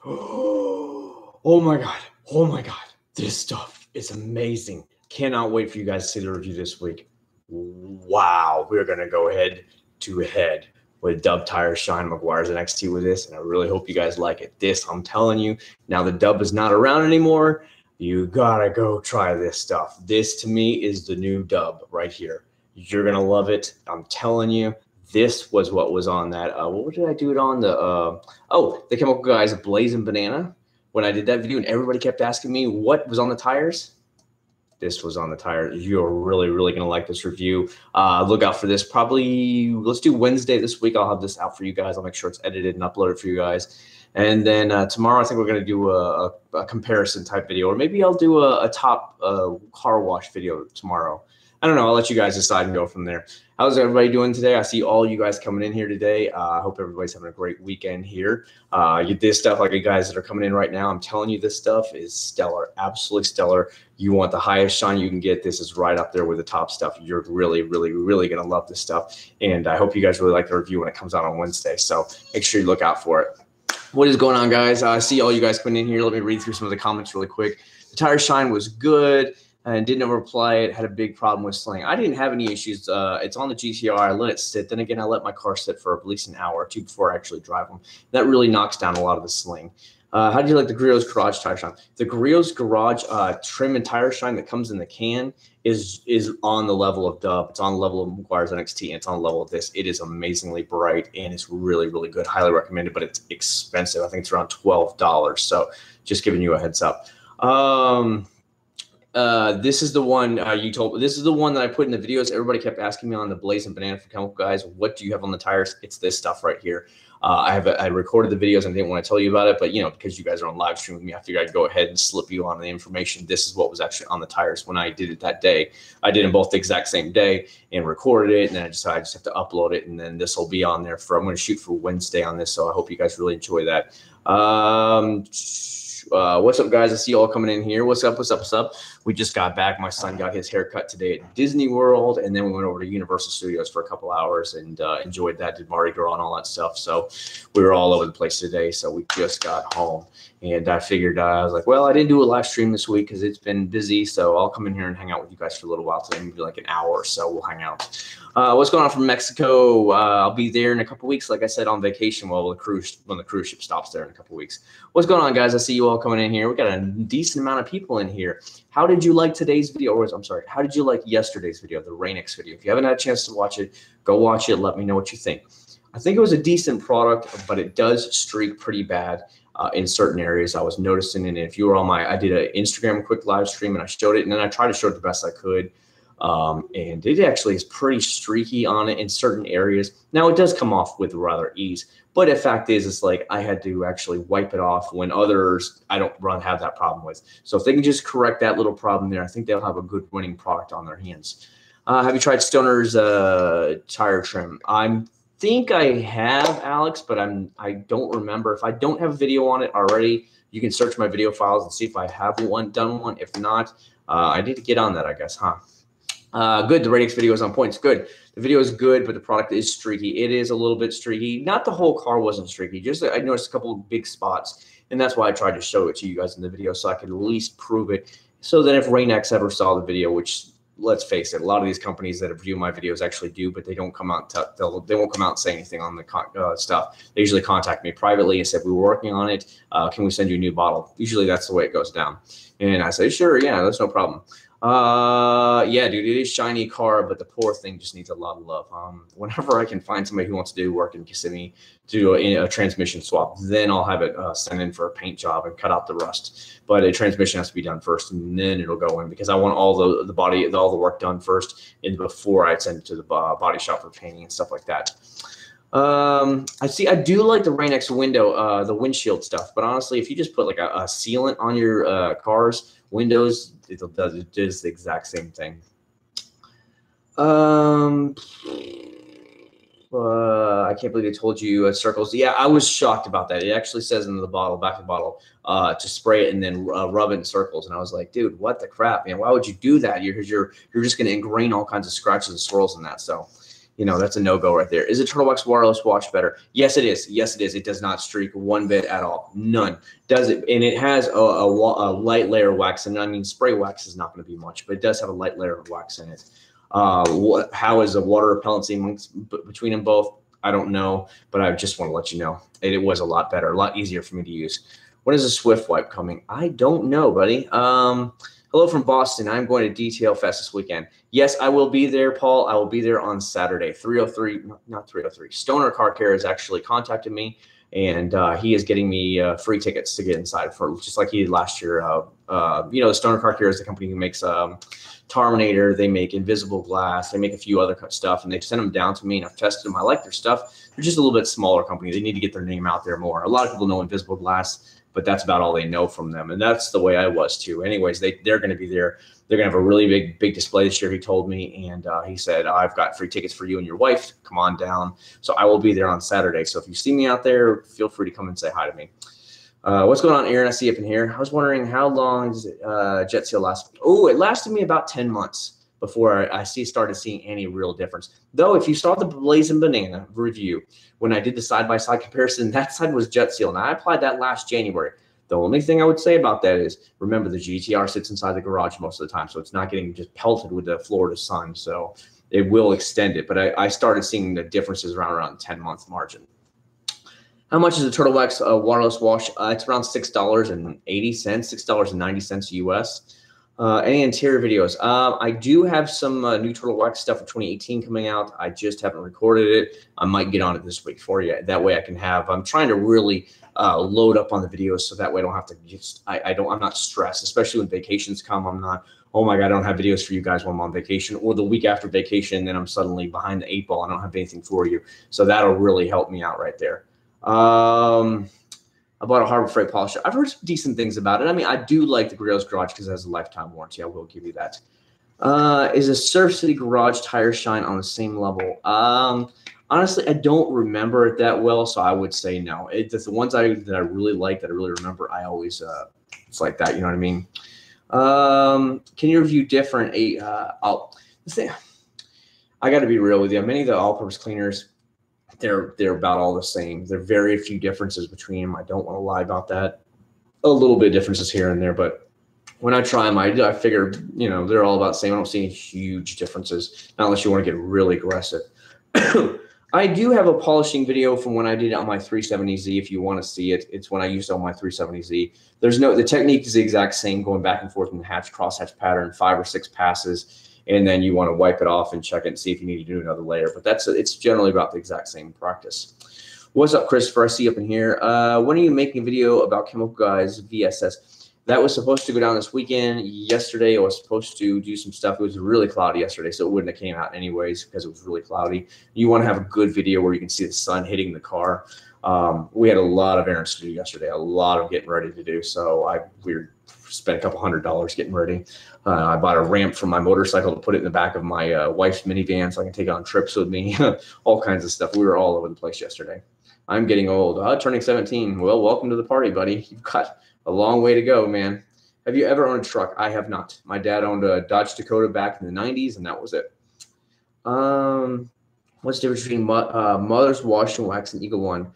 Oh my God. Oh my God. This stuff is amazing. Cannot wait for you guys to see the review this week. Wow. We're going to go head to head with Dub Tire Shine McGuire's NXT with this, and I really hope you guys like it. This, I'm telling you, now the Dub is not around anymore. You gotta go try this stuff. This, to me, is the new Dub right here. You're going to love it. I'm telling you. This was what was on that. What did I do it on? The Chemical Guys Blazing Banana. When I did that video and everybody kept asking me what was on the tires, this was on the tires. You're really, really going to like this review. Look out for this. Probably, let's do Wednesday this week. I'll have this out for you guys. I'll make sure it's edited and uploaded for you guys. And then tomorrow, I think we're going to do a comparison type video, or maybe I'll do a top car wash video tomorrow. I don't know. I'll let you guys decide and go from there. How's everybody doing today? I see all you guys coming in here today. I hope everybody's having a great weekend here. This stuff, like you guys that are coming in right now, I'm telling you, this stuff is stellar, absolutely stellar. You want the highest shine you can get. This is right up there with the top stuff. You're really, really, really going to love this stuff. And I hope you guys really like the review when it comes out on Wednesday. So make sure you look out for it. What is going on, guys? I see all you guys coming in here. Let me read through some of the comments really quick. The tire shine was good. And didn't overapply it, had a big problem with sling. I didn't have any issues. It's on the GTR. I let it sit. Then again, I let my car sit for at least an hour or two before I actually drive them. That really knocks down a lot of the sling. How do you like the Grillo's Garage tire shine? The Grillo's Garage trim and tire shine that comes in the can is on the level of Dub. It's on the level of McGuire's NXT, and it's on the level of this. It is amazingly bright, and it's really, really good. Highly recommended, but it's expensive. I think it's around $12. So just giving you a heads up. This is the one this is the one that I put in the videos. Everybody kept asking me on the Blazing Banana for Chemical Guys, what do you have on the tires? It's this stuff right here. I recorded the videos and didn't want to tell you about it, but because you guys are on live stream with me, I figured I'd go ahead and slip you on the information. This is what was actually on the tires when I did it that day. I did them both the exact same day and recorded it, and then I decided I just have to upload it, and then this will be on there I'm going to shoot for Wednesday on this, so I hope you guys really enjoy that. What's up, guys? I see you all coming in here. What's up? What's up? What's up? We just got back. My son got his haircut today at Disney World, and then we went over to Universal Studios for a couple hours and enjoyed that. Did Mardi Gras and all that stuff. So we were all over the place today. So we just got home, and I figured I was like, well, I didn't do a live stream this week because it's been busy. So I'll come in here and hang out with you guys for a little while today, maybe like an hour or so. We'll hang out. What's going on from Mexico? I'll be there in a couple weeks, like I said, on vacation when the cruise ship stops there in a couple weeks. What's going on, guys? I see you all coming in here. We got a decent amount of people in here. How did you like today's video? Or I'm sorry, how did you like yesterday's video, the Rain-X video? If you haven't had a chance to watch it, go watch it. Let me know what you think. I think it was a decent product, but it does streak pretty bad in certain areas. I was noticing, and if you were on I did an Instagram quick live stream, and I showed it, and then I tried to show it the best I could. And it actually is pretty streaky on it in certain areas. Now, it does come off with rather ease, but the fact is, it's like I had to actually wipe it off when others I don't have that problem with. So if they can just correct that little problem there, I think they'll have a good winning product on their hands. Have you tried Stoner's tire trim? I think I have, Alex, but I don't remember. If I don't have a video on it already, you can search my video files and see if I have done one. If not, I need to get on that, I guess, huh? Good. The Rain-X video is on point. It's good. The video is good, but the product is streaky. It is a little bit streaky. Not the whole car wasn't streaky. Just I noticed a couple of big spots, and that's why I tried to show it to you guys in the video so I could at least prove it. So that if Rain-X ever saw the video, which let's face it, a lot of these companies that review my videos actually do, but they don't come out. They won't come out and say anything on the stuff. They usually contact me privately and say, "We were working on it. Can we send you a new bottle?" Usually that's the way it goes down, and I say, "Sure, yeah, that's no problem." Yeah, dude, it is shiny car, but the poor thing just needs a lot of love. Whenever I can find somebody who wants to do work and send me to do a transmission swap, then I'll have it sent in for a paint job and cut out the rust. But a transmission has to be done first, and then it'll go in because I want all the work done first, and before I send it to the body shop for painting and stuff like that. I do like the Rain-X window, the windshield stuff, but honestly, if you just put like a sealant on your car's windows, it does the exact same thing. I can't believe they told you circles. Yeah, I was shocked about that. It actually says in the bottle, back of the bottle, to spray it and then rub it in circles. And I was like, dude, what the crap, man? Why would you do that? You're just going to ingrain all kinds of scratches and swirls in that. So you know, that's a no-go right there. Is a Turtle Wax wireless wash better? Yes, it is. Yes, it is. It does not streak one bit at all. None. Does it? And it has a light layer of wax. And I mean, spray wax is not going to be much, but it does have a light layer of wax in it. How is the water repellency between them both? I don't know, but I just want to let you know. It was a lot better, a lot easier for me to use. When is a Swift wipe coming? I don't know, buddy. Hello from Boston. I'm going to Detail Fest this weekend. Yes, I will be there, Paul. I will be there on Saturday. 303, not 303. Stoner Car Care has actually contacted me, and he is getting me free tickets to get inside for just like he did last year. You know, the Stoner Car Care is the company who makes Terminator. They make Invisible Glass. They make a few other stuff, and they've sent them down to me, and I've tested them. I like their stuff. They're just a little bit smaller company. They need to get their name out there more. A lot of people know Invisible Glass, but that's about all they know from them. And that's the way I was too. Anyways, they're going to be there. They're going to have a really big display this year, he told me. And he said, I've got free tickets for you and your wife. Come on down. So I will be there on Saturday. So if you see me out there, feel free to come and say hi to me. What's going on, Aaron? I see you up in here. I was wondering, how long does Jet Seal last? Oh, it lasted me about 10 months before I started seeing any real difference. Though, if you saw the Blazing Banana review, when I did the side-by-side comparison, that side was Jet Seal, and I applied that last January. The only thing I would say about that is, remember, the GTR sits inside the garage most of the time, so it's not getting just pelted with the Florida sun, so it will extend it. But I started seeing the differences around 10-month margin. How much is a Turtle Wax wireless wash? It's around $6.80, $6.90 US. Any interior videos? I do have some new Turtle Wax stuff for 2018 coming out. I just haven't recorded it. I might get on it this week for you. That way I can have, I'm trying to really load up on the videos so that way I don't have to just, I'm not stressed, especially when vacations come. I'm not, oh my God, I don't have videos for you guys when I'm on vacation, or the week after vacation, then I'm suddenly behind the 8 ball. I don't have anything for you. So that'll really help me out right there. I bought a Harbor Freight polisher. I've heard some decent things about it. I mean, I do like the Grills Garage because it has a lifetime warranty. I will give you that. Is a Surf City Garage tire shine on the same level? Honestly, I don't remember it that well, so I would say no. The ones that I really like, that I really remember, I always it's like that. You know what I mean? Can you review different? I got to be real with you. Many of the all-purpose cleaners, they're about all the same. There are very few differences between them. I don't want to lie about that. A little bit of differences here and there, but when I try them, I figure, you know, they're all about the same. I don't see any huge differences, not unless you want to get really aggressive. I do have a polishing video from when I did it on my 370Z. If you want to see it, it's when I used it on my 370Z. The technique is the exact same, going back and forth in the crosshatch pattern, 5 or 6 passes. And then you want to wipe it off and check it and see if you need to do another layer. But it's generally about the exact same practice. What's up, Christopher? I see you up in here. When are you making a video about Chemical Guys VSS? That was supposed to go down this weekend. Yesterday, I was supposed to do some stuff. It was really cloudy yesterday, so it wouldn't have came out anyways because it was really cloudy. You want to have a good video where you can see the sun hitting the car. We had a lot of errands to do yesterday, a lot of getting ready to do. So we spent a couple $100 getting ready. I bought a ramp for my motorcycle to put it in the back of my wife's minivan so I can take it on trips with me, all kinds of stuff. We were all over the place yesterday. I'm getting old. Turning 17. Well, welcome to the party, buddy. You've got a long way to go, man. Have you ever owned a truck? I have not. My dad owned a Dodge Dakota back in the 90s, and that was it. What's the difference between Mother's Wash and Wax and Eagle One?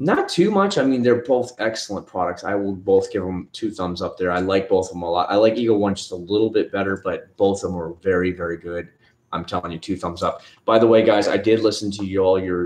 Not too much. I mean, they're both excellent products. I will both give them 2 thumbs up there. I like both of them a lot. I like Eagle One just a little bit better, but both of them are very, very good. I'm telling you, 2 thumbs up. By the way, guys, I did listen to all your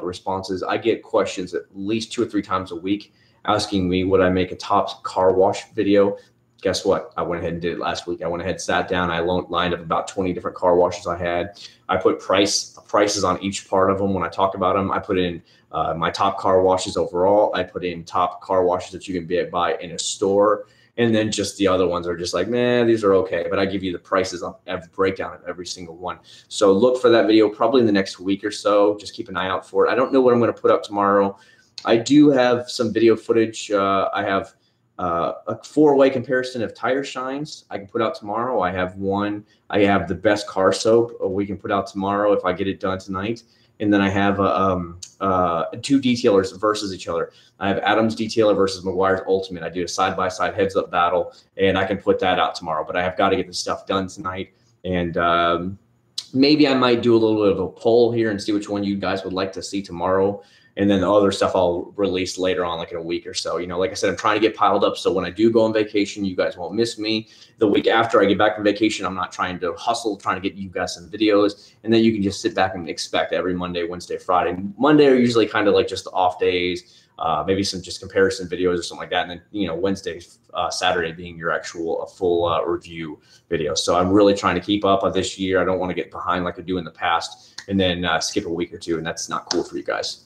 responses. I get questions at least 2 or 3 times a week asking me would I make a top car wash video. Guess what? I went ahead and did it last week. I went ahead, sat down. I lined up about 20 different car washes I had. I put prices on each part of them when I talk about them. I put in my top car washes overall. I put in top car washes that you can buy in a store. And then just the other ones are just like, man, these are okay. But I give you the prices on every breakdown of every single one. So look for that video probably in the next week or so. Just keep an eye out for it. I don't know what I'm going to put up tomorrow. I do have some video footage. I have a 4-way comparison of tire shines I can put out tomorrow. I have the best car soap we can put out tomorrow if I get it done tonight. And then I have 2 detailers versus each other. I have Adam's Detailer versus McGuire's Ultimate. I do a side-by-side heads-up battle, and I can put that out tomorrow. But I have got to get this stuff done tonight. And Maybe I might do a little bit of a poll here and see which one you guys would like to see tomorrow. And then the other stuff I'll release later on, like in a week or so. You know, like I said, I'm trying to get piled up. So when I do go on vacation, you guys won't miss me. The week after I get back from vacation, I'm not trying to hustle, trying to get you guys some videos. And then you can just sit back and expect every Monday, Wednesday, Friday. Monday are usually kind of like just the off days, maybe some just comparison videos or something like that. And then, you know, Wednesday, Saturday being your actual full review video. So I'm really trying to keep up on this year. I don't want to get behind like I do in the past and then skip a week or two. And that's not cool for you guys.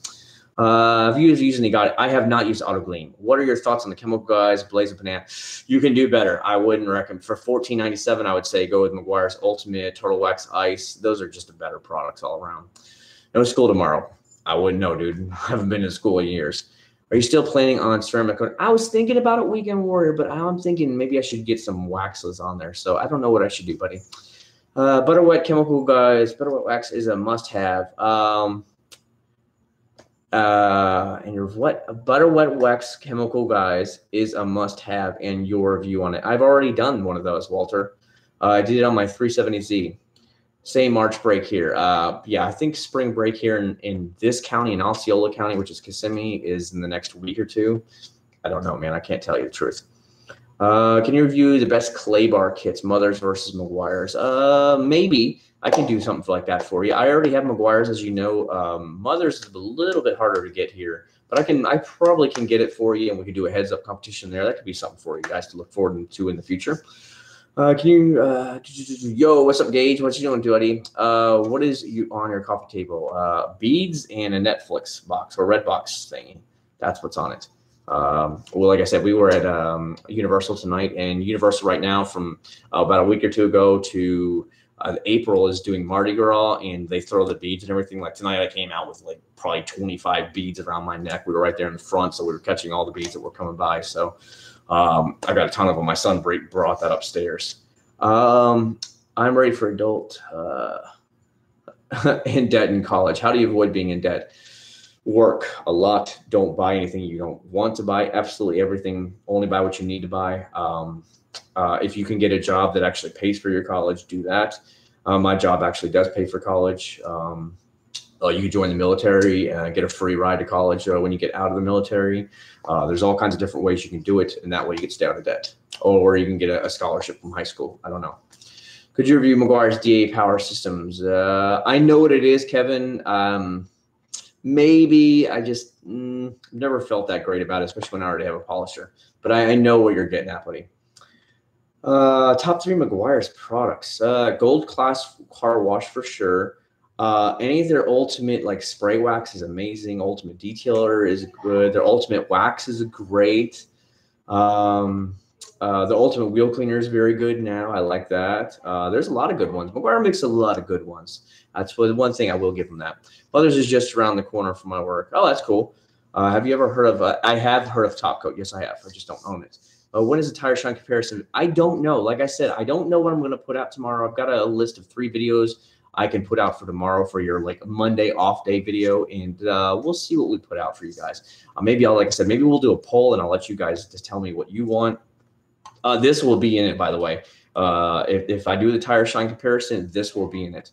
If you usually got it, I have not used Auto Gleam. What are your thoughts on the Chemical Guys, Blazing Banana? You can do better. I wouldn't recommend for $14.97. I would say go with Meguiar's Ultimate, Turtle Wax Ice. Those are just the better products all around. No school tomorrow. I wouldn't know, dude. I haven't been in school in years. Are you still planning on ceramic? I was thinking about it, Weekend Warrior, but I'm thinking maybe I should get some waxes on there. So I don't know what I should do, buddy. Butter Wet Chemical Guys, Butter Wet Wax is a must-have. And your Butter Wet Wax Chemical Guys is a must-have, and your review on it. I've already done one of those, Walter. I did it on my 370Z. Same March break here. Yeah, I think spring break here in this county, in Osceola County, which is Kissimmee, is in the next week or two. I don't know, man. I can't tell you the truth. Can you review the best clay bar kits, Mothers versus Meguiar's? Maybe. I can do something like that for you. I already have Meguiar's, as you know. Mothers is a little bit harder to get here, but I probably can get it for you, and we could do a heads-up competition there. That could be something for you guys to look forward to in the future. Can you, yo, what's up, Gage? What you doing, buddy? What is you on your coffee table? Beads and a Netflix box or red box thingy. That's what's on it. Well, like I said, we were at Universal tonight, and Universal right now from about a week or two ago to April is doing Mardi Gras, and they throw the beads and everything. Like tonight I came out with like probably 25 beads around my neck. We were right there in the front, so we were catching all the beads that were coming by. So I got a ton of them. My son brought that upstairs. I'm ready for adult in debt in college. How do you avoid being in debt? Work a lot. Don't buy anything you don't want to buy. Absolutely everything. Only buy what you need to buy. If you can get a job that actually pays for your college, do that. My job actually does pay for college. You can join the military and get a free ride to college when you get out of the military. There's all kinds of different ways you can do it, and that way you get to stay out of debt. Or you can get a scholarship from high school. I don't know. Could you review Meguiar's DA power systems? I know what it is, Kevin. Maybe I just never felt that great about it, especially when I already have a polisher. But I know what you're getting at, buddy. Top 3 Meguiar's products. Gold Class car wash for sure. Any of their ultimate like spray wax is amazing. Ultimate Detailer is good. Their ultimate wax is great. The ultimate wheel cleaner is very good now. I like that. There's a lot of good ones. Meguiar makes a lot of good ones. That's one thing I will give them that. Others is just around the corner from my work. Oh, that's cool. Have you ever heard of? I have heard of Top Coat. Yes, I have. I just don't own it. When is the tire shine comparison? I don't know. Like I said, I don't know what I'm going to put out tomorrow. I've got a list of 3 videos I can put out for tomorrow for your like Monday off day video, and we'll see what we put out for you guys. Maybe like I said, maybe we'll do a poll and I'll let you guys just tell me what you want. This will be in it, by the way. If I do the tire shine comparison, this will be in it.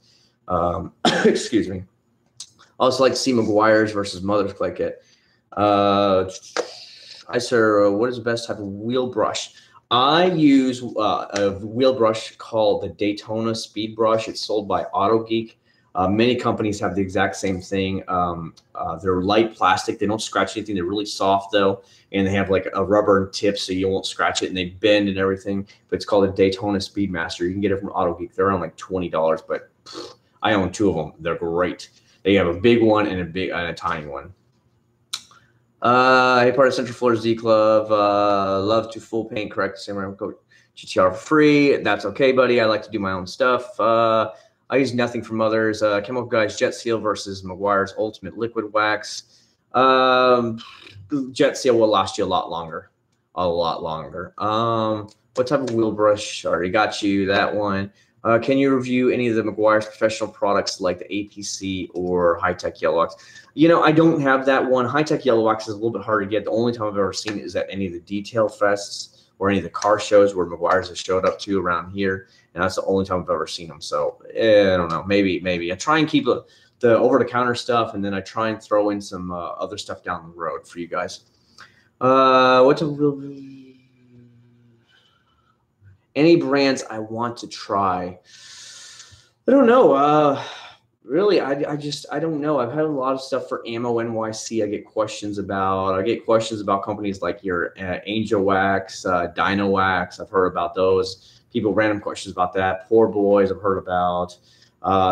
Excuse me. I also like to see Meguiar's versus Mother's clay kit. What is the best type of wheel brush? I use a wheel brush called the Daytona Speed Brush. It's sold by Auto Geek. Many companies have the exact same thing. They're light plastic. They don't scratch anything. They're really soft though, and they have like a rubber tip so you won't scratch it, and they bend and everything. But it's called a Daytona Speedmaster. You can get it from Auto Geek. They're around like $20, but I own 2 of them. They're great. They have a big one and a tiny one. Hey, part of Central Florida Z Club. Love to full paint correct the same way. Go GTR for free. That's okay, buddy. I like to do my own stuff. I use nothing from others. Chemical Guys Jet Seal versus Meguiar's Ultimate Liquid Wax. Jet Seal will last you a lot longer. A lot longer. What type of wheel brush? Already got you that one. Can you review any of the Meguiar's professional products like the APC or High Tech Yellow Wax? You know, I don't have that one. High Tech Yellow Wax is a little bit hard to get. The only time I've ever seen it is at any of the detail fests or any of the car shows where Meguiar's has showed up to around here, and that's the only time I've ever seen them. So I don't know, maybe I try and keep the over-the-counter stuff, and then I try and throw in some other stuff down the road for you guys. Any brands I want to try? I don't know. Really, I don't know. I've had a lot of stuff for Ammo NYC. I get questions about companies like your Angel Wax, Dino Wax. I've heard about those. People random questions about that. Poor Boys, I've heard about.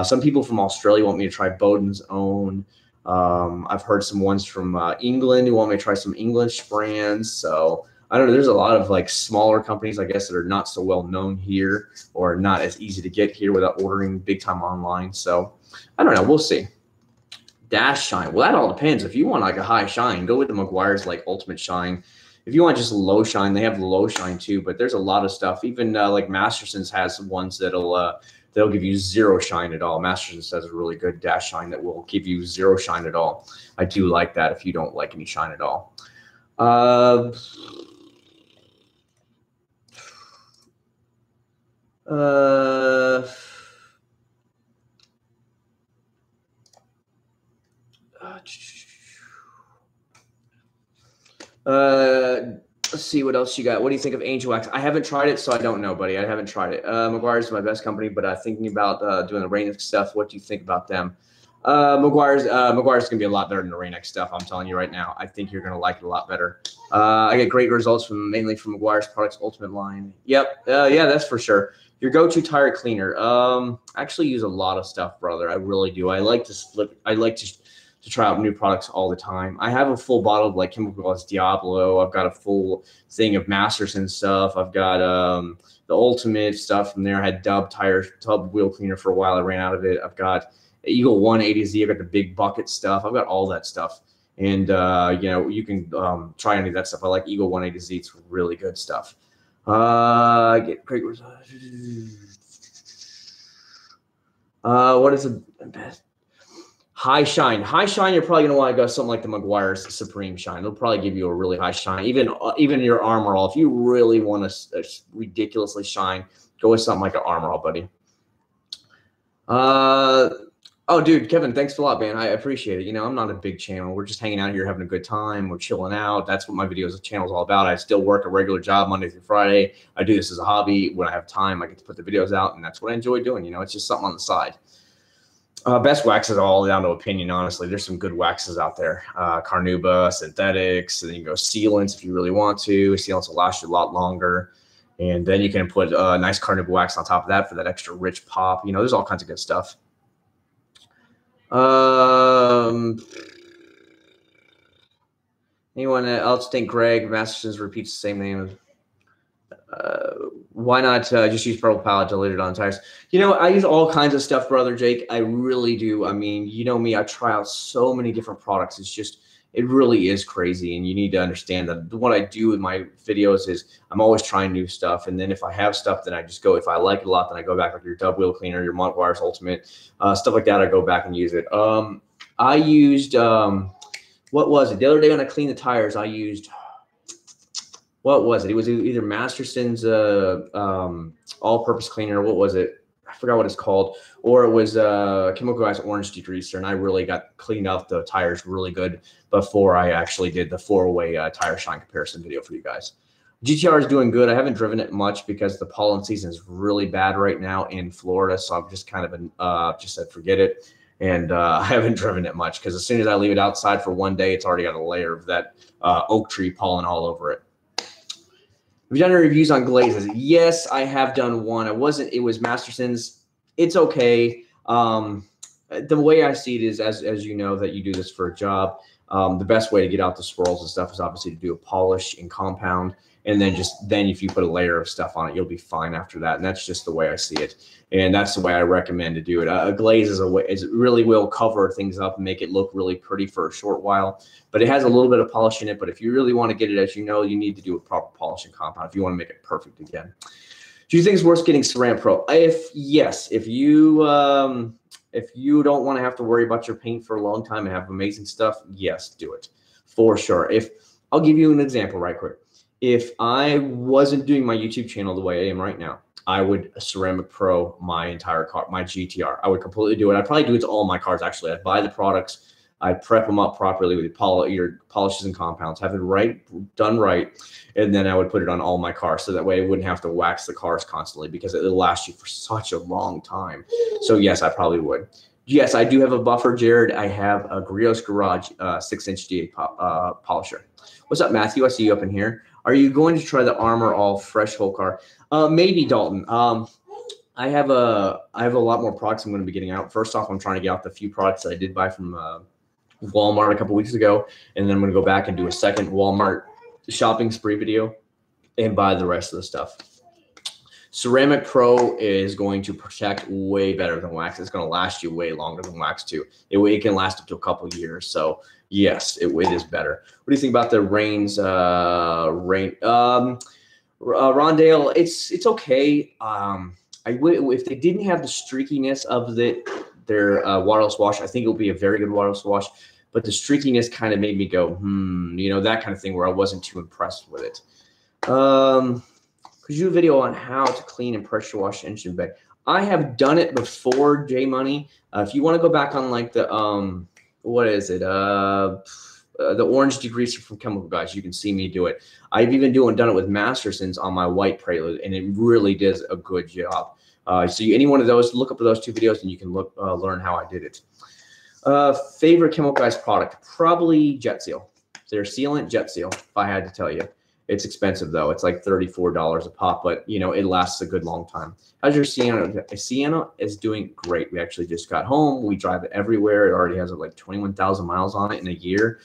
Some people from Australia want me to try Bowden's Own. I've heard some ones from England who want me to try some English brands. So I don't know. There's a lot of like smaller companies, I guess, that are not so well known here or not as easy to get here without ordering big time online. So I don't know. We'll see. Dash shine. Well, that all depends. If you want like a high shine, go with the Meguiar's like Ultimate Shine. If you want just low shine, they have low shine too. But there's a lot of stuff. Even like Masterson's has ones that'll give you zero shine at all. Masterson's has a really good dash shine that will give you zero shine at all. I do like that if you don't like any shine at all. Let's see what else you got. What do you think of Angel Wax? I haven't tried it, so I don't know, buddy. I haven't tried it. Meguiar's is my best company, but thinking about doing the Rain-X stuff. What do you think about them? Meguiar's gonna be a lot better than the Rain-X stuff. I'm telling you right now. I think you're gonna like it a lot better. I get great results mainly from Meguiar's Products Ultimate line. Yep. Yeah, that's for sure. Your go-to tire cleaner. I actually use a lot of stuff, brother. I really do. I like to slip. I like to try out new products all the time. I have a full bottle of like Chemical Gloss Diablo. I've got a full thing of Masterson stuff. I've got the Ultimate stuff from there. I had Tub wheel cleaner for a while. I ran out of it. I've got Eagle 1 A to Z. I've got the big bucket stuff. I've got all that stuff. And, you know, you can try any of that stuff. I like Eagle 1 A to Z. It's really good stuff. I get great results. What is the best? High shine. High shine, you're probably going to want to go something like the Meguiar's Supreme Shine. It'll probably give you a really high shine. Even your Armor All. If you really want to ridiculously shine, go with something like an Armor All, buddy. Oh, dude, Kevin, thanks a lot, man. I appreciate it. You know, I'm not a big channel. We're just hanging out here, having a good time. We're chilling out. That's what my channel is all about. I still work a regular job Monday through Friday. I do this as a hobby. When I have time, I get to put the videos out, and that's what I enjoy doing. You know, it's just something on the side. Best waxes are all down to opinion, honestly. There's some good waxes out there. Carnauba, synthetics, and then you go sealants if you really want to. Sealants will last you a lot longer. And then you can put a nice Carnauba wax on top of that for that extra rich pop. You know, there's all kinds of good stuff. Anyone else think Greg Masterson's repeats the same name? Why not just use Purple Palette diluted on tires? You know, I use all kinds of stuff, brother Jake. I really do. I mean, you know me, I try out so many different products. It's just, it really is crazy. And you need to understand that what I do with my videos is I'm always trying new stuff. And then if I have stuff, then I just go, if I like it a lot, then I go back, like your Dub Wheel Cleaner, your Meguiar's Ultimate, stuff like that. I go back and use it. I used, what was it? The other day when I cleaned the tires, I used, what was it? It was either Masterson's all-purpose cleaner. What was it? I forgot what it's called. Or it was Chemical Gloss Orange Degreaser, and I really got cleaned out the tires really good before I actually did the 4-way tire shine comparison video for you guys. GTR is doing good. I haven't driven it much because the pollen season is really bad right now in Florida, so I've just kind of just said forget it. And I haven't driven it much because as soon as I leave it outside for one day, it's already got a layer of that oak tree pollen all over it. Have you done any reviews on glazes? Yes, I have done one. It was Masterson's. It's okay. The way I see it is, as you know, that you do this for a job. The best way to get out the swirls and stuff is obviously to do a polish and compound. And then if you put a layer of stuff on it, you'll be fine after that. And that's just the way I see it. And that's the way I recommend to do it. A glaze is really will cover things up and make it look really pretty for a short while. But it has a little bit of polish in it. But if you really want to get it, as you know, you need to do a proper polishing compound if you want to make it perfect again. Do you think it's worth getting Ceramic Pro? Yes. If you don't want to have to worry about your paint for a long time and have amazing stuff, yes, do it for sure. I'll give you an example right quick. If I wasn't doing my YouTube channel the way I am right now, I would ceramic pro my entire car, my GTR. I would completely do it. I'd probably do it to all my cars, actually. I'd buy the products, I'd prep them up properly with polishes and compounds, have it done right, and then I would put it on all my cars, so that way I wouldn't have to wax the cars constantly, because it'll last you for such a long time. So yes, I probably would. Yes, I do have a buffer, Jared. I have a Griot's Garage 6-inch DA polisher. What's up, Matthew? I see you up in here. Are you going to try the Armor All fresh whole car? Maybe, Dalton. I have a lot more products I'm going to be getting out. First off, I'm trying to get out the few products that I did buy from Walmart a couple weeks ago, and then I'm going to go back and do a second Walmart shopping spree video and buy the rest of the stuff. Ceramic Pro is going to protect way better than wax. It's going to last you way longer than wax too. It can last up to a couple of years. So yes, it is better. What do you think about the Rondale? It's okay. If they didn't have the streakiness of their waterless wash, I think it would be a very good waterless wash. But the streakiness kind of made me go, that kind of thing, where I wasn't too impressed with it. Could you do a video on how to clean and pressure wash engine bay? I have done it before, J Money. If you want to go back on like the what is it? The orange degreaser from Chemical Guys, you can see me do it. I've even done it with Masterson's on my white Prelude, and it really does a good job. So any one of those, look up those two videos, and you can learn how I did it. Favorite Chemical Guys product? Probably Jet Seal. Their sealant, Jet Seal, if I had to tell you. It's expensive though. It's like $34 a pop, but it lasts a good long time. How's your Sienna? Sienna is doing great. We actually just got home. We drive it everywhere. It already has like 21,000 miles on it in a year.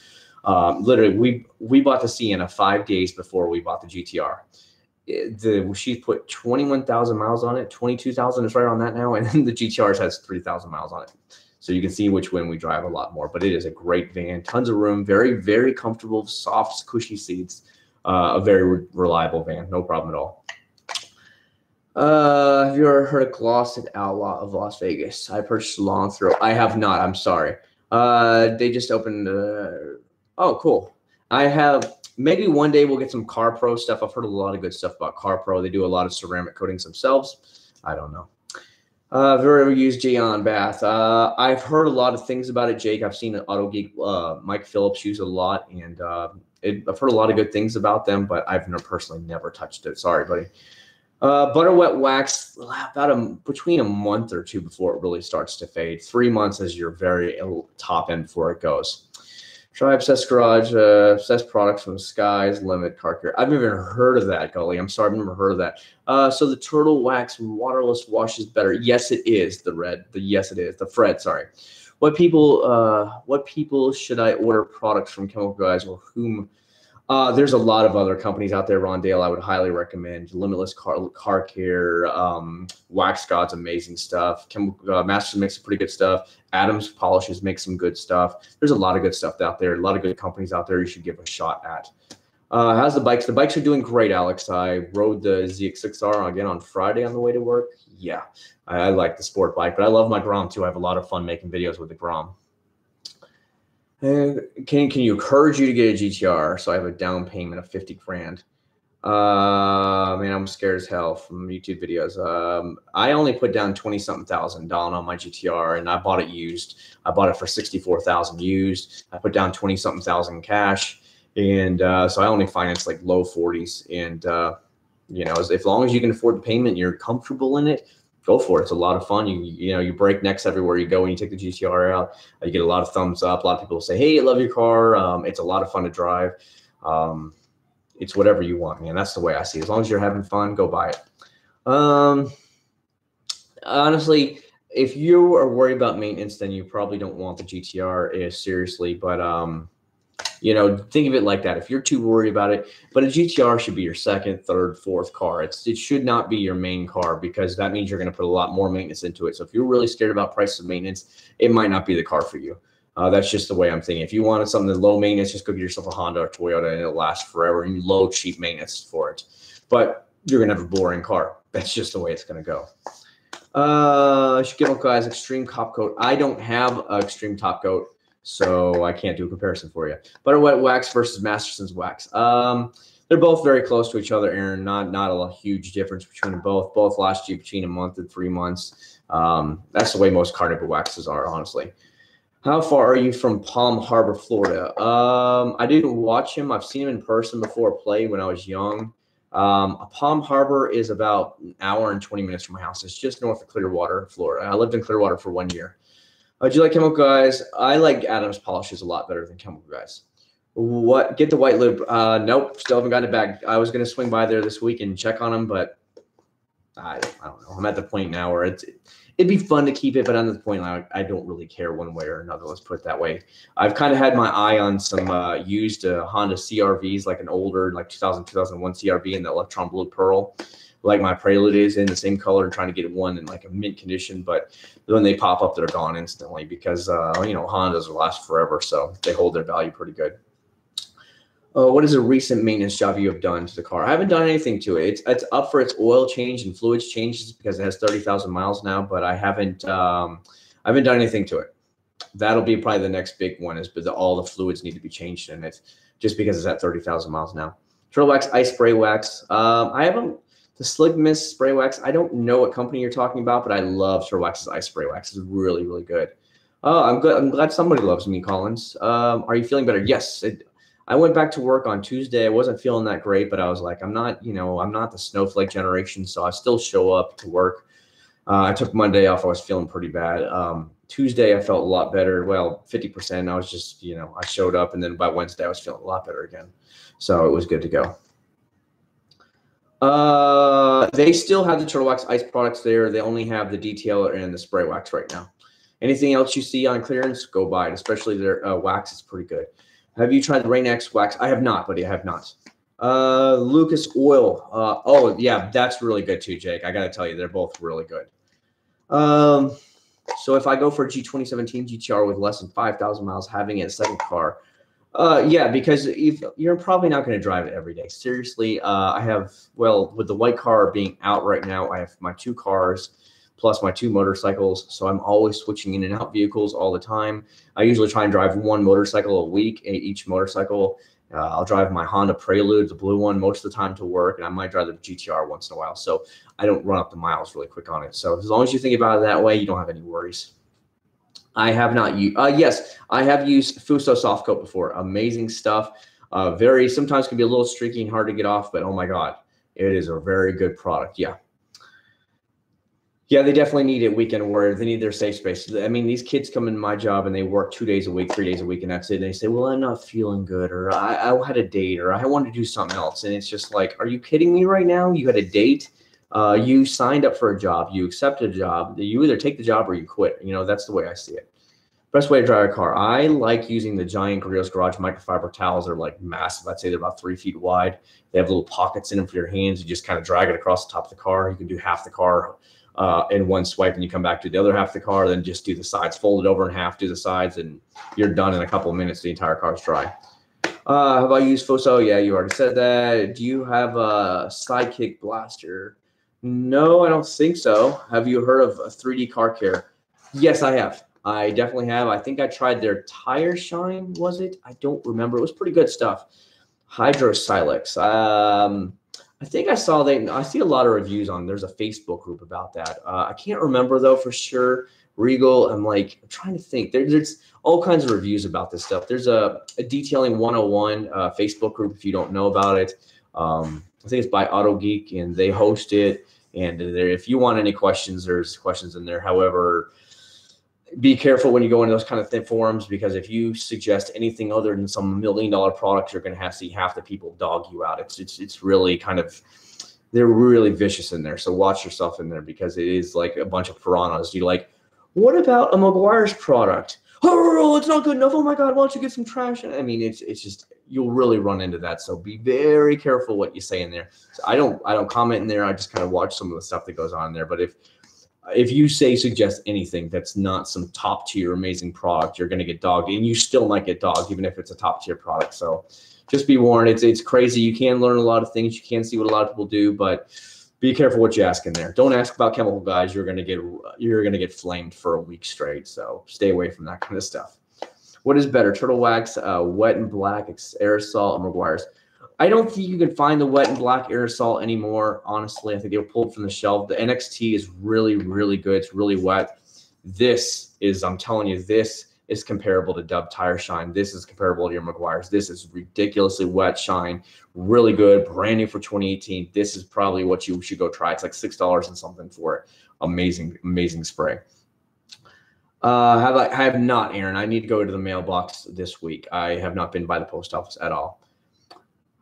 Literally, we bought the Sienna 5 days before we bought the GTR. She put 21,000 miles on it. 22,000 is right on that now, and then the GTR has 3,000 miles on it. So you can see which one we drive a lot more. But it is a great van. Tons of room. Very, very comfortable, soft, cushy seats. A very reliable van, no problem at all. Have you ever heard of Glossit Outlaw of Las Vegas? I purchased a long throw. I have not. I'm sorry. They just opened. Oh, cool. I have. Maybe one day we'll get some Car Pro stuff. I've heard a lot of good stuff about Car Pro. They do a lot of ceramic coatings themselves. I don't know. Have you ever used Jayon Bath? I've heard a lot of things about it, Jake. I've seen Auto Geek, Mike Phillips use it a lot, and I've heard a lot of good things about them, but I've personally never touched it. Sorry, buddy. Butter wet wax, about between a month or two before it really starts to fade. 3 months is your very top end before it goes. Try Obsessed Garage, Obsessed products from Sky's Limit Car Care. I've never heard of that, Gully. I'm sorry, I've never heard of that. So the turtle wax waterless wash is better. Yes, it is. Yes, it is. The Fred, sorry. What people should I order products from Chemical Guys, or whom? There's a lot of other companies out there, Rondale, I would highly recommend. Limitless Car Care, Wax God's amazing stuff. Masters makes some pretty good stuff. Adams Polishes makes some good stuff. There's a lot of good stuff out there. A lot of good companies out there you should give a shot at. How's the bikes? The bikes are doing great, Alex. I rode the ZX6R again on Friday on the way to work. Yeah, I like the sport bike, but I love my Grom too. I have a lot of fun making videos with the Grom. Can you encourage you to get a GTR? So I have a down payment of 50 grand. Man, I'm scared as hell from YouTube videos. I only put down 20-something thousand down on my GTR, and I bought it used. I bought it for 64,000 used. I put down 20-something thousand cash, and so I only financed like low 40s. And as long as you can afford the payment, you're comfortable in it, go for it. It's a lot of fun. You break necks everywhere you go when you take the GTR out. You get a lot of thumbs up. A lot of people say, "Hey, I love your car." It's a lot of fun to drive. It's whatever you want, man. That's the way I see it. As long as you're having fun, go buy it. Honestly, if you are worried about maintenance, then you probably don't want the GTR seriously. But think of it like that. If you're too worried about it, but a GTR should be your second, third, fourth car. It should not be your main car, because that means you're going to put a lot more maintenance into it. So if you're really scared about price of maintenance, it might not be the car for you. That's just the way I'm thinking. If you wanted something that's low maintenance, just go get yourself a Honda or Toyota, and it'll last forever, and low, cheap maintenance for it. But you're going to have a boring car. That's just the way it's going to go. I should give them guys Extreme Top Coat. I don't have Extreme Top Coat. so I can't do a comparison for you. Butter Wet Wax versus Masterson's Wax. They're both very close to each other, Aaron. Not a huge difference between them both. Both last you between a month and 3 months. That's the way most car nipple waxes are, honestly. How far are you from Palm Harbor, Florida? I didn't watch him. I've seen him in person before play when I was young. Palm Harbor is about an hour and 20 minutes from my house. It's just north of Clearwater, Florida. I lived in Clearwater for 1 year. Do you like Chemical Guys? I like Adams polishes a lot better than Chemical Guys. What? Get the white lube? Nope, still haven't gotten it back. I was going to swing by there this week and check on them, but I don't know. I'm at the point now where it'd be fun to keep it, but I'm at the point now I don't really care one way or another. Let's put it that way. I've kind of had my eye on some used Honda CRVs, like an older, like 2001 CRV in the Electron Blue Pearl, like my Prelude is in the same color, trying to get one in like a mint condition. But when they pop up, they're gone instantly because, Hondas will last forever. So they hold their value pretty good. What is a recent maintenance job you have done to the car? I haven't done anything to it. It's up for its oil change and fluids changes because it has 30,000 miles now, but I haven't done anything to it. That'll be probably the next big one is, but all the fluids need to be changed in it just because it's at 30,000 miles now. Turtle Wax Ice Spray Wax. I haven't, the Slick Mist Spray Wax. I don't know what company you're talking about, but I love Turtle Wax's Ice Spray Wax. It's really, really good. I'm glad somebody loves me, Collins. Are you feeling better? Yes. I went back to work on Tuesday. I wasn't feeling that great, but I was like, I'm not the snowflake generation, so I still show up to work. I took Monday off. I was feeling pretty bad. Tuesday, I felt a lot better. Well, 50%. I was just, I showed up, and then by Wednesday, I was feeling a lot better again. So it was good to go. They still have the Turtle Wax Ice products there. They only have the detailer and the spray wax right now. Anything else you see on clearance, go buy it, especially their wax. It's pretty good. Have you tried the Rain X wax? I have not, buddy. I have not. Lucas Oil. Oh, yeah, that's really good too, Jake. I got to tell you, they're both really good. So if I go for a G2017 GTR with less than 5,000 miles, having it a second car, yeah, because you're probably not going to drive it every day. Seriously, with the white car being out right now, I have my 2 cars plus my 2 motorcycles. So I'm always switching in and out vehicles all the time. I usually try and drive 1 motorcycle a week, each motorcycle. I'll drive my Honda Prelude, the blue one, most of the time to work, and I might drive the GTR once in a while. So I don't run up the miles really quick on it. So as long as you think about it that way, you don't have any worries. I have not used, yes, I have used Fuso Soft Coat before. Amazing stuff. Sometimes can be a little streaky and hard to get off, but oh my God, it is a very good product. Yeah. Yeah, they definitely need it weekend warrior. They need their safe space. I mean, these kids come in my job and they work 2 days a week, 3 days a week, and that's it. And they say, well, I'm not feeling good, or I had a date, or I want to do something else. And it's just like, are you kidding me right now? You had a date. You signed up for a job. You accepted a job. You either take the job or you quit. That's the way I see it. Best way to drive a car. I like using the giant Grillos Garage microfiber towels. They're like massive. I'd say they're about 3 feet wide. They have little pockets in them for your hands. You just kind of drag it across the top of the car. You can do half the car in one swipe, and you come back to the other half of the car, then just do the sides, fold it over in half, do the sides, and you're done in a couple of minutes. The entire car's dry. How about you use Fuso? Yeah, you already said that. Do you have a Sidekick Blaster? No, I don't think so. Have you heard of 3D Car Care? Yes, I have. I definitely have. I think I tried their Tire Shine, was it? I don't remember. It was pretty good stuff. Hydro Silex. I think I see a lot of reviews on, there's a Facebook group about that. I can't remember though for sure. Regal, I'm trying to think. There's all kinds of reviews about this stuff. There's a Detailing 101 Facebook group if you don't know about it. I think it's by Auto Geek and they host it. And if you want any questions, there's questions in there. However, be careful when you go into those kind of thin forums, because if you suggest anything other than some $1 million products, you're going to see half the people dog you out. It's really they're really vicious in there. So watch yourself in there, because it is like a bunch of piranhas. You're like, what about a McGuire's product? Oh, it's not good enough. Oh my God, why don't you get some trash? I mean, it's just, you'll really run into that. So be very careful what you say in there. So I don't comment in there. I just kind of watch some of the stuff that goes on there. But if you suggest anything that's not some top tier amazing product, you're going to get dogged, and you still might get dogged even if it's a top tier product. So just be warned. It's crazy. You can learn a lot of things. You can see what a lot of people do, but be careful what you ask in there. Don't ask about Chemical Guys. You're going to get flamed for a week straight. So stay away from that kind of stuff. What is better, Turtle Wax, Wet and Black aerosol, or McGuire's? I don't think you can find the Wet and Black aerosol anymore. Honestly, I think they were pulled from the shelf. The NXT is really, really good. It's really wet. This is, I'm telling you, this is comparable to Dove Tire Shine. This is comparable to your McGuire's. This is ridiculously wet shine, really good, brand new for 2018. This is probably what you should go try. It's like $6 and something for it. Amazing, amazing spray. I have not, Aaron. I need to go to the mailbox this week. I have not been by the post office at all.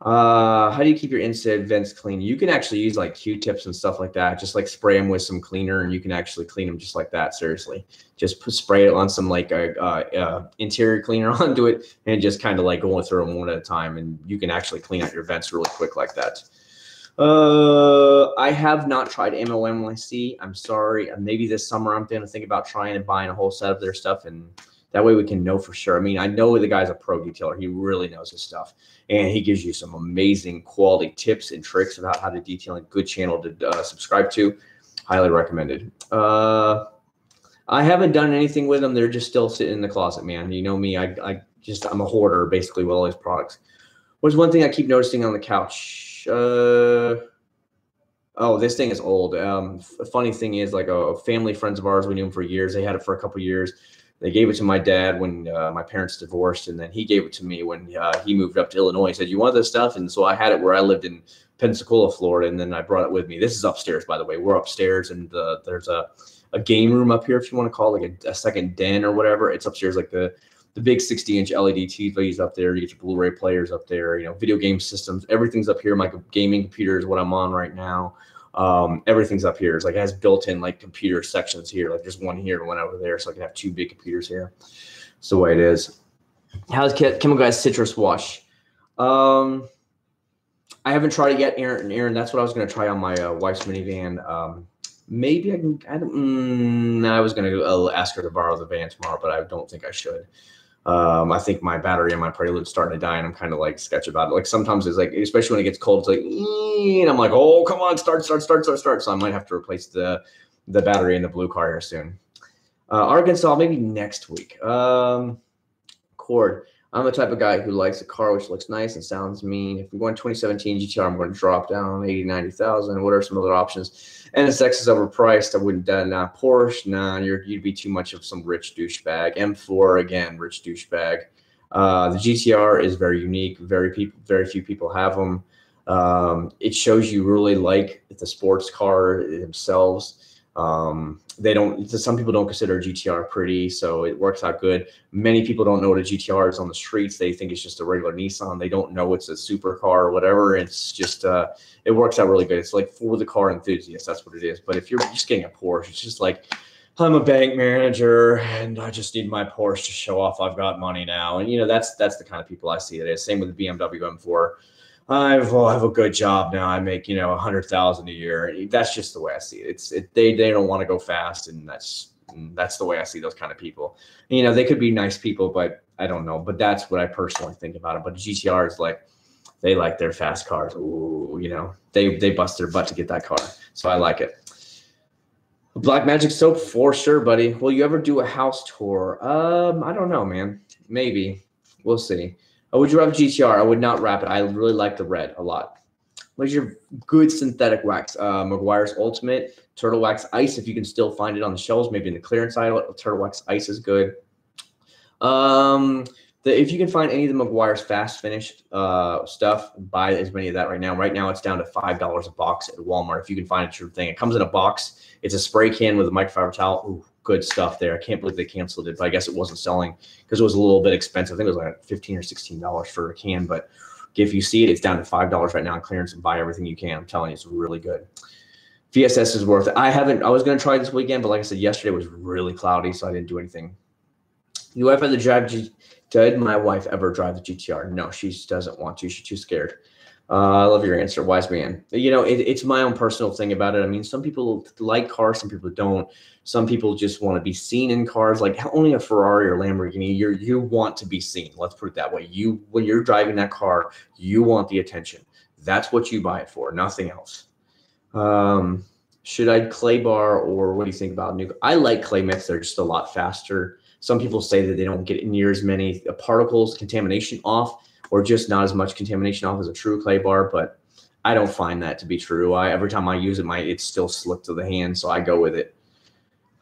How do you keep your inside vents clean? You can actually use like Q-tips and stuff like that. Just like spray them with some cleaner, and you can actually clean them just like that. Seriously, just spray it on some like interior cleaner onto it, and just kind of like going through them one at a time, and you can actually clean out your vents really quick like that. I have not tried MOMYC. I'm sorry. Maybe this summer I'm going to think about trying and buying a whole set of their stuff, and that way we can know for sure. I mean, I know the guy's a pro detailer. He really knows his stuff, and he gives you some amazing quality tips and tricks about how to detail. A good channel to subscribe to. Highly recommended. I haven't done anything with them. They're just still sitting in the closet, man. You know me. I'm a hoarder basically with all these products. What's one thing I keep noticing on the couch? Oh, this thing is old. Funny thing is, like a family friends of ours, we knew them for years. They had it for a couple years. They gave it to my dad when my parents divorced, and then he gave it to me when he moved up to Illinois. He said, "You want this stuff?" And so I had it where I lived in Pensacola, Florida, and then I brought it with me. This is upstairs, by the way. We're upstairs, and there's a game room up here, if you want to call it like a second den or whatever. It's upstairs, like the big 60-inch LED TVs up there. You get your Blu-ray players up there, you know, video game systems. Everything's up here. My gaming computer is what I'm on right now. Everything's up here. It's like it has built-in like computer sections here. Like there's one here and one over there, so I can have two big computers here. That's the way it is. How's Chemical Guys Citrus Wash? I haven't tried it yet, Aaron. That's what I was going to try on my wife's minivan. Maybe I can. I was going to ask her to borrow the van tomorrow, but I don't think I should. I think my battery in my Prelude's starting to die, and I'm kind of like sketchy about it. Like sometimes it's like, especially when it gets cold, it's like, and I'm like, oh, come on, start. So I might have to replace the battery in the blue car here soon. Arkansas, maybe next week. Cord. I'm the type of guy who likes a car which looks nice and sounds mean. If I'm going 2017 GTR, I'm going to drop down 80, 90,000. What are some other options? NSX is overpriced. I wouldn't. Nah, Porsche. Nah, you'd be too much of some rich douchebag. M4 again, rich douchebag. The GTR is very unique. Very few people have them. It shows you really like the sports car themselves. Some people don't consider a GTR pretty, so it works out good. Many people don't know what a GTR is on the streets. They think it's just a regular Nissan. They don't know it's a supercar or whatever. It's just, it works out really good. It's like for the car enthusiast, that's what it is. But if you're just getting a Porsche, it's just like, I'm a bank manager and I just need my Porsche to show off I've got money now. And, you know, that's the kind of people I see today. Same with the BMW M4. I have a good job now. I make, you know, 100,000 a year. That's just the way I see it. They don't want to go fast, and that's the way I see those kind of people. And, you know, they could be nice people, but I don't know. But that's what I personally think about it. But GTR is like, they like their fast cars. Ooh, you know, they bust their butt to get that car. So I like it. Black Magic Soap for sure, buddy. Will you ever do a house tour? I don't know, man. Maybe. We'll see. Would you wrap a GTR? I would not wrap it. I really like the red a lot. What's your good synthetic wax? McGuire's Ultimate, Turtle Wax Ice, if you can still find it on the shelves, maybe in the clearance aisle. Turtle Wax Ice is good. If you can find any of the McGuire's fast finished stuff, buy as many of that right now. Right now, it's down to $5 a box at Walmart. If you can find a true thing, it comes in a box. It's a spray can with a microfiber towel. Ooh, good stuff there. I can't believe they canceled it, but I guess it wasn't selling because it was a little bit expensive. I think it was like $15 or $16 for a can, but if you see it, it's down to $5 right now on clearance, and buy everything you can. I'm telling you, it's really good. VSS is worth it. I was going to try this weekend, but like I said, yesterday was really cloudy, so I didn't do anything. Your wife ever drive? Did my wife ever drive the GTR? No, she doesn't want to. She's too scared. I love your answer, wise man. You know, it's my own personal thing about it. I mean, some people like cars, some people don't. Some people just want to be seen in cars. Like only a Ferrari or Lamborghini, you want to be seen. Let's put it that way. When you're driving that car, you want the attention. That's what you buy it for, nothing else. Should I clay bar, or what do you think about new? I like clay mix. They're just a lot faster. Some people say that they don't get near as many particles, contamination off, or just not as much contamination off as a true clay bar, but I don't find that to be true. Every time I use it, it's still slick to the hand, so I go with it.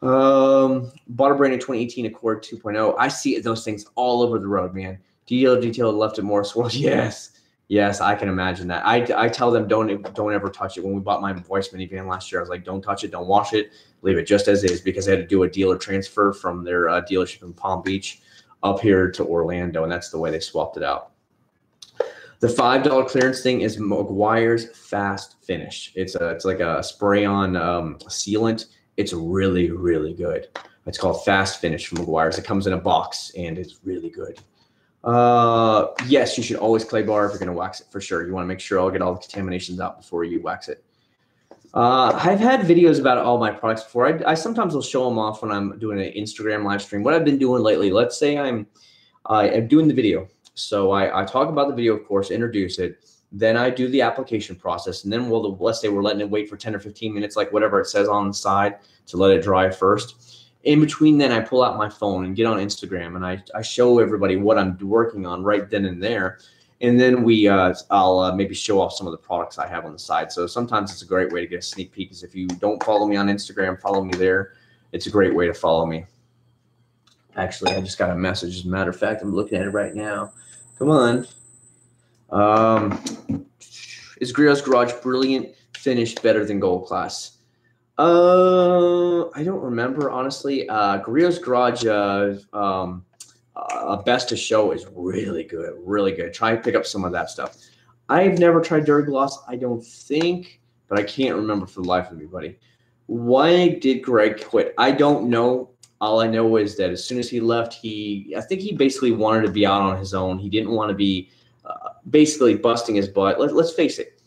Bought a brand new 2018 Accord 2.0. I see those things all over the road, man. Detail left at Morris World. Yes, I can imagine that. I tell them don't ever touch it. When we bought my voice minivan last year, I was like, don't touch it, don't wash it, leave it just as is, because I had to do a dealer transfer from their dealership in Palm Beach up here to Orlando, and that's the way they swapped it out. The $5 clearance thing is Meguiar's Fast Finish. It's like a spray-on sealant. It's really, really good. It's called Fast Finish from Meguiar's. It comes in a box, and it's really good. Yes, you should always clay bar if you're going to wax it, for sure. You want to make sure I'll get all the contaminations out before you wax it. I've had videos about all my products before. I sometimes will show them off when I'm doing an Instagram live stream. What I've been doing lately, let's say I'm doing the video. So I talk about the video, of course, introduce it. Then I do the application process, and then let's say we're letting it wait for 10 or 15 minutes, like whatever it says on the side, to let it dry first. In between then, I pull out my phone and get on Instagram, and I show everybody what I'm working on right then and there. And then I'll maybe show off some of the products I have on the side. So sometimes it's a great way to get a sneak peek, because if you don't follow me on Instagram, follow me there. It's a great way to follow me. Actually, I just got a message. As a matter of fact, I'm looking at it right now. Come on. Is Griot's Garage Brilliant Finish better than Gold Class? I don't remember, honestly. Griot's Garage Best to Show is really good, really good. Try and pick up some of that stuff. I've never tried Duragloss, I don't think, but I can't remember for the life of me, buddy. Why did Greg quit? I don't know. All I know is that as soon as he left, I think he basically wanted to be out on his own. He didn't want to be basically busting his butt. Let's face it.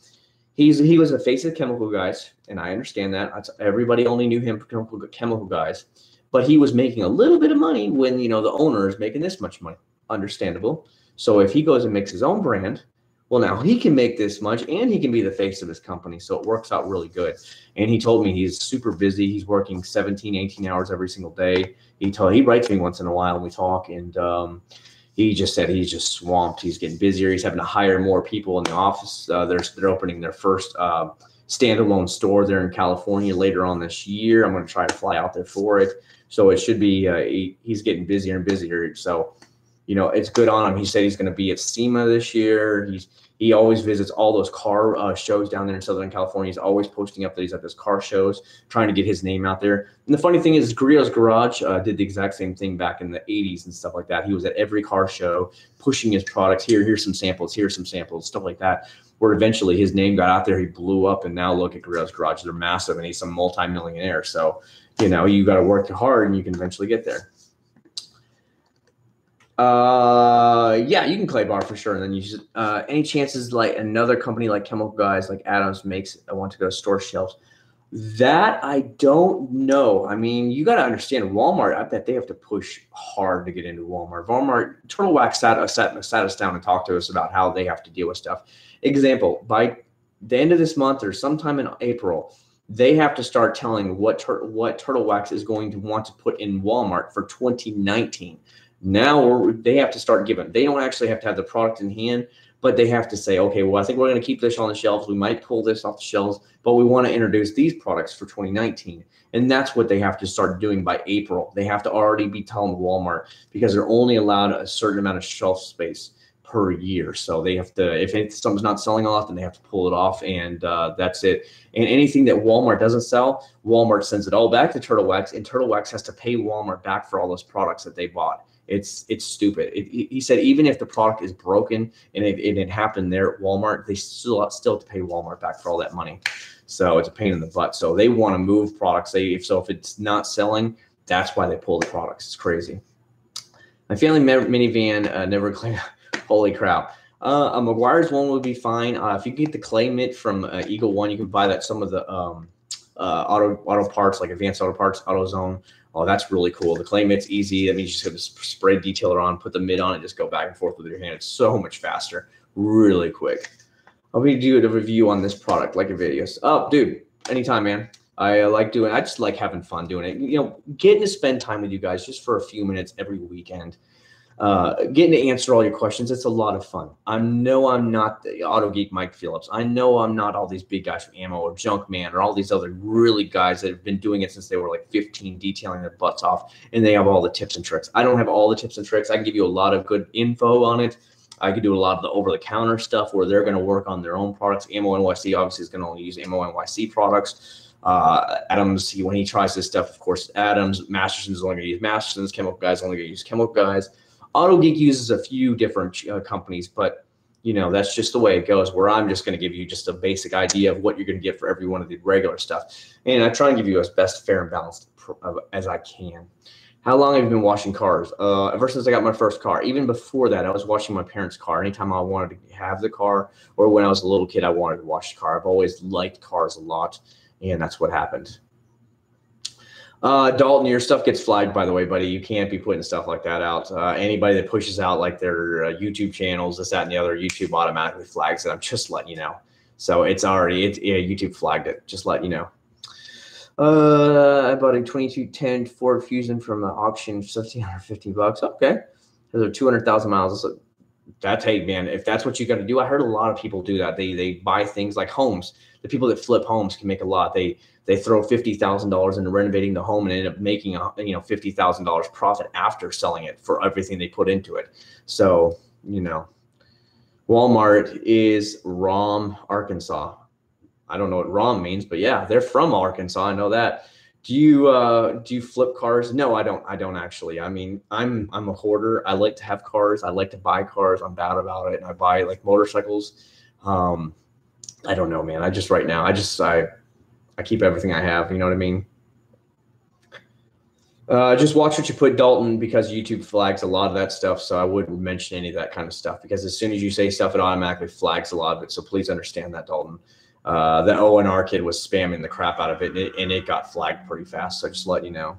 He was the face of the chemical guys, and I understand that. Everybody only knew him for chemical guys. But he was making a little bit of money when, the owner is making this much money. Understandable. So if he goes and makes his own brand, well, now he can make this much, and he can be the face of his company. So it works out really good. And he told me he's super busy. He's working 17, 18 hours every single day. He writes me once in a while, and we talk. And he just said he's just swamped. He's getting busier. He's having to hire more people in the office. They're opening their first standalone store there in California later on this year. I'm going to try to fly out there for it. So it should be he's getting busier and busier. So, it's good on him. He said he's going to be at SEMA this year. He always visits all those car shows down there in Southern California. He's always posting up that he's at those car shows, trying to get his name out there. And the funny thing is, Griot's Garage did the exact same thing back in the 80s and stuff like that. He was at every car show pushing his products. Here's some samples, stuff like that, where eventually his name got out there. He blew up, and now look at Griot's Garage. They're massive, and he's some multi-millionaire. So, you got to work hard, and you can eventually get there. Yeah, you can clay bar for sure. And then you should, any chances like another company like Chemical Guys, like Adams makes, I want to go to store shelves. That I don't know. I mean, you got to understand Walmart. I bet they have to push hard to get into Walmart. Turtle Wax sat us down and talked to us about how they have to deal with stuff. Example, by the end of this month or sometime in April, they have to start telling what Turtle Wax is going to want to put in Walmart for 2019. Now they have to start giving. They don't actually have to have the product in hand, but they have to say, okay, well, I think we're going to keep this on the shelves. We might pull this off the shelves, but we want to introduce these products for 2019. And that's what they have to start doing by April. They have to already be telling Walmart, because they're only allowed a certain amount of shelf space per year. So they have to, if something's not selling a lot, then they have to pull it off, and that's it. And anything that Walmart doesn't sell, Walmart sends it all back to Turtle Wax, and Turtle Wax has to pay Walmart back for all those products that they bought. It's stupid. He said even if the product is broken and it happened there at Walmart, they still have to pay Walmart back for all that money. So it's a pain in the butt. So they want to move products. If it's not selling, that's why they pull the products. It's crazy. My family minivan never cleaned. Holy crap. A Meguiar's one would be fine. If you get the clay mitt from Eagle One, you can buy that some of the auto parts, like Advanced Auto Parts, AutoZone. Oh, that's really cool. The clay mitt's easy. That means you just have to spray detailer on, put the mitt on, and just go back and forth with your hand. It's so much faster, really quick. I'll be doing a review on this product, like your videos. Oh, dude, anytime, man. I just like having fun doing it. You know, getting to spend time with you guys just for a few minutes every weekend. Getting to answer all your questions. It's a lot of fun. I know I'm not the Auto Geek Mike Phillips. I know I'm not all these big guys from Ammo or Junk Man or all these other really guys that have been doing it since they were like 15, detailing their butts off, and they have all the tips and tricks. I don't have all the tips and tricks. I can give you a lot of good info on it. I could do a lot of the over-the-counter stuff where they're going to work on their own products. Ammo NYC obviously is going to only use Ammo NYC products. Adams, when he tries this stuff, of course, Adams. Masterson's only going to use Masterson's. Chemical Guys only going to use Chemical Guys. Auto Geek uses a few different companies, but you know, that's just the way it goes, where I'm just going to give you just a basic idea of what you're going to get for every one of the regular stuff. And I try and give you as best fair and balanced as I can. How long have you been washing cars? Ever since I got my first car. Even before that, I was washing my parents' car. Anytime I wanted to have the car, or when I was a little kid, I wanted to wash the car. I've always liked cars a lot, and that's what happened. Dalton, your stuff gets flagged, by the way, buddy. You can't be putting stuff like that out. Anybody that pushes out like their YouTube channels, this, that, and the other, YouTube automatically flags it. I'm just letting you know. So it's already, yeah, YouTube flagged it. Just letting you know. I bought a 2210 Ford Fusion from an auction, $1,750. Okay. Those are 200,000 miles. That's, hey, man, if that's what you got to do, I heard a lot of people do that. They buy things like homes. The people that flip homes can make a lot. They throw $50,000 into renovating the home and end up making $50,000 profit after selling it for everything they put into it. So, you know, Walmart is Rom, Arkansas. I don't know what Rom means, but yeah, they're from Arkansas. I know that. Do you flip cars? No, I don't. I don't actually. I mean, I'm a hoarder. I like to have cars. I like to buy cars. I'm bad about it, and I buy like motorcycles. I don't know, man. Right now, I keep everything I have. You know what I mean? Just watch what you put, Dalton, because YouTube flags a lot of that stuff. So I wouldn't mention any of that kind of stuff, because as soon as you say stuff, it automatically flags a lot of it. So please understand that, Dalton. The ONR kid was spamming the crap out of it, and it got flagged pretty fast. So just let you know.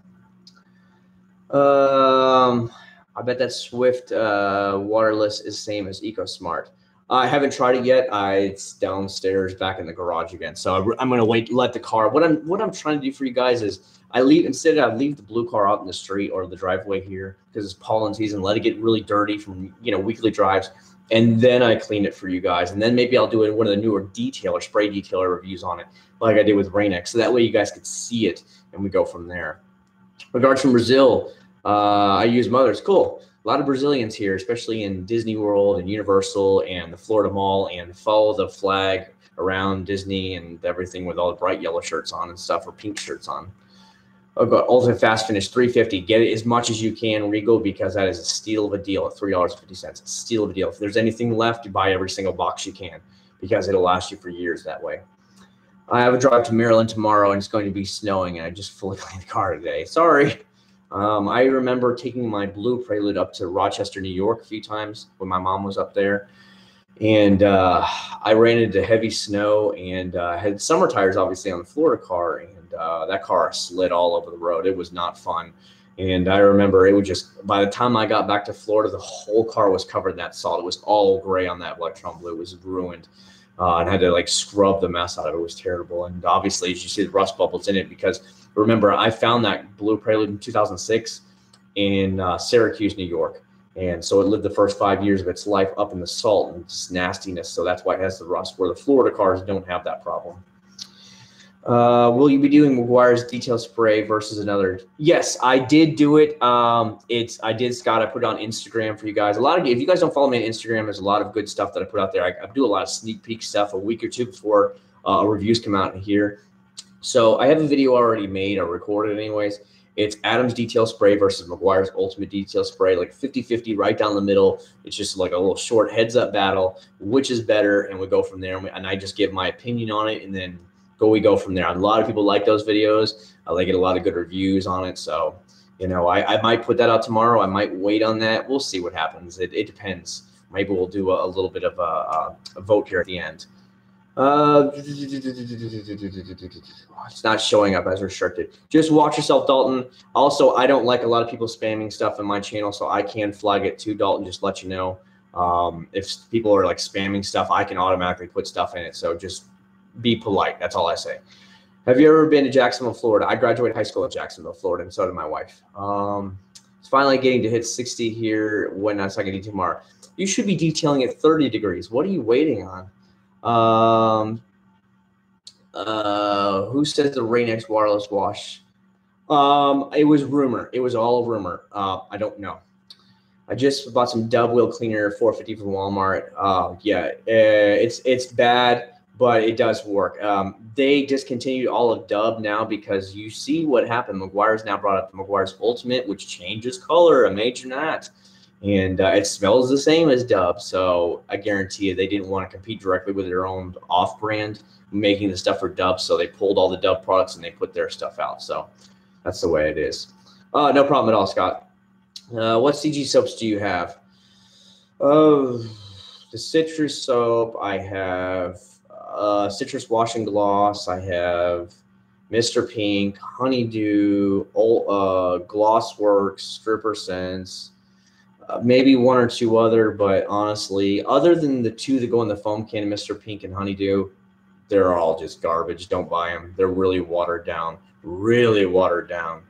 I bet that Swift waterless is same as EcoSmart. I haven't tried it yet. It's downstairs back in the garage again. So I'm going to wait, let the car. What I'm trying to do for you guys is I leave the blue car out in the street or the driveway here because it's pollen season. Let it get really dirty from weekly drives, and then I clean it for you guys. And then maybe I'll do one of the newer spray detailer reviews on it, like I did with Rain-X. So that way you guys could see it, and we go from there. Regards from Brazil, I use Mothers. Cool. A lot of Brazilians here, especially in Disney World and Universal and the Florida Mall, and follow the flag around Disney and everything with all the bright yellow shirts on and stuff, or pink shirts on. I've got Ultimate Fast Finish, $350. Get it as much as you can, Regal, because that is a steal of a deal at $3.50. A steal of a deal. If there's anything left, you buy every single box you can, because it'll last you for years that way. I have a drive to Maryland tomorrow, and it's going to be snowing, and I just fully cleaned the car today. Sorry. I remember taking my blue Prelude up to Rochester, New York a few times when my mom was up there. And I ran into heavy snow and had summer tires, obviously, on the Florida car. And that car slid all over the road. It was not fun. And I remember it would just, by the time I got back to Florida, the whole car was covered in that salt. It was all gray on that Electron Blue. It was ruined. And had to like scrub the mess out of it. It was terrible. And obviously, as you see the rust bubbles in it, because remember, I found that blue Prelude in 2006 in Syracuse, New York. And so it lived the first 5 years of its life up in the salt and just nastiness. So that's why it has the rust, where the Florida cars don't have that problem. Will you be doing McGuire's detail spray versus another? Yes, I did do it. I did, Scott. I put it on Instagram for you guys. If you guys don't follow me on Instagram, there's a lot of good stuff that I put out there. I do a lot of sneak peek stuff a week or two before reviews come out in here. So I have a video already made or recorded anyways. It's Adam's detail spray versus McGuire's ultimate detail spray, like 50-50 right down the middle. It's just like a little short heads up battle, which is better, and we go from there. And I just give my opinion on it, and then we go from there. A lot of people like those videos. They get a lot of good reviews on it. So, I might put that out tomorrow. I might wait on that. We'll see what happens. It depends. Maybe we'll do a little bit of a vote here at the end. It's not showing up as restricted. Just watch yourself, Dalton. Also, I don't like a lot of people spamming stuff in my channel, so I can flag it too, Dalton. Just let you know. If people are like spamming stuff, I can automatically put stuff in it. So just be polite. That's all I say. Have you ever been to Jacksonville, Florida? I graduated high school in Jacksonville, Florida, and so did my wife. It's finally getting to hit 60 here when I second detail tomorrow. You should be detailing at 30 degrees. What are you waiting on? Who says the Rain-X wireless wash? It was rumor. It was all rumor. I don't know. I just bought some Dove wheel cleaner, $4.50 from Walmart. Yeah, it's bad, but it does work. They discontinued all of Dove now because you see what happened. Meguiar's now brought up the Meguiar's Ultimate, which changes color. Imagine that. And it smells the same as Dove. So I guarantee you they didn't want to compete directly with their own off-brand making the stuff for Dove. So they pulled all the Dove products and they put their stuff out. So that's the way it is. No problem at all, Scott. What CG soaps do you have? Oh, the citrus soap. I have citrus washing gloss. I have Mr. Pink, Honeydew, Glossworks, Stripper Sense, maybe one or two other. But honestly, other than the two that go in the foam can, Mr. Pink and Honeydew, they're all just garbage. Don't buy them. They're really watered down. Really watered down.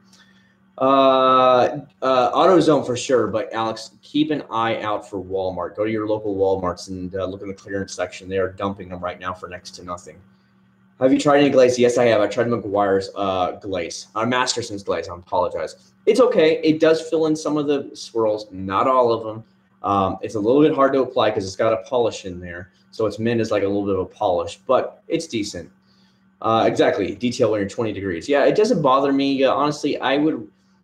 AutoZone for sure, but Alex, keep an eye out for Walmart. Go to your local Walmarts and look in the clearance section. They are dumping them right now for next to nothing. Have you tried any glaze? Yes, I have. I tried Meguiar's glaze, Masterson's glaze. I apologize. It's okay. It does fill in some of the swirls, not all of them. It's a little bit hard to apply because it's got a polish in there, so it's meant as like a little bit of a polish, but it's decent. Exactly. Detail when you're 20 degrees. Yeah, it doesn't bother me. Honestly,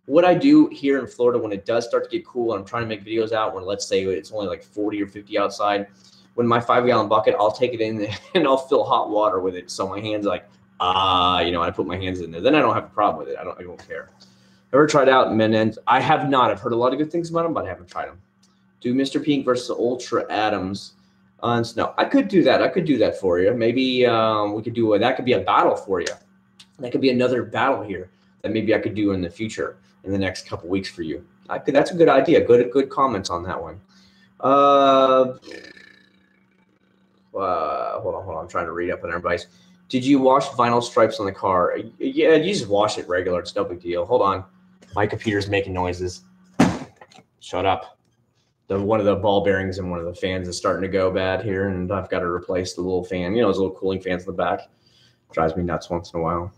what I do here in Florida when it does start to get cool and I'm trying to make videos out when let's say it's only like 40 or 50 outside, when my 5-gallon bucket, I'll take it in and I'll fill hot water with it. So my hands like, I put my hands in there. Then I don't have a problem with it. I don't care. Ever tried out Men? I have not. I've heard a lot of good things about them, but I haven't tried them. Do Mr. Pink versus Ultra Adams on snow? I could do that. I could do that for you. Maybe we could do that. Could be a battle for you. That could be another battle here that maybe I could do in the future in the next couple weeks for you. That's a good idea. Good comments on that one. Hold on. I'm trying to read up on everybody's. Did you wash vinyl stripes on the car? Yeah, you just wash it regular. It's no big deal. Hold on. My computer's making noises. Shut up. One of the ball bearings in one of the fans is starting to go bad here, and I've got to replace the little fan. You know, those little cooling fans in the back. Drives me nuts once in a while.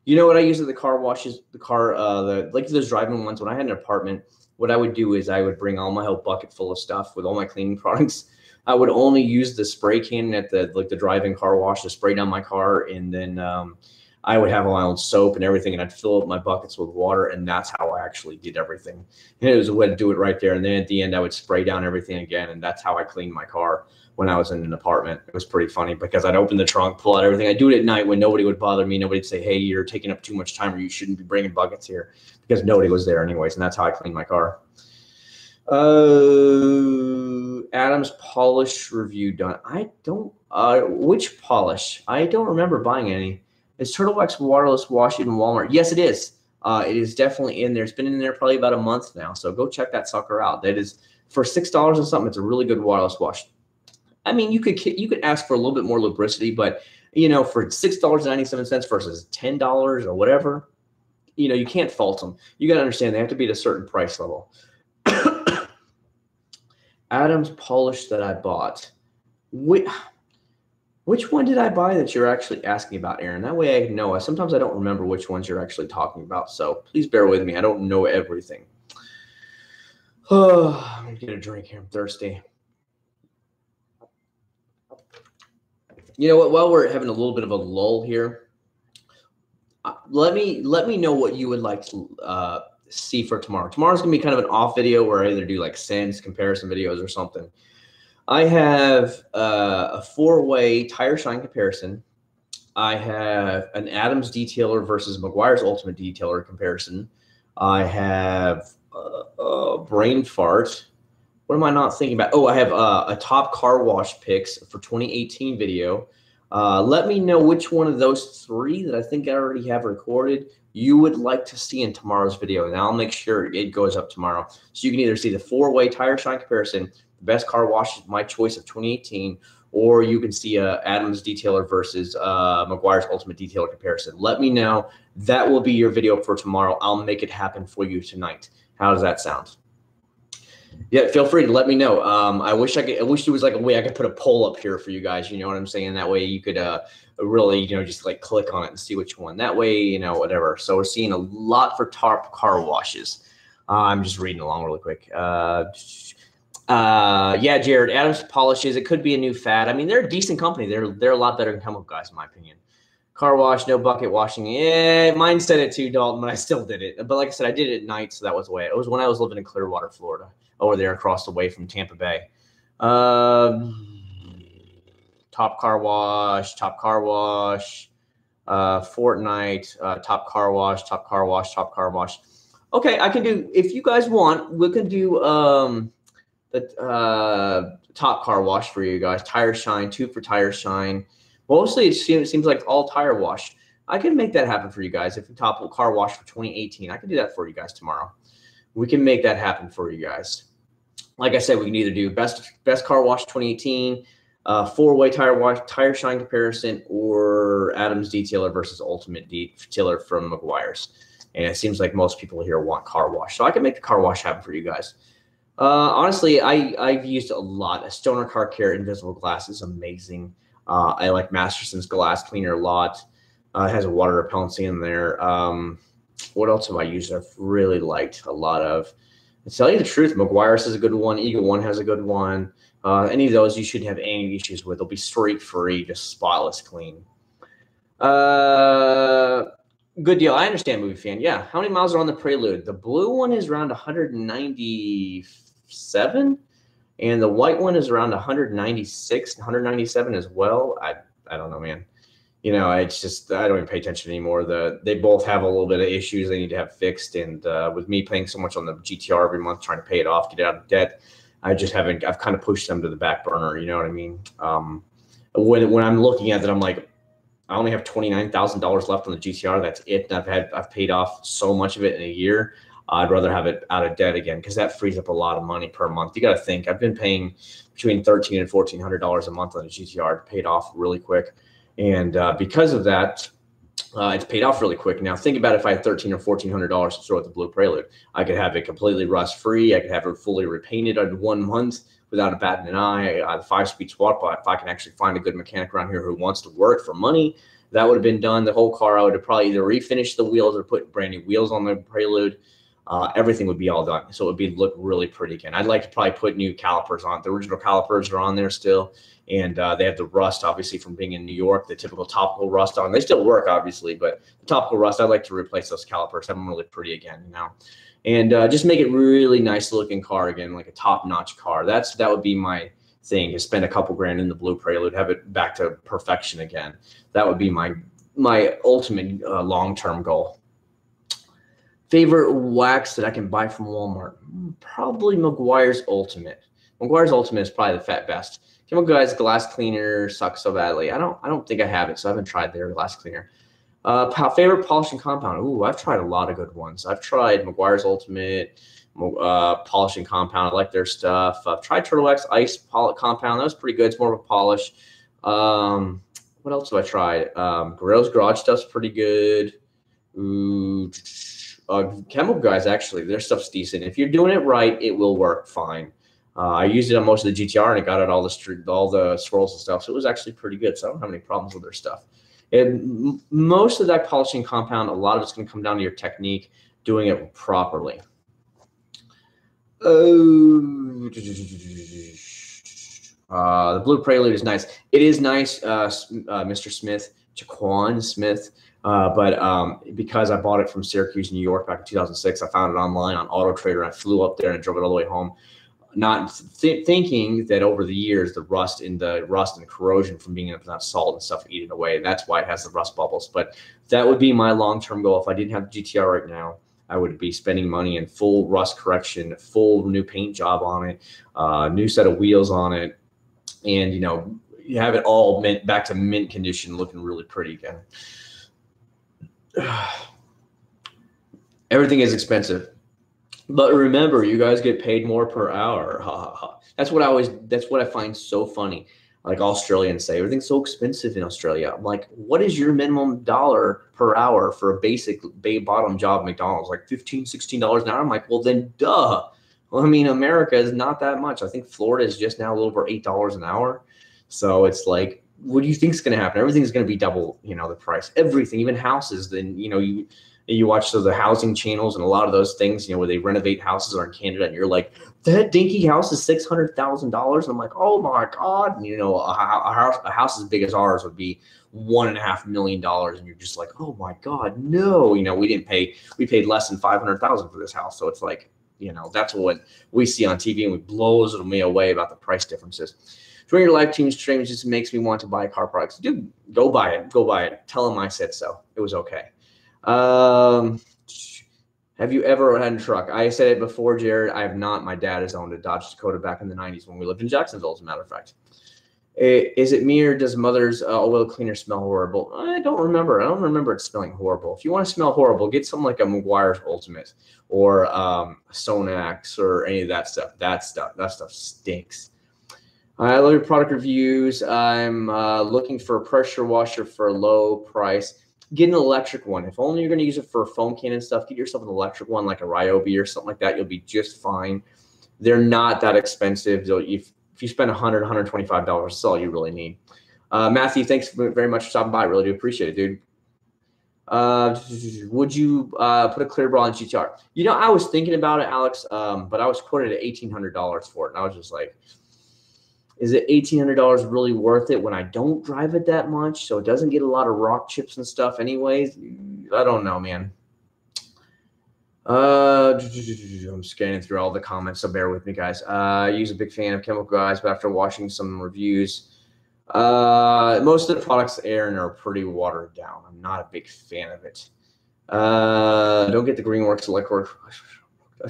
You know what I use at the car washes? Like those driving ones. When I had an apartment, what I would do is I would bring all my whole bucket full of stuff with all my cleaning products. I would only use the spray can at the drive-in car wash to spray down my car, and then I would have all my own soap and everything, and I'd fill up my buckets with water, and that's how I actually did everything. And it was a way to do it right there. And then at the end, I would spray down everything again, and that's how I cleaned my car when I was in an apartment. It was pretty funny because I'd open the trunk, pull out everything. I'd do it at night when nobody would bother me. Nobody'd say, hey, you're taking up too much time or you shouldn't be bringing buckets here, because nobody was there anyways. And that's how I cleaned my car. Adam's polish review done. I don't, which polish? I don't remember buying any. Is Turtle Wax waterless wash in Walmart? Yes, it is. It is definitely in there. It's been in there probably about a month now. So go check that sucker out. That is for $6 or something. It's a really good waterless wash. I mean, you could ask for a little bit more lubricity, but you know, for $6.97 versus $10 or whatever, you know, you can't fault them. You got to understand they have to be at a certain price level. Adam's polish that I bought. Which one did I buy that you're actually asking about, Aaron? That way I know. Sometimes I don't remember which ones you're actually talking about, so please bear with me. I don't know everything. Oh, I'm going to get a drink here. I'm thirsty. You know what? While we're having a little bit of a lull here, let me know what you would like to see for tomorrow. Tomorrow's going to be kind of an off video where I either do like scents, comparison videos or something. I have a 4-way tire shine comparison. I have an Adams detailer versus Meguiar's Ultimate detailer comparison. I have brain fart. What am I not thinking about? Oh, I have a top car wash picks for 2018 video. Let me know which one of those 3 that I think I already have recorded you would like to see in tomorrow's video, and I'll make sure it goes up tomorrow. So you can either see the 4-way tire shine comparison, the best car wash, my choice of 2018, or you can see a Adams detailer versus McGuire's Ultimate Detailer comparison. Let me know. That will be your video for tomorrow. I'll make it happen for you tonight. How does that sound? Yeah, feel free to let me know. I wish there was like a way I could put a poll up here for you guys. You know what I'm saying? That way you could really, you know, just like click on it and see which one. That way, you know, whatever. So we're seeing a lot for top car washes. I'm just reading along really quick. Yeah, Jared, Adams polishes. It could be a new fad. I mean, they're a decent company. They're a lot better than chemical guys, in my opinion. Car wash, no bucket washing. Yeah, mine said it too, Dalton, but I still did it. But like I said, I did it at night, so that was the way. It was when I was living in Clearwater, Florida, over there across the way from Tampa Bay. Top car wash, Fortnite, top car wash. Okay, I can do, if you guys want, we can do the top car wash for you guys. Tire shine, 2 for tire shine. Mostly it seems like all tire wash. I can make that happen for you guys. If you top car wash for 2018, I can do that for you guys tomorrow. We can make that happen for you guys. Like I said, we can either do best car wash 2018, 4-way tire shine comparison, or Adams detailer versus Ultimate detailer from McGuire's. And it seems like most people here want car wash, so I can make the car wash happen for you guys. Honestly, I've used a lot. Stoner Car Care Invisible Glass is amazing. I like Masterson's glass cleaner a lot. It has a water repellency in there. What else have I used? I've really liked a lot of. To tell you the truth, McGuire's is a good one. Eagle One has a good one. Any of those you shouldn't have any issues with. They'll be straight free, just spotless clean. Good deal. I understand, movie fan. Yeah. How many miles are on the Prelude? The blue one is around 197, and the white one is around 196, 197 as well. I don't know, man. You know, it's just, I don't even pay attention anymore. They both have a little bit of issues they need to have fixed. And with me paying so much on the GTR every month, trying to pay it off, get out of debt, I've kind of pushed them to the back burner. You know what I mean? When I'm looking at that, I'm like, I only have $29,000 left on the GTR. That's it. And I've paid off so much of it in a year. I'd rather have it out of debt again, because that frees up a lot of money per month. You got to think, I've been paying between $1,300 and $1,400 a month on the GTR. It paid off really quick. And because of that, it's paid off really quick. Now, think about if I had $1,300 or $1,400 to throw at the Blue Prelude. I could have it completely rust-free. I could have it fully repainted in 1 month without a bat in an eye. The 5-speed swap, if I can actually find a good mechanic around here who wants to work for money, that would have been done. The whole car, I would have probably either refinished the wheels or put brand new wheels on the Prelude. Everything would be all done. So it would look really pretty again. I'd like to probably put new calipers on. The original calipers are on there still. And they have the rust, obviously, from being in New York, the typical topical rust on. They still work, obviously, but the topical rust, I'd like to replace those calipers, have them really pretty again, you know. And just make it really nice looking car again, like a top-notch car. That would be my thing, is spend a couple grand in the Blue Prelude, have it back to perfection again. That would be my ultimate long-term goal. Favorite wax that I can buy from Walmart? Probably McGuire's Ultimate. McGuire's Ultimate is probably the best. Chemical Guys glass cleaner sucks so badly. I don't think I have it, so I haven't tried their glass cleaner. Favorite polishing compound? Ooh, I've tried a lot of good ones. I've tried McGuire's Ultimate polishing compound. I like their stuff. I've tried Turtle X Ice compound. That was pretty good. It's more of a polish. What else have I tried? Guerrero's Garage stuff's pretty good. Ooh, Chemical Guys, actually, their stuff's decent. If you're doing it right, it will work fine. I used it on most of the GTR, and it got out all the swirls and stuff, so it was actually pretty good. So I don't have any problems with their stuff. And most of that polishing compound, a lot of it's going to come down to your technique, doing it properly. The Blue Prelude is nice. It is nice, Mr. Smith, Jaquan Smith. But because I bought it from Syracuse, New York back in 2006, I found it online on Auto Trader. I flew up there and drove it all the way home, not thinking that over the years the rust and corrosion from being in that salt and stuff eat it away. That's why it has the rust bubbles. But that would be my long-term goal. If I didn't have the GTR right now, I would be spending money in full rust correction, full new paint job on it, new set of wheels on it, and you have it all back to mint condition, looking really pretty again. Everything is expensive, but remember, you guys get paid more per hour. That's what I find so funny. like Australians say, everything's so expensive in Australia. I'm like, what is your minimum dollar per hour for a basic bottom job at McDonald's? Like $15, $16 an hour. I'm like, well, then duh. Well, I mean, America is not that much. I think Florida is just now a little over $8 an hour. So it's like, what do you think is going to happen? Everything's going to be double, you know, the price. Everything, even houses. Then, you know, you watch the housing channels and a lot of those things, you know, where they renovate houses are in Canada, and you're like, that dinky house is $600,000. I'm like, oh my God. And, you know, a house as big as ours would be $1.5 million. And you're just like, oh my God, no. You know, we paid less than $500,000 for this house. So it's like, you know, that's what we see on TV, and it blows me away about the price differences. Joining your live team streams just makes me want to buy car products. Dude, go buy it. Go buy it. Tell them I said so. It was okay. Have you ever had a truck? I said it before, Jared. I have not. My dad has owned a Dodge Dakota back in the 90s when we lived in Jacksonville, as a matter of fact. Is it me, or does mother's oil cleaner smell horrible? I don't remember. I don't remember it smelling horrible. If you want to smell horrible, get something like a Meguiar's Ultimate or Sonax or any of that stuff. That stuff stinks. I love your product reviews. I'm looking for a pressure washer for a low price. Get an electric one. If only you're going to use it for foam can and stuff, get yourself an electric one like a Ryobi or something like that. You'll be just fine. They're not that expensive. So if you spend $100, $125, that's all you really need. Matthew, thanks very much for stopping by. I really do appreciate it, dude. Would you put a clear bra in GTR? You know, I was thinking about it, Alex, but I was quoted at $1,800 for it. And I was just like, is it $1,800 really worth it when I don't drive it that much? So it doesn't get a lot of rock chips and stuff anyways. I don't know, man. I'm scanning through all the comments, so bear with me, guys. Use a big fan of Chemical Guys, but after watching some reviews, most of the products, Aaron, are pretty watered down. I'm not a big fan of it. Don't get the Greenworks Electric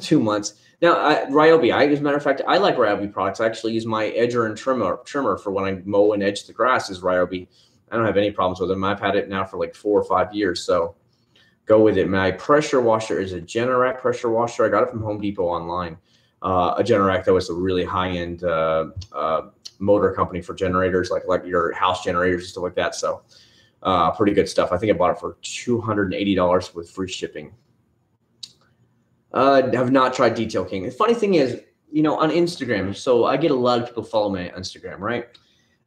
2 months. Now, Ryobi, as a matter of fact, I like Ryobi products. I actually use my edger and trimmer for when I mow and edge the grass is Ryobi. I don't have any problems with them. I've had it now for like 4 or 5 years, so go with it. My pressure washer is a Generac pressure washer. I got it from Home Depot online. A Generac, that was a really high-end motor company for generators, like your house generators and stuff like that. So pretty good stuff. I think I bought it for $280 with free shipping. Have not tried Detail King. The funny thing is, you know, on Instagram, so I get a lot of people follow me on Instagram, right?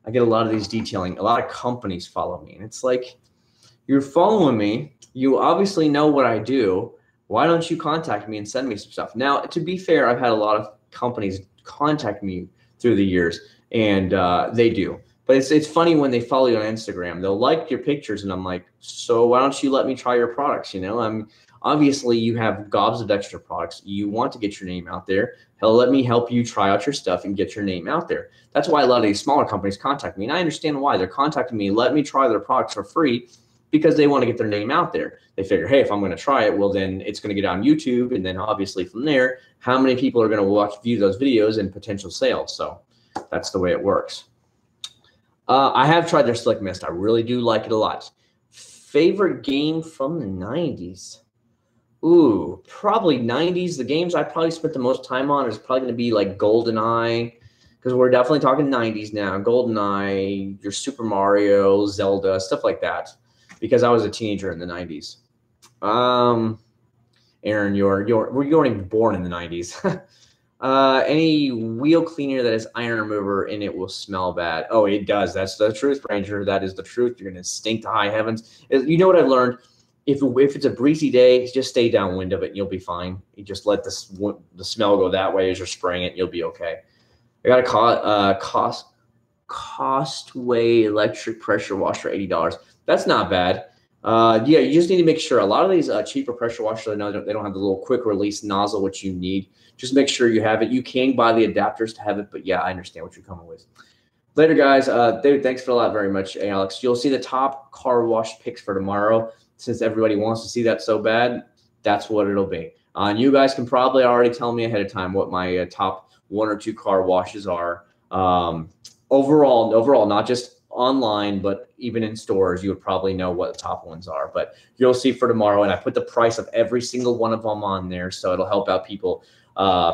I get a lot of these detailing. A lot of companies follow me. And it's like, you're following me. You obviously know what I do. Why don't you contact me and send me some stuff? Now, to be fair, I've had a lot of companies contact me through the years, and they do. But it's funny when they follow you on Instagram. They'll like your pictures, and I'm like, so why don't you let me try your products? You know, obviously you have gobs of extra products. You want to get your name out there. Hell, let me help you try out your stuff and get your name out there. That's why a lot of these smaller companies contact me, and I understand why. They're contacting me. Let me try their products for free because they want to get their name out there. They figure, hey, if I'm going to try it, well, then it's going to get on YouTube, and then obviously from there, how many people are going to view those videos and potential sales? So that's the way it works. I have tried their Slick Mist. I really do like it a lot. Favorite game from the 90s? Ooh, probably 90s. The games I probably spent the most time on is probably going to be like GoldenEye, because we're definitely talking 90s now. GoldenEye, your Super Mario, Zelda, stuff like that, because I was a teenager in the 90s. Aaron, you weren't even born in the 90s. Any wheel cleaner that has iron remover in it will smell bad. Oh, it does. That's the truth, Ranger. That is the truth. You're going to stink to high heavens. You know what I've learned? If it's a breezy day, just stay downwind of it and you'll be fine. You just let the smell go that way as you're spraying it, and you'll be okay. I got a Costway electric pressure washer, $80. That's not bad. Yeah, you just need to make sure. A lot of these cheaper pressure washers, I know they don't have the little quick release nozzle, which you need. Just make sure you have it. You can buy the adapters to have it, but yeah, I understand what you're coming with. Later, guys. Dude, thanks for a lot very much, Alex. You'll see the top car wash picks for tomorrow. Since everybody wants to see that so bad, that's what it'll be. And you guys can probably already tell me ahead of time what my top 1 or 2 car washes are. Overall, not just online, but even in stores, you would probably know what the top ones are. But you'll see for tomorrow, and I put the price of every single one of them on there, so it'll help out people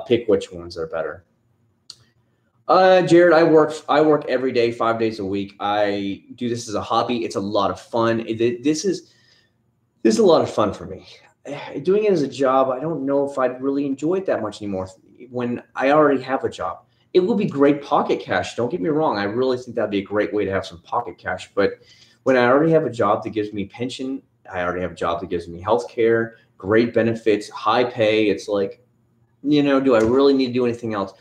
pick which ones are better. Jared, I work every day, 5 days a week. I do this as a hobby. It's a lot of fun. This is a lot of fun for me. Doing it as a job, I don't know if I'd really enjoy it that much anymore when I already have a job. It will be great pocket cash. Don't get me wrong. I really think that'd be a great way to have some pocket cash. But when I already have a job that gives me pension, I already have a job that gives me health care, great benefits, high pay. It's like, do I really need to do anything else?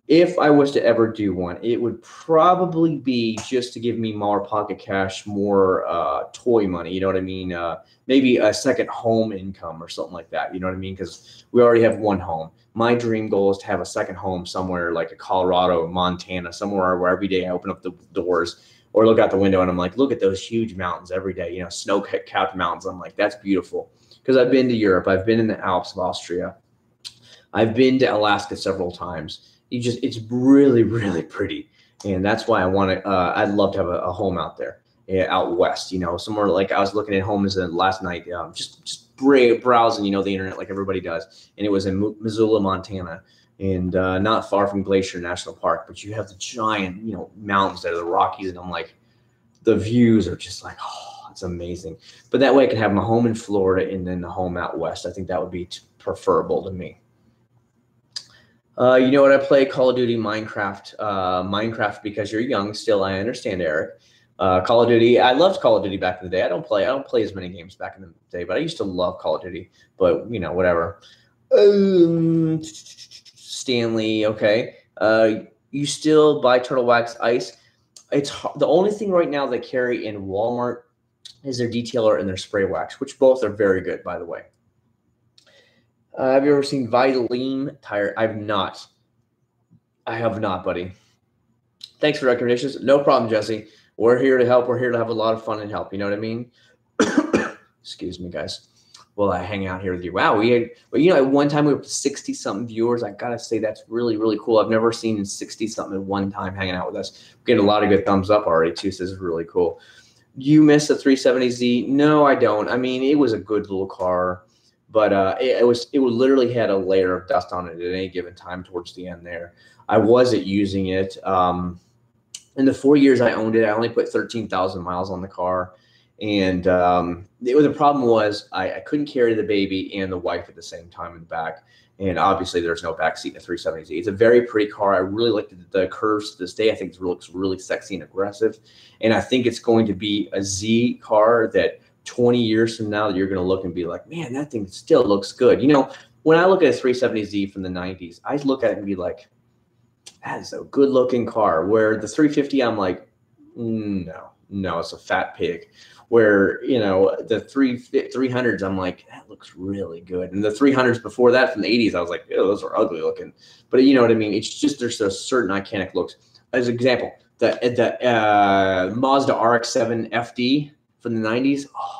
If I was to ever do one, it would probably be just to give me more pocket cash, more toy money. You know what I mean? Maybe a second home income or something like that. You know what I mean? Because we already have one home. My dream goal is to have a second home somewhere like a Colorado, Montana, somewhere where every day I open up the doors or look out the window and I'm like, look at those huge mountains every day. Snow-capped mountains. I'm like, that's beautiful. Because I've been to Europe. I've been in the Alps of Austria. I've been to Alaska several times. It's really, really pretty. And that's why I'd love to have a home out there, out west, somewhere like I was looking at homes last night, just browsing, the internet like everybody does. And it was in Missoula, Montana, and not far from Glacier National Park. But you have the giant, mountains that are the Rockies. And I'm like, the views are just like, oh, it's amazing. But that way I could have my home in Florida and then the home out west. I think that would be preferable to me. You know what? I play Call of Duty, Minecraft. Minecraft because you're young still. I understand, Eric. Call of Duty. I loved Call of Duty back in the day. I don't play as many games back in the day, but I used to love Call of Duty. But whatever. Stanley. Okay. You still buy Turtle Wax Ice? It's the only thing right now they carry in Walmart is their detailer and their spray wax, which both are very good, by the way. Have you ever seen Vitaline tire? I have not, buddy. Thanks for recommendations. No problem, Jesse. We're here to help. We're here to have a lot of fun and help. You know what I mean? Excuse me, guys. Well, I hang out here with you. Wow, at one time we were 60-something viewers. I gotta say that's really, really cool. I've never seen 60-something at one time hanging out with us. We're getting a lot of good thumbs up already too. So this is really cool. You miss the 370Z? No, I don't. I mean, it was a good little car. But it literally had a layer of dust on it at any given time towards the end there. I wasn't using it. In the 4 years I owned it, I only put 13,000 miles on the car. And the problem was I couldn't carry the baby and the wife at the same time in the back. And obviously there's no back seat in a 370Z. It's a very pretty car. I really like the curves to this day. I think it looks really sexy and aggressive. And I think it's going to be a Z car that 20 years from now, you're going to look and be like, man, that thing still looks good. When I look at a 370Z from the 90s, I look at it and be like, that is a good looking car. Where the 350, I'm like, no, it's a fat pig. Where, the 300s, I'm like, that looks really good. And the 300s before that from the 80s, I was like, oh, those are ugly looking. But you know what I mean? It's just there's a certain iconic looks. As an example, the Mazda RX-7 FD from the 90s, oh,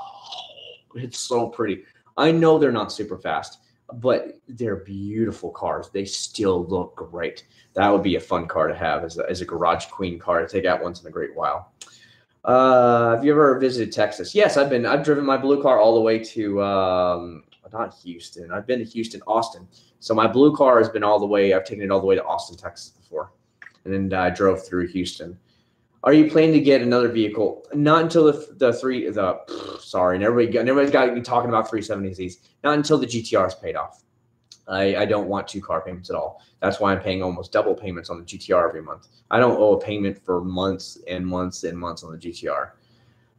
it's so pretty. I know they're not super fast, but they're beautiful cars. They still look great. That would be a fun car to have as a garage queen car to take out once in a great while. Have you ever visited Texas? Yes, I've driven my blue car all the way to not Houston. I've been to Houston, Austin. So my blue car has been I've taken it all the way to Austin, Texas before. And then I drove through Houston. Are you planning to get another vehicle? Not until everybody's got to be talking about 370Zs. Not until the GTR is paid off. I don't want 2 car payments at all. That's why I'm paying almost double payments on the GTR every month. I don't owe a payment for months and months and months on the GTR.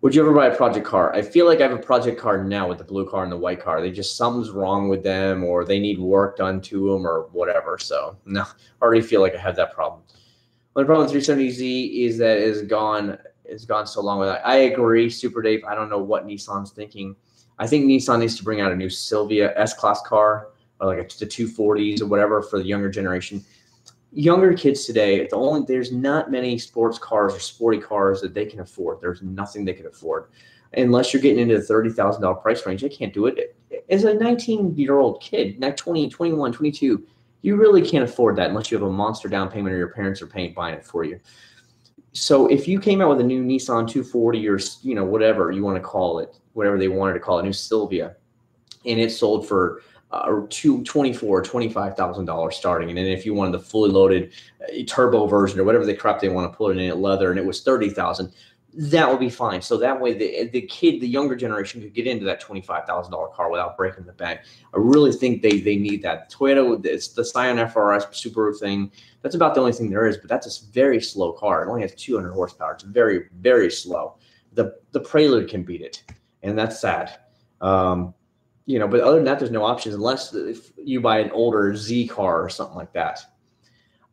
Would you ever buy a project car? I feel like I have a project car now with the blue car and the white car. Something's wrong with them, or they need work done to them or whatever. So no, I already feel like I have that problem. The problem with 370Z is that it's gone so long with that. I agree, Super Dave. I don't know what Nissan's thinking. I think Nissan needs to bring out a new Silvia S-Class car, or like the 240s or whatever for the younger generation. Younger kids today, there's not many sports cars or sporty cars that they can afford. There's nothing they can afford. Unless you're getting into the $30,000 price range, they can't do it. As a 19-year-old kid, not 20, 21, 22, you really can't afford that unless you have a monster down payment or your parents are buying it for you. So if you came out with a new Nissan 240 or whatever you want to call it, whatever they wanted to call it, a new Silvia, and it sold for $25,000 starting. And then if you wanted the fully loaded turbo version or whatever the crap they want to put in it, leather, and it was 30,000, that would be fine. So that way the younger generation could get into that $25,000 car without breaking the bank. I really think they need that. Toyota, it's the Scion FRS Subaru thing. That's about the only thing there is, but that's a very slow car. It only has 200 horsepower. It's very, very slow. The Prelude can beat it, and that's sad. You know, but other than that, there's no options unless if you buy an older Z car or something like that.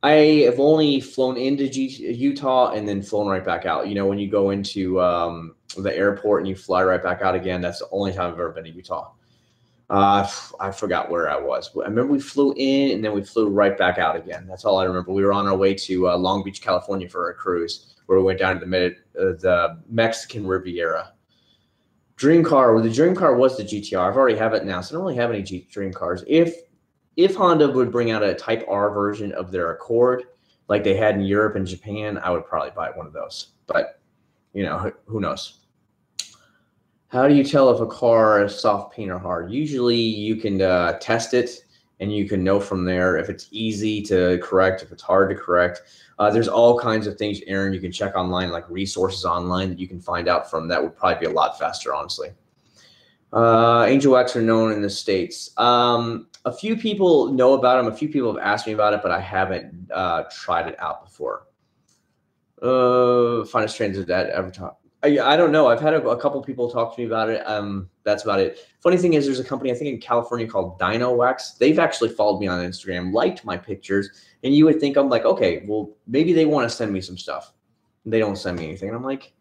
I have only flown into Utah and then flown right back out. You know, when you go into the airport and you fly right back out again, that's the only time I've ever been to Utah. I forgot where I was. I remember we flew in and then we flew right back out again. That's all I remember. We were on our way to Long Beach, California for a cruise where we went down to the Mexican Riviera. Dream car. The dream car was the GTR. I've already have it now, so I don't really have any dream cars. If Honda would bring out a Type R version of their Accord like they had in Europe and Japan, I would probably buy one of those. But, you know, who knows? How do you tell if a car is soft paint or hard? Usually you can test it, and you can know from there if it's easy to correct, if it's hard to correct. There's all kinds of things, Aaron, you can check online, like resources online that you can find out from. That would probably be a lot faster, honestly. Angel Wax are known in the States. A few people know about them. A few people have asked me about it, but I haven't tried it out before. Finest transit that ever talk. I don't know. I've had a couple people talk to me about it. That's about it. Funny thing is, there's a company I think in California called Dino Wax. They've actually followed me on Instagram, liked my pictures, and you would think I'm like, okay, well, maybe they want to send me some stuff. They don't send me anything, and I'm like,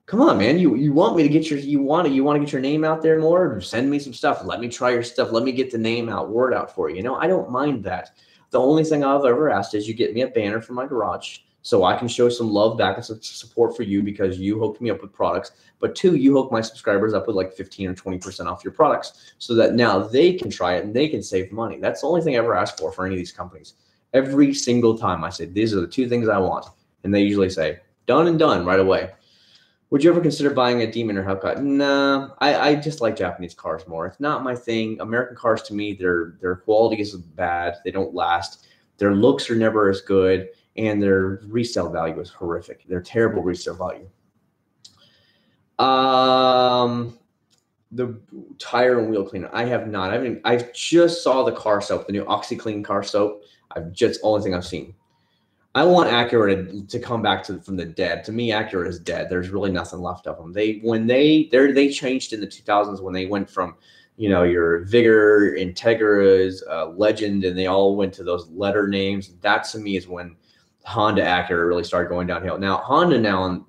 come on, man. You want me to get you want to get your name out there more? Send me some stuff. Let me try your stuff. Let me get the word out for you. You know, I don't mind that. The only thing I've ever asked is you get me a banner for my garage so I can show some love back and some support for you because you hooked me up with products. But two, you hook my subscribers up with like 15 or 20% off your products so that now they can try it and they can save money. That's the only thing I ever asked for any of these companies. Every single time I say, these are the two things I want. And they usually say, done and done right away. Would you ever consider buying a Demon or Hellcat? Nah, I just like Japanese cars more. It's not my thing. American cars, to me, their quality is bad. They don't last. Their looks are never as good, and their resale value is horrific. They're terrible resale value. The tire and wheel cleaner, I have not. I just saw the car soap, the new OxyClean car soap. Only thing I've seen. I want Acura to come back from the dead. To me, Acura is dead. There's really nothing left of them. They changed in the 2000s when they went from, you know, your Vigor, Integras, Legend, and they all went to those letter names. That to me is when Honda Acura really started going downhill. Now Honda in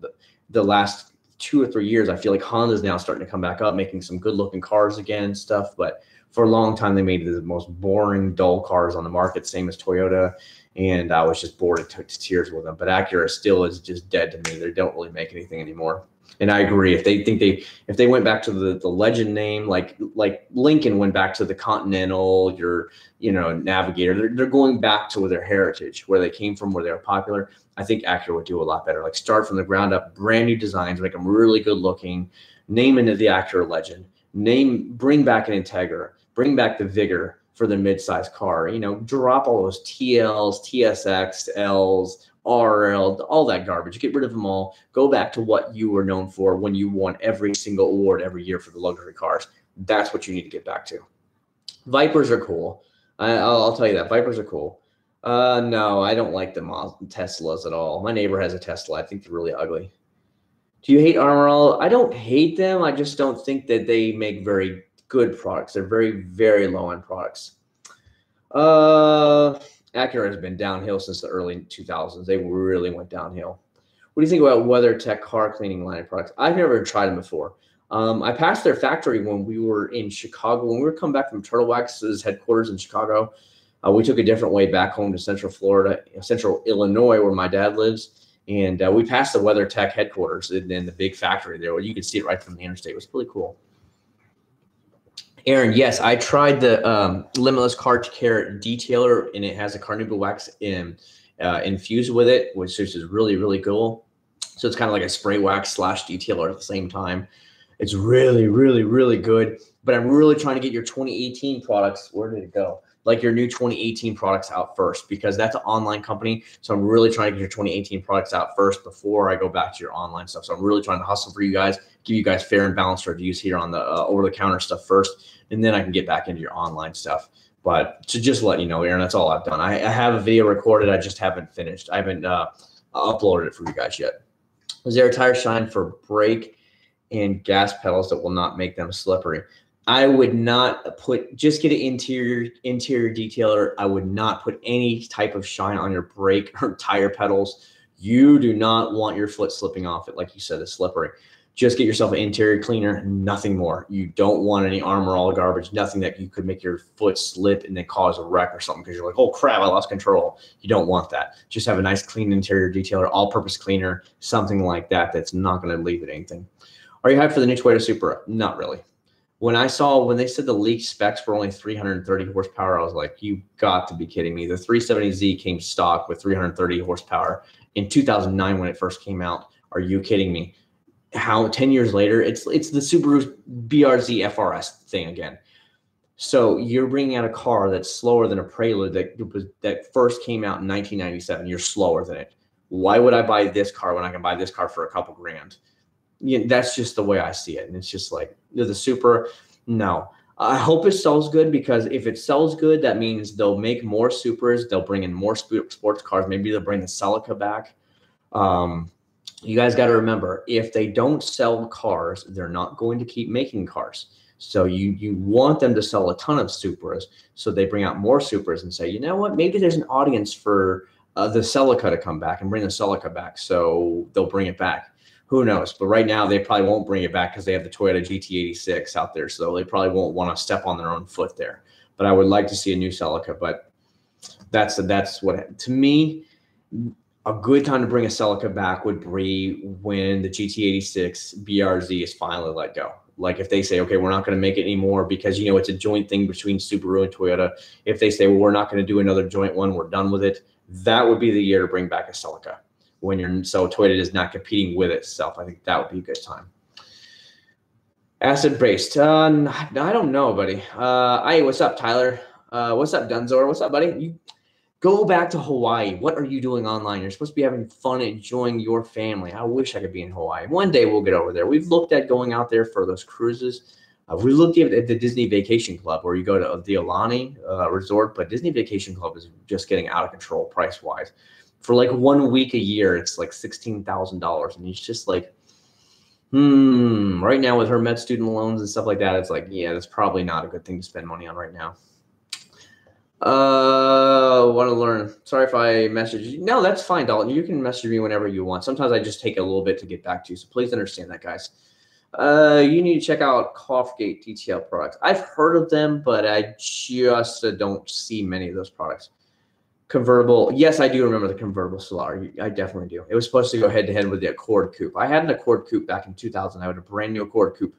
the last 2 or 3 years, I feel like Honda's now starting to come back up, making some good looking cars again and stuff. But for a long time, they made the most boring, dull cars on the market, same as Toyota. And I was just bored to tears with them. But Acura still is just dead to me. They don't really make anything anymore. And I agree. If they went back to the Legend name, like Lincoln went back to the Continental, Navigator, they're going back to their heritage, where they came from, where they were popular. I think Acura would do a lot better. Like start from the ground up, brand new designs, make them really good looking, name into the Acura Legend, bring back an Integra, bring back the Vigor for the mid-size car, drop all those TLs, TSX, Ls, RL, all that garbage. Get rid of them all. Go back to what you were known for when you won every single award every year for the luxury cars. That's what you need to get back to. Vipers are cool. I'll tell you that. Vipers are cool. No, I don't like the Teslas at all. My neighbor has a Tesla. I think they're really ugly. Do you hate Armor All? I don't hate them. I just don't think that they make very good products. They're very, very low-end products. Acura has been downhill since the early 2000s. They really went downhill. What do you think about WeatherTech car cleaning line of products? I've never tried them before. I passed their factory when we were in Chicago. When we were coming back from Turtle Wax's headquarters in Chicago, we took a different way back home to Central Illinois, where my dad lives. And we passed the WeatherTech headquarters and then the big factory there, where you could see it right from the interstate. It was really cool. Aaron, yes, I tried the Limitless Car Care Detailer, and it has a carnauba wax infused with it, which is really, really cool. So it's kind of like a spray wax / detailer at the same time. It's really, really, really good. but I'm really trying to get your 2018 products. Where did it go? Like your new 2018 products out first, because that's an online company. So I'm really trying to get your 2018 products out first before I go back to your online stuff. So I'm really trying to hustle for you guys, give you guys fair and balanced reviews here on the over-the-counter stuff first, and then I can get back into your online stuff. But to just let you know, Aaron, that's all I've done. I have a video recorded. I just haven't finished. I haven't uploaded it for you guys yet. Is there a tire shine for brake and gas pedals that will not make them slippery? I would not put, just get an interior detailer. I would not put any type of shine on your brake or tire pedals. You do not want your foot slipping off it. Like you said, it's slippery. Just get yourself an interior cleaner, nothing more. You don't want any Armor All garbage, nothing that you could make your foot slip and then cause a wreck or something because you're like, oh crap, I lost control. You don't want that. Just have a nice clean interior detailer, all-purpose cleaner, something like that that's not going to leave it anything. Are you hyped for the new Toyota Supra? Not really. When they said the leaked specs were only 330 horsepower, I was like, you got to be kidding me. The 370Z came stock with 330 horsepower in 2009 when it first came out. Are you kidding me? How 10 years later, it's the Subaru BRZ FRS thing again. So you're bringing out a car that's slower than a Prelude that first came out in 1997. You're slower than it. Why would I buy this car when I can buy this car for a couple grand? Yeah, that's just the way I see it. And it's just like the Supra. No, I hope it sells good, because if it sells good, that means they'll make more Supras. They'll bring in more sports cars. Maybe they'll bring the Celica back. You guys got to remember, if they don't sell cars, they're not going to keep making cars. So you want them to sell a ton of Supras. So they bring out more Supras and say, you know what, maybe there's an audience for the Celica to come back and bring the Celica back. So they'll bring it back. Who knows? But right now, they probably won't bring it back because they have the Toyota GT86 out there. So they probably won't want to step on their own foot there. But I would like to see a new Celica. But that's what, to me, a good time to bring a Celica back would be when the GT86 BRZ is finally let go. Like if they say, okay, we're not going to make it anymore because, you know, it's a joint thing between Subaru and Toyota. If they say, well, we're not going to do another joint one, we're done with it, that would be the year to bring back a Celica. So Toyota is not competing with itself. I think that would be a good time. Acid based. I don't know, buddy. Hey, what's up, Tyler? What's up, Dunzor? What's up, buddy? You go back to Hawaii. What are you doing online? You're supposed to be having fun, enjoying your family. I wish I could be in Hawaii. One day we'll get over there. We've looked at going out there for those cruises. We looked at the Disney Vacation Club, where you go to the Aulani Resort, but Disney Vacation Club is just getting out of control price-wise. For like 1 week a year, it's like $16,000. And it's just like, right now with her med student loans and stuff like that, it's like, yeah, that's probably not a good thing to spend money on right now. Want to learn. Sorry if I message you. No, that's fine, Dalton. You can message me whenever you want. Sometimes I just take a little bit to get back to you. So please understand that, guys. You need to check out Coughgate detail products. I've heard of them, but I just don't see many of those products. Convertible. Yes, I do remember the convertible Solar. I definitely do. It was supposed to go head-to-head with the Accord Coupe. I had an Accord Coupe back in 2000. I had a brand new Accord Coupe.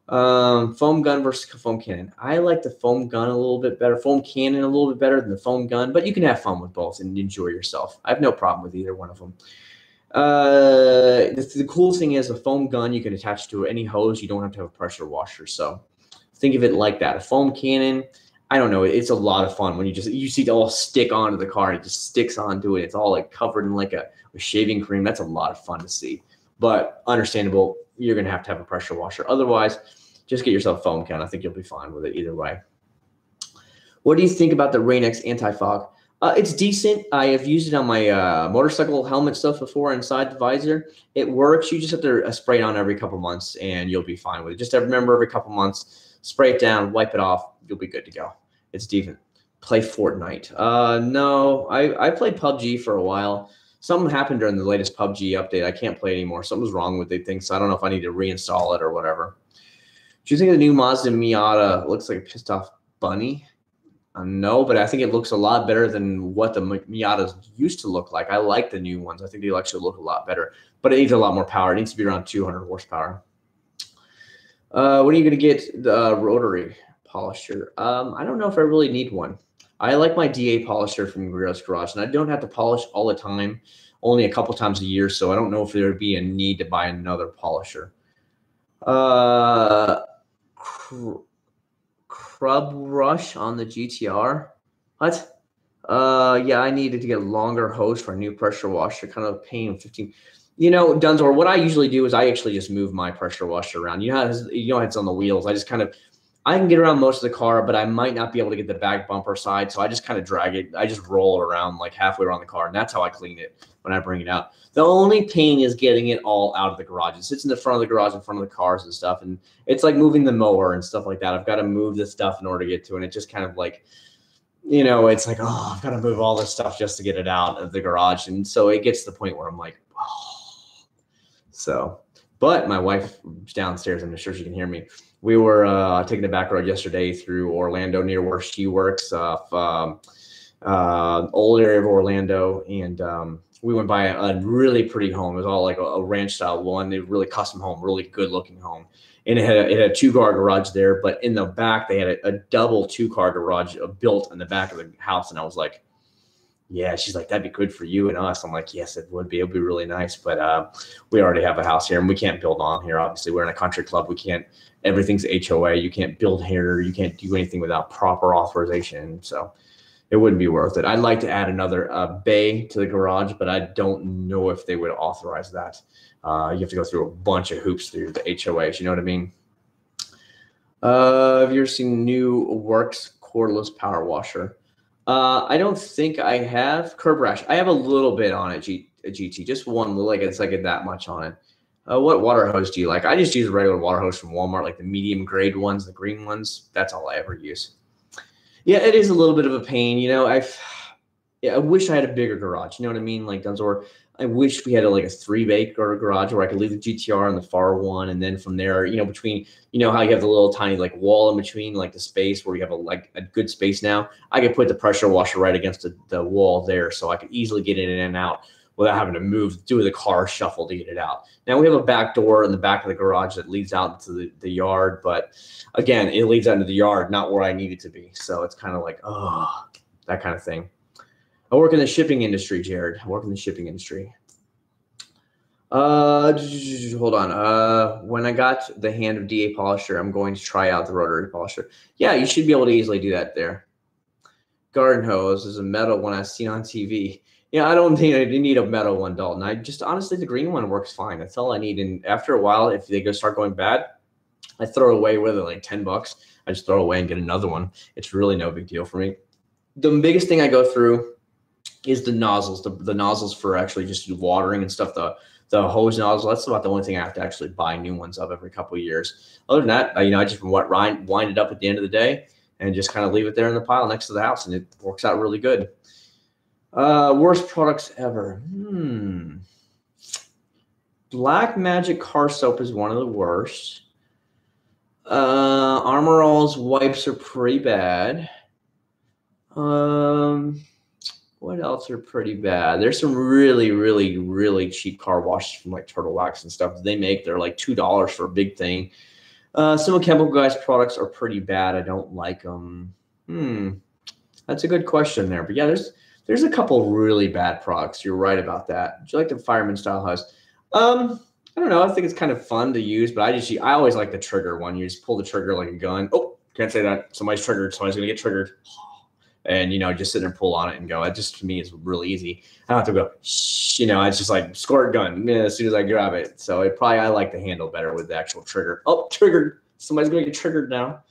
Foam gun versus foam cannon. I like the foam gun a little bit better. Foam cannon a little bit better than the foam gun, but you can have fun with both and enjoy yourself. I have no problem with either one of them. The cool thing is the foam gun, you can attach to any hose. You don't have to have a pressure washer. So think of it like that. A foam cannon, I don't know. It's a lot of fun when you see it all stick onto the car. And it just sticks onto it. It's all like covered in like a shaving cream. That's a lot of fun to see, but understandable. You're going to have a pressure washer. Otherwise, just get yourself a foam can. I think you'll be fine with it either way. What do you think about the Rain-X anti-fog? It's decent. I have used it on my motorcycle helmet stuff before inside the visor. It works. You just have to spray it on every couple months, and you'll be fine with it. Just remember, every couple months, spray it down, wipe it off. You'll be good to go. It's decent. Play Fortnite. No, I played PUBG for a while. Something happened during the latest PUBG update. I can't play anymore. Something's wrong with the thing, so I don't know if I need to reinstall it or whatever. Do you think the new Mazda Miata looks like a pissed off bunny? No, but I think it looks a lot better than what the Miatas used to look like. I like the new ones. I think they actually look a lot better, but it needs a lot more power. It needs to be around 200 horsepower. When are you going to get the rotary polisher? I don't know if I really need one. I like my DA polisher from Guerrero's Garage, and I don't have to polish all the time, only a couple times a year, so I don't know if there would be a need to buy another polisher. Scrub Rush on the GTR. What? Yeah, I needed to get a longer hose for a new pressure washer. Kind of a pain. 15. You know, Dunzor, what I usually do is I actually just move my pressure washer around. You know how it's on the wheels. I can get around most of the car, but I might not be able to get the back bumper side. So I just kind of drag it. I just roll it around like halfway around the car. And that's how I clean it when I bring it out. The only pain is getting it all out of the garage. It sits in the front of the garage in front of the cars and stuff. And it's like moving the mower and stuff like that. I've got to move this stuff in order to get to it. And it just kind of like, you know, it's like, oh, I've got to move all this stuff just to get it out of the garage. And so it gets to the point where I'm like, oh. So, but my wife's downstairs. I'm sure she can hear me. We were taking the back road yesterday through Orlando near where she works, old area of Orlando. And we went by a really pretty home. It was all like a ranch style one. It was really custom home, really good looking home. And it had a 2-car garage there, but in the back they had a double 2-car garage built in the back of the house. And I was like, yeah, she's like, that'd be good for you and us. I'm like, yes, it would be. It'd be really nice. But we already have a house here and we can't build on here. Obviously, we're in a country club. We can't, everything's HOA. You can't build here. You can't do anything without proper authorization. So it wouldn't be worth it. I'd like to add another bay to the garage, but I don't know if they would authorize that. You have to go through a bunch of hoops through the HOAs. You know what I mean? Have you ever seen new Works cordless power washer? I don't think I have. Curb Rash. I have a little bit on it, GT. Just one, like it's like that much on it. What water hose do you like? I just use a regular water hose from Walmart, like the medium grade ones, the green ones. That's all I ever use. Yeah, it is a little bit of a pain. You know, I wish I had a bigger garage. You know what I mean? Like Dunzor, I wish we had like a 3-bay garage where I could leave the GTR on the far one. And then from there, you know, between, you know, how you have the little tiny like wall in between, like the space where you have a good space now. I could put the pressure washer right against the wall there. So I could easily get in and out without having to do the car shuffle to get it out. Now we have a back door in the back of the garage that leads out into the yard. But again, it leads out into the yard, not where I need it to be. So it's kind of like, oh, that kind of thing. I work in the shipping industry, Jared. I work in the shipping industry. Hold on. When I got the hand of DA polisher, I'm going to try out the rotary polisher. Yeah, you should be able to easily do that there. Garden hose is a metal one I've seen on TV. Yeah, I don't think I need a metal one, Dalton. I just honestly, the green one works fine. That's all I need. And after a while, if they start going bad, I throw it away with it like $10. I just throw it away and get another one. It's really no big deal for me. The biggest thing I go through is the nozzles, the nozzles for actually just watering and stuff, the hose nozzle. That's about the only thing I have to actually buy new ones of every couple of years. Other than that, you know, I just wind it up at the end of the day and just kind of leave it there in the pile next to the house, and it works out really good. Worst products ever. Black Magic car soap is one of the worst. Armor All's wipes are pretty bad. What else are pretty bad? There's some really, really, really cheap car washes from like Turtle Wax and stuff that they make. They're like $2 for a big thing. Some of Chemical Guy's products are pretty bad. I don't like them. That's a good question there. But yeah, there's a couple really bad products. You're right about that. Do you like the Fireman style hose? I don't know. I think it's kind of fun to use, but I always like the trigger one. You just pull the trigger like a gun. Oh, can't say that. Somebody's triggered. Somebody's going to get triggered. And, you know, just sit there and pull on it and go. It just, to me, is really easy. I don't have to go, shh, you know, it's just like squirt gun as soon as I grab it. So I like the handle better with the actual trigger. Oh, triggered. Somebody's going to get triggered now.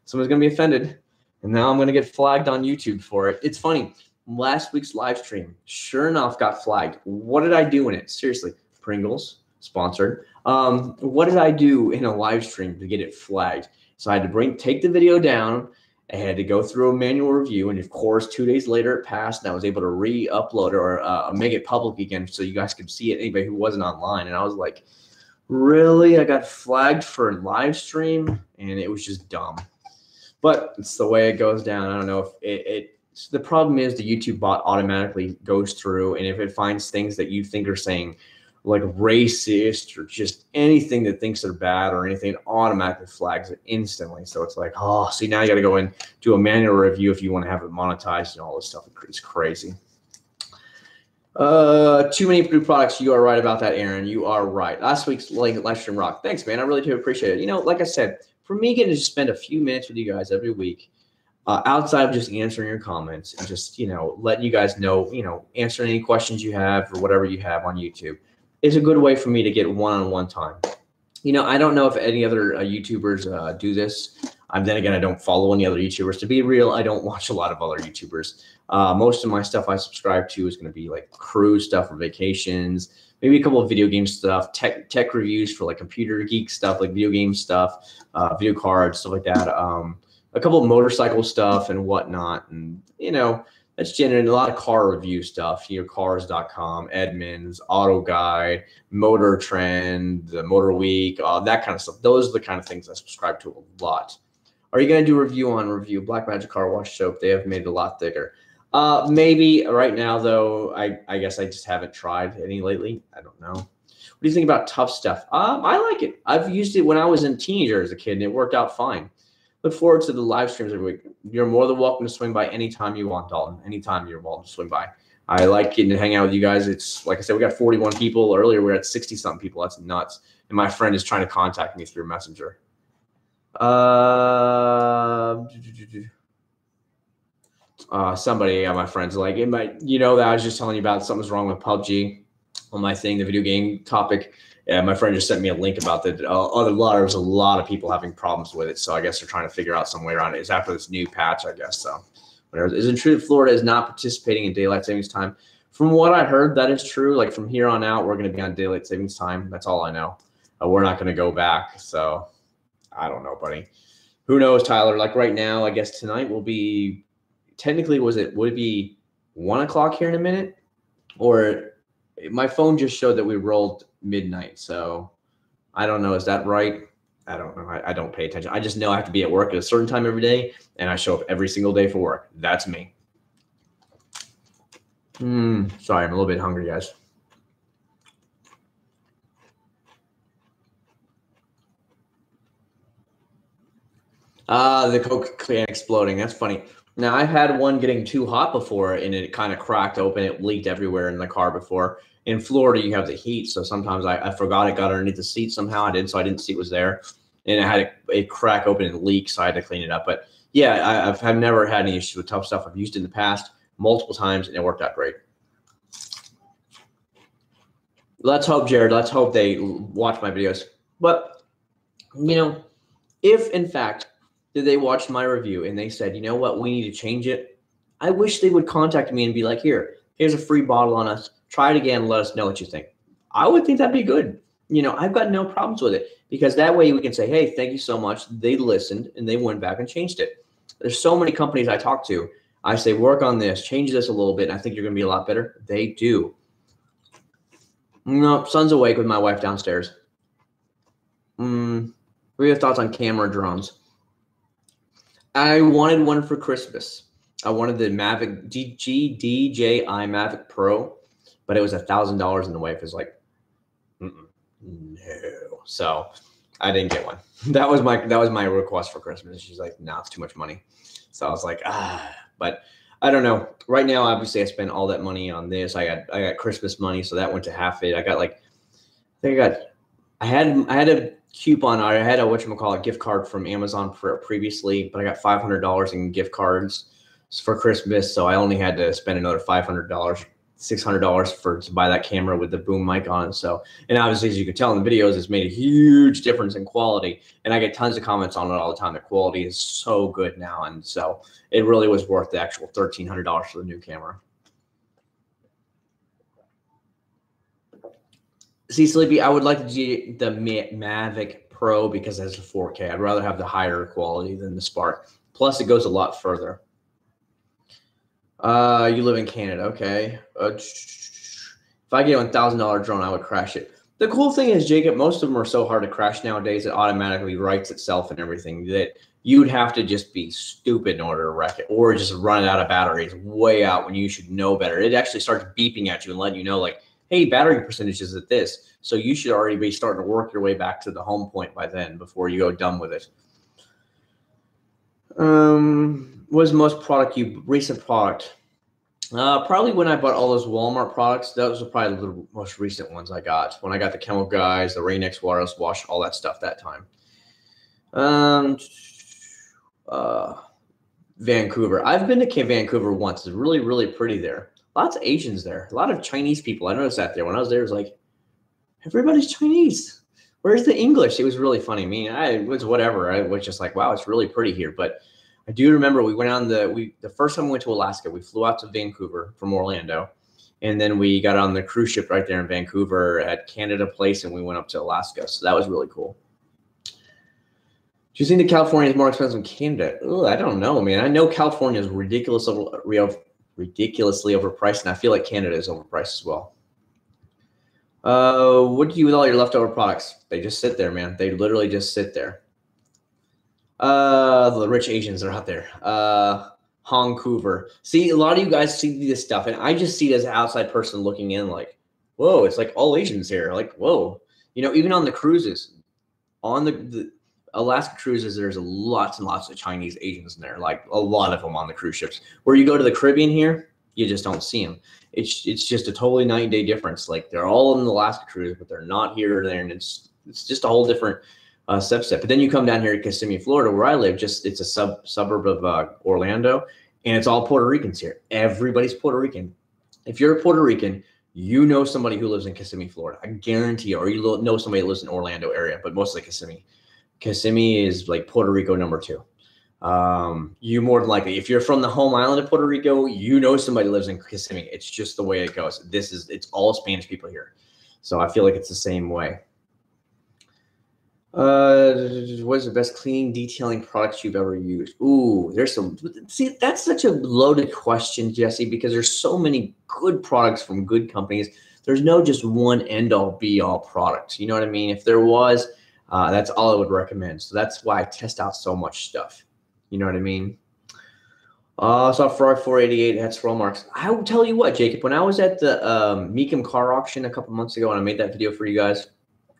Somebody's going to be offended. And now I'm going to get flagged on YouTube for it. It's funny. Last week's live stream, sure enough, got flagged. What did I do in it? Seriously, Pringles, sponsored. What did I do in a live stream to get it flagged? So I had to take the video down. I had to go through a manual review, and of course, 2 days later it passed, and I was able to re-upload or make it public again so you guys could see it, anybody who wasn't online. And I was like, really? I got flagged for a live stream? And it was just dumb. But it's the way it goes down. I don't know if the problem is the YouTube bot automatically goes through, and if it finds things that you think are saying like racist or just anything that thinks they're bad or anything, it automatically flags it instantly. So it's like, oh, see, now you got to go and do a manual review if you want to have it monetized and all this stuff. It's crazy. Too many new products. You are right about that, Aaron. You are right. Last week's live stream rock. Thanks, man. I really do appreciate it. You know, like I said, for me getting to spend a few minutes with you guys every week, outside of just answering your comments and just, letting you guys know, answering any questions you have or whatever you have on YouTube, is a good way for me to get one-on-one time. I don't know if any other YouTubers do this. Then again, I don't follow any other YouTubers. To be real, I don't watch a lot of other YouTubers. Most of my stuff I subscribe to is going to be like cruise stuff or vacations, maybe a couple of video game stuff, tech reviews for like computer geek stuff, like video game stuff, video cards, stuff like that. A couple of motorcycle stuff and whatnot. And, that's generating a lot of car review stuff, cars.com, Edmunds, Auto Guide, Motor Trend, the Motor Week, that kind of stuff. Those are the kind of things I subscribe to a lot. Are you going to do a review Black Magic Car Wash Soap? They have made it a lot thicker. Maybe right now, though, I guess I just haven't tried any lately. I don't know. What do you think about Tough Stuff? I like it. I've used it when I was a teenager as a kid, and it worked out fine. Look forward to the live streams every week. You're more than welcome to swing by anytime you want, Dalton. Anytime you're welcome to swing by. I like getting to hang out with you guys. It's like I said, we got 41 people. Earlier, we were at 60-something people. That's nuts. And my friend is trying to contact me through Messenger. Somebody, my friends, like it might, that I was just telling you about something's wrong with PUBG on my thing, the video game topic. Yeah, my friend just sent me a link about that. There's a lot of people having problems with it, so I guess they're trying to figure out some way around it. It's after this new patch, I guess. So, whatever. Is it true that Florida is not participating in daylight savings time? From what I heard, that is true. Like from here on out, we're going to be on daylight savings time. That's all I know. We're not going to go back. So, I don't know, buddy. Who knows, Tyler? Like right now, I guess tonight will be. Technically, would it be 1 o'clock here in a minute, or my phone just showed that we rolled midnight, so I don't know. Is that right? I don't know. I don't pay attention. I just know I have to be at work at a certain time every day, and I show up every single day for work. That's me. Sorry, I'm a little bit hungry, guys. The Coke can exploding. That's funny. Now, I've had one getting too hot before, and it kind of cracked open. It leaked everywhere in the car before. In Florida, you have the heat, so sometimes I forgot it got underneath the seat somehow. So I didn't see it was there. And it had a crack open and leak, so I had to clean it up. But, yeah, I've never had any issues with Tough Stuff. I've used it in the past multiple times, and it worked out great. Let's hope, Jared. Let's hope they watch my videos. But, if, in fact, they watched my review and they said, you know what, we need to change it, I wish they would contact me and be like, here's a free bottle on us. Try it again. Let us know what you think. I would think that'd be good. I've got no problems with it because that way we can say, hey, thank you so much. They listened and they went back and changed it. There's so many companies I talk to. I say, work on this, change this a little bit, and I think you're going to be a lot better. They do. No, son's awake with my wife downstairs. What are your thoughts on camera drones? I wanted one for Christmas. I wanted the Mavic DJI Mavic Pro, but it was $1,000, and the wife is like, no. So I didn't get one. That was my request for Christmas. She's like, no, it's too much money. So I was like, but I don't know. Right now, obviously, I spent all that money on this. I got Christmas money, so that went to half it. I had a coupon. I had a gift card from Amazon for previously, but I got $500 in gift cards for Christmas, so I only had to spend another $500, $600 to buy that camera with the boom mic on it. So, and obviously, as you can tell in the videos, it's made a huge difference in quality, and I get tons of comments on it all the time. The quality is so good now, and so it really was worth the actual $1,300 for the new camera. See, Sleepy, I would like the Mavic Pro because it has a 4K. I'd rather have the higher quality than the Spark. Plus, it goes a lot further. You live in Canada, okay. If I get a $1,000 drone, I would crash it. The cool thing is, Jacob, most of them are so hard to crash nowadays, it automatically writes itself and everything that you'd have to just be stupid in order to wreck it or just run it out of batteries way out when you should know better. It actually starts beeping at you and letting you know, like, hey, battery percentage is at this. So you should already be starting to work your way back to the home point by then before you go dumb with it. What is the most recent product? Probably when I bought all those Walmart products. Those were probably the most recent ones I got. When I got the Chemical Guys, the Rain-X wireless wash, all that stuff that time. Um, Vancouver. I've been to Vancouver once. It's really, really pretty there. Lots of Asians there. A lot of Chinese people. I noticed that there. When I was there, it was like, everybody's Chinese. Where's the English? It was really funny. I mean, I was whatever. I was just like, wow, it's really pretty here. But I do remember we went on the first time we went to Alaska, we flew out to Vancouver from Orlando. And then we got on the cruise ship right there in Vancouver at Canada Place, and we went up to Alaska. So that was really cool. Do you think that California is more expensive than Canada? Ugh, I don't know, man. I know California is ridiculously overpriced, and I feel like Canada is overpriced as well. What do you do with all your leftover products? They just sit there, man. They literally just sit there. The rich Asians are out there. Vancouver. See, a lot of you guys see this stuff, and I just see it as an outside person looking in like, whoa, it's like all Asians here. Like, whoa. You know, even on the cruises, on the Alaska cruises, there's lots and lots of Chinese Asians in there, like a lot of them on the cruise ships. Where you go to the Caribbean here, you just don't see them. It's just a totally night and day difference. Like they're all in the Alaska cruise, but they're not here or there, and it's just a whole different subset. But then you come down here to Kissimmee, Florida, where I live. It's a suburb of Orlando, and it's all Puerto Ricans here. Everybody's Puerto Rican. If you're a Puerto Rican, you know somebody who lives in Kissimmee, Florida. I guarantee you, or you know somebody who lives in Orlando area, but mostly Kissimmee. Kissimmee is like Puerto Rico #2. You more than likely, if you're from the home island of Puerto Rico, you know somebody lives in Kissimmee. It's just the way it goes. It's all Spanish people here. So I feel like it's the same way. What is the best cleaning detailing products you've ever used? Ooh, see, that's such a loaded question, Jesse, because there's so many good products from good companies. There's no just one end all be all product. You know what I mean? If there was, that's all I would recommend. So that's why I test out so much stuff. You know what I mean? Saw Ferrari 488 had swirl marks. I will tell you what, Jacob, when I was at the Mecum car auction a couple months ago, and I made that video for you guys,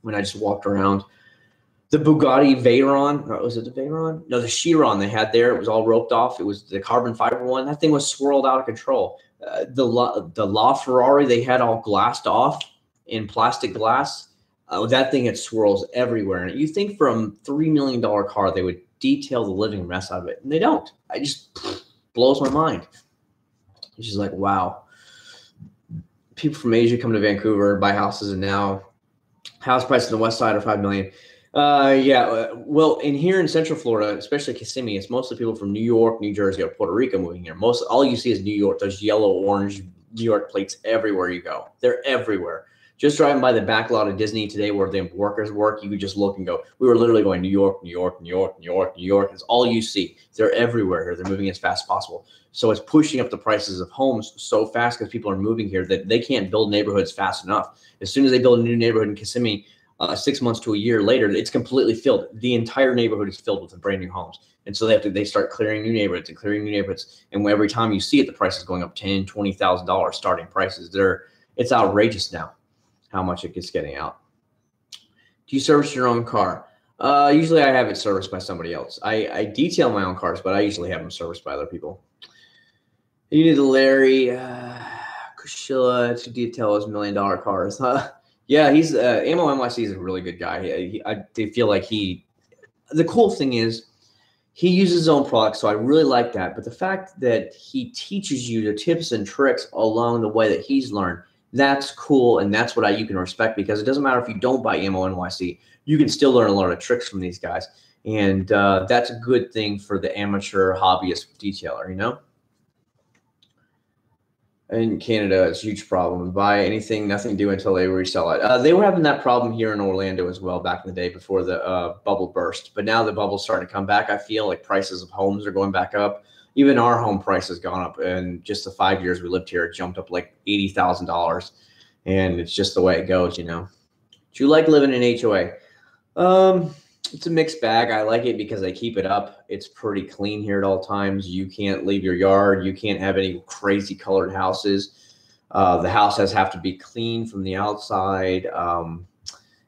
when I just walked around, the Bugatti Veyron, or was it the Veyron? No, the Chiron they had there, it was all roped off. It was the carbon fiber one. That thing was swirled out of control. The LaFerrari they had all glassed off in plastic glass. That thing had swirls everywhere. And you think from $3 million car, they would detail the living mess out of it. And they don't. I just blows my mind. It's just like, wow. People from Asia come to Vancouver, buy houses, and now house prices on the west side are $5 million. Well, in here in Central Florida, especially Kissimmee, it's mostly people from New York, New Jersey, or Puerto Rico moving here. All you see is New York. Those yellow, orange New York plates everywhere you go. They're everywhere. Just driving by the back lot of Disney today where the workers work, you could just look and go, we were literally going New York, New York, New York, New York, New York. It's all you see. They're everywhere here. They're moving as fast as possible. So it's pushing up the prices of homes so fast because people are moving here that they can't build neighborhoods fast enough. As soon as they build a new neighborhood in Kissimmee, 6 months to a year later, it's completely filled. The entire neighborhood is filled with brand new homes. And so they start clearing new neighborhoods and clearing new neighborhoods. And every time you see it, the price is going up $10,000, $20,000 starting prices. It's outrageous now how much it gets getting out. Do you service your own car? Usually I have it serviced by somebody else. I detail my own cars, but I usually have them serviced by other people. You need Larry Kushila to detail his $1 million cars. Yeah, he's Ammo NYC is a really good guy. I feel like the cool thing is he uses his own products, so I really like that. But the fact that he teaches you the tips and tricks along the way that he's learned, that's cool, and that's what you can respect, because it doesn't matter if you don't buy Ammo NYC, you can still learn a lot of tricks from these guys, and that's a good thing for the amateur hobbyist detailer, you know. In Canada, it's a huge problem. Buy anything, nothing due until they resell it. They were having that problem here in Orlando as well back in the day before the bubble burst. But now the bubble's starting to come back. I feel like prices of homes are going back up. Even our home price has gone up. And just the 5 years we lived here, it jumped up like $80,000. And it's just the way it goes, you know. Do you like living in HOA? It's a mixed bag. I like it because they keep it up. It's pretty clean here at all times. You can't leave your yard. You can't have any crazy colored houses. The houses have to be clean from the outside.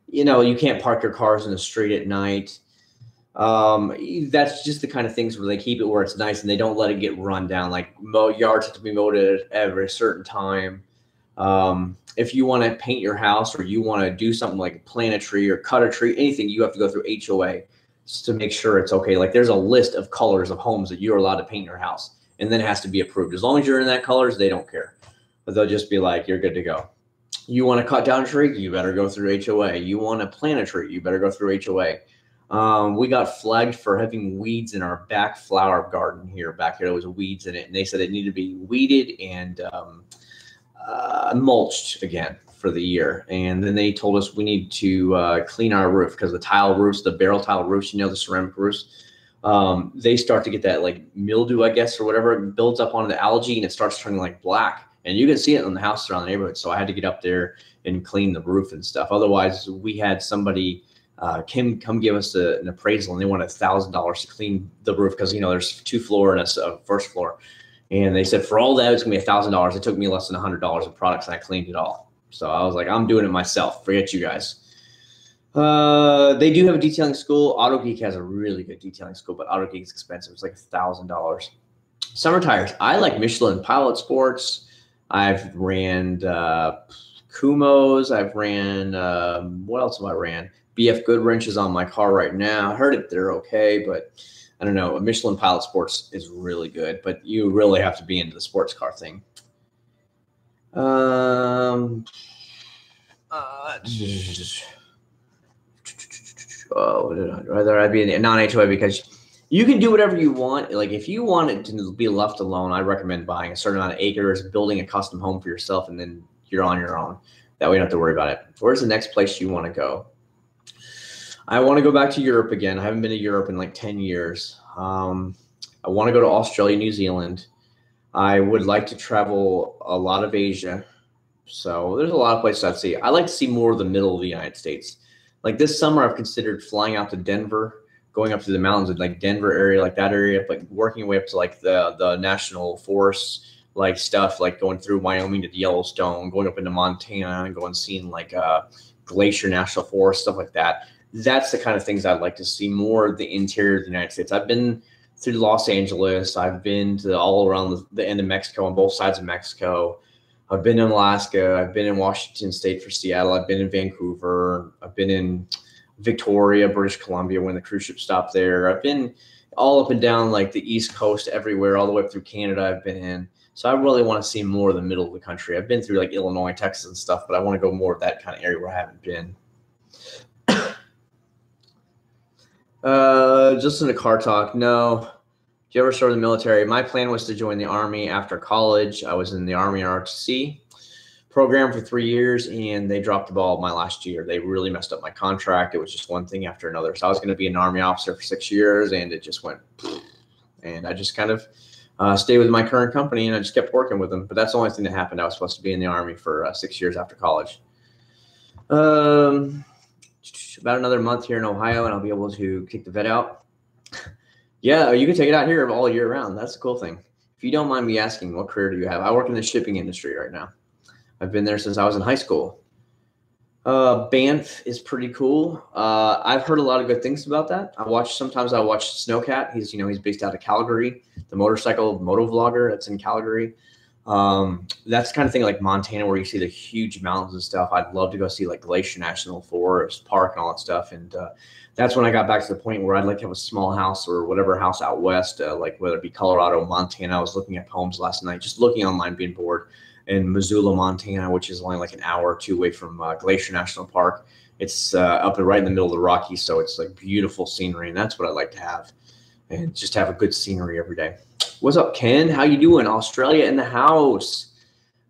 You know, you can't park your cars in the street at night. That's just the kind of things where they keep it where it's nice and they don't let it get run down. Like yards have to be mowed at every certain time. If you want to paint your house or you want to do something like plant a tree or cut a tree, anything, you have to go through HOA. to make sure it's okay. Like there's a list of colors of homes that you're allowed to paint your house, and then it has to be approved. As long as you're in that colors, they don't care. But they'll just be like, you're good to go. You want to cut down a tree, you better go through HOA. You want to plant a tree, you better go through HOA. We got flagged for having weeds in our back flower garden here. Back here, there was weeds in it, and they said it needed to be weeded and mulched again for the year. And then they told us we need to clean our roof because the tile roofs, the barrel tile roofs, you know, the ceramic roofs, they start to get that like mildew, I guess, or whatever. It builds up onto the algae and it starts turning like black. And you can see it in the houses around the neighborhood. So I had to get up there and clean the roof and stuff. Otherwise, we had somebody come give us an appraisal, and they wanted $1,000 to clean the roof because, you know, there's 2 floor and a first floor. And they said for all that, it's going to be $1,000. It took me less than $100 of products, and I cleaned it all. So I was like, I'm doing it myself. Forget you guys. They do have a detailing school. AutoGeek has a really good detailing school, but AutoGeek is expensive. It's like $1,000. Summer tires. I like Michelin Pilot Sports. I've ran Kumos. I've ran, what else have I ran? BF Goodwrench is on my car right now. I heard it, they're okay, but I don't know. A Michelin Pilot Sports is really good, but you really have to be into the sports car thing. Rather I'd be in a non-HOA because you can do whatever you want. Like if you want it to be left alone, I recommend buying a certain amount of acres, building a custom home for yourself, and then you're on your own. That way you don't have to worry about it. Where's the next place you want to go? I want to go back to Europe again. I haven't been to Europe in like 10 years. I want to go to Australia, New Zealand. I would like to travel a lot of Asia. So there's a lot of places I'd see. I like to see more of the middle of the United States. Like this summer, I've considered flying out to Denver, going up to the mountains in like Denver area, like that area, but working your way up to like the national forests, like stuff, like going through Wyoming to Yellowstone, going up into Montana and going seeing like Glacier National Forest, stuff like that. That's the kind of things I'd like to see more of the interior of the United States. I've been through Los Angeles. I've been to all around the end of Mexico, on both sides of Mexico. I've been in Alaska. I've been in Washington State for Seattle. I've been in Vancouver. I've been in Victoria, British Columbia, when the cruise ship stopped there. I've been all up and down like the East Coast, everywhere, all the way up through Canada I've been in. So I really want to see more of the middle of the country. I've been through like Illinois, Texas and stuff, but I want to go more of that kind of area where I haven't been. Just in a car talk. No. Did you ever serve in the military? My plan was to join the Army after college. I was in the Army ROTC program for 3 years, and they dropped the ball my last year. They really messed up my contract. It was just one thing after another. So I was going to be an Army officer for 6 years, and it just went. And I just kind of stayed with my current company, and I just kept working with them. But that's the only thing that happened. I was supposed to be in the Army for 6 years after college. About another month here in Ohio, and I'll be able to kick the vet out. Yeah, you can take it out here all year round. That's the cool thing. If you don't mind me asking, what career do you have? I work in the shipping industry right now. I've been there since I was in high school. Banff is pretty cool. I've heard a lot of good things about that. Sometimes I watch Snowcat. He's based out of Calgary, the motorcycle moto vlogger that's in Calgary. That's the kind of thing like Montana where you see the huge mountains and stuff. I'd love to go see like Glacier National Forest Park and all that stuff. And that's when I got back to the point where I'd like to have a small house or whatever house out west, like whether it be Colorado, Montana. I was looking at homes last night, just looking online, being bored. In Missoula, Montana, which is only like an hour or two away from Glacier National Park. It's up right in the middle of the Rockies, so it's like beautiful scenery, and that's what I like to have, and just have a good scenery every day. What's up, Ken? How you doing? Australia in the house.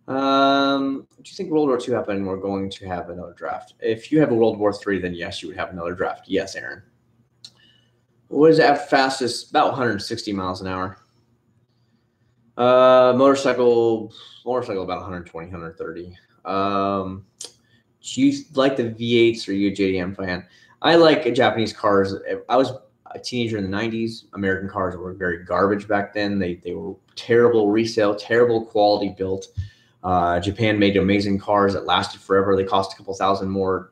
Do you think World War II happened and we're going to have another draft? If you have a World War III, then yes, you would have another draft. Yes, Aaron. What is that fastest? About 160 miles an hour. Motorcycle about 120, 130. Do you like the V8s or are you a JDM fan? I like Japanese cars. I was a teenager in the 90s. American cars were very garbage back then. They were terrible resale, terrible quality built. Japan made amazing cars that lasted forever. They cost a couple $1,000 more,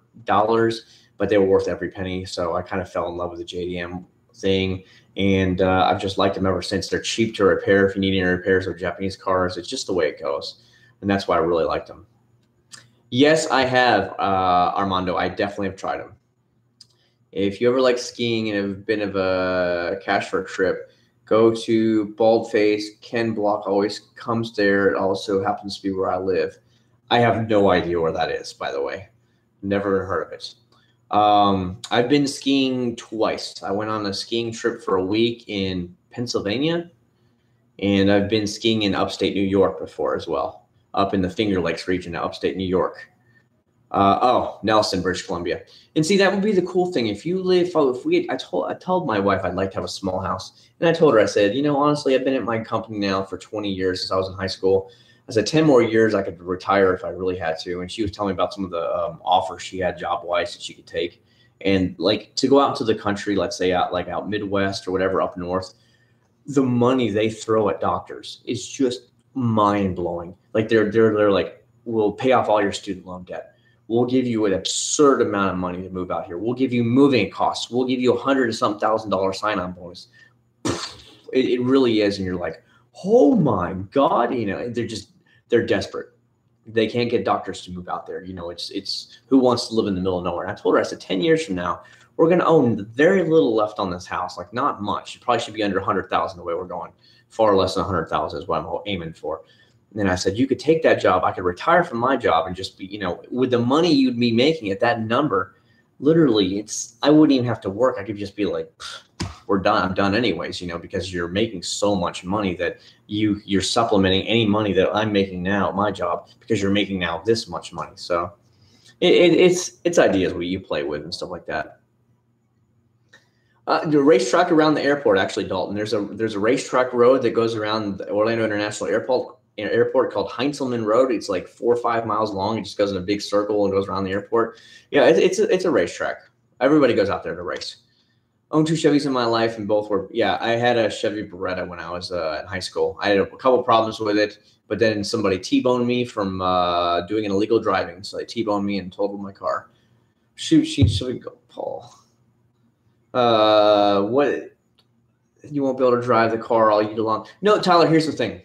but they were worth every penny. So I kind of fell in love with the JDM thing. And I've just liked them ever since. They're cheap to repair if you need any repairs with Japanese cars. It's just the way it goes. And that's why I really liked them. Yes, I have, Armando. I definitely have tried them. If you ever like skiing and have been of a cash for a trip, go to Baldface. Ken Block always comes there. It also happens to be where I live. I have no idea where that is, by the way. Never heard of it. I've been skiing twice. I went on a skiing trip for a week in Pennsylvania, and I've been skiing in upstate New York before as well, up in the Finger Lakes region, upstate New York. Nelson, British Columbia. And see, that would be the cool thing. If you live, I told my wife I'd like to have a small house. And I told her, I said, honestly, I've been at my company now for 20 years since I was in high school. I said, 10 more years, I could retire if I really had to. And she was telling me about some of the offers she had job-wise that she could take. And like to go out into the country, let's say out Midwest or whatever, up north, the money they throw at doctors is just mind-blowing. Like they're like, we'll pay off all your student loan debt. We'll give you an absurd amount of money to move out here. We'll give you moving costs. We'll give you $100,000 sign-on bonus. It really is. And you're like, oh my God, they're desperate. They can't get doctors to move out there. It's who wants to live in the middle of nowhere. And I told her, I said, 10 years from now, we're going to own very little left on this house. Like not much. It probably should be under 100,000 the way we're going. Far less than 100,000 is what I'm aiming for. And then I said, you could take that job. I could retire from my job and just be, with the money you'd be making at that number, literally I wouldn't even have to work. I could just be like, we're done. I'm done anyways, because you're making so much money that you're supplementing any money that I'm making now at my job because you're making now this much money. So it's ideas what you play with and stuff like that. The racetrack around the airport, actually, Dalton, there's a racetrack road that goes around the Orlando International Airport called Heinzelman Road. It's like 4 or 5 miles long. It just goes in a big circle and goes around the airport. Yeah, it's a racetrack. Everybody goes out there to race. Owned 2 Chevys in my life, and both were, I had a Chevy Beretta when I was in high school. I had a couple problems with it, but then somebody T-boned me from doing an illegal driving. So they T-boned me and totaled my car. Shoot, go, Paul. What? You won't be able to drive the car all year long. No, Tyler, here's the thing.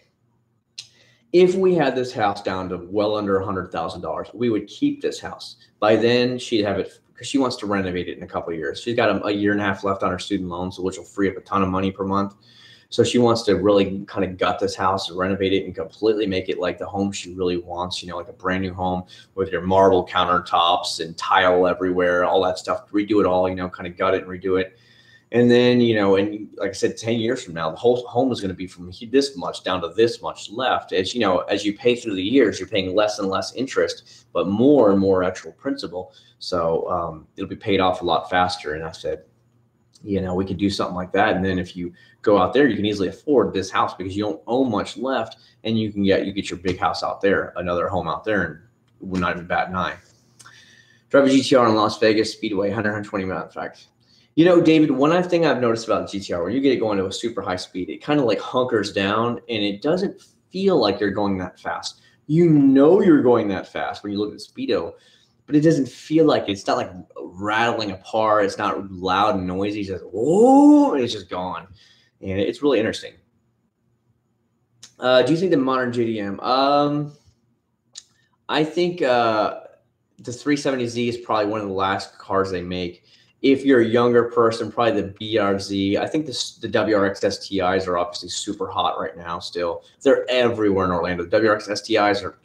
If we had this house down to well under $100,000, we would keep this house. By then, she'd have it because she wants to renovate it in a couple of years. She's got a year and a half left on her student loans, which will free up a ton of money per month. So she wants to really kind of gut this house and renovate it and completely make it like the home she really wants, like a brand new home with your marble countertops and tile everywhere, all that stuff. Redo it all, kind of gut it and redo it. And then, and like I said, 10 years from now, the whole home is going to be from this much down to this much left. As as you pay through the years, you're paying less and less interest, but more and more actual principal. So it'll be paid off a lot faster. And I said, we could do something like that. And then if you go out there, you can easily afford this house because you don't own much left, and you get your big house out there, another home out there, and would not even bat an eye. Drive a GTR in Las Vegas Speedway, 120 miles, in fact. David, one thing I've noticed about GTR, when you get it going to a super high speed, it kind of like hunkers down and it doesn't feel like you're going that fast. You're going that fast when you look at the speedo, but it doesn't feel like it's not like rattling apart. It's not loud and noisy. It's just, whoa, and it's just gone. And it's really interesting. Do you think the modern JDM? I think the 370Z is probably one of the last cars they make. If you're a younger person, probably the BRZ. I think the WRX STIs are obviously super hot right now still. They're everywhere in Orlando. The WRX STIs are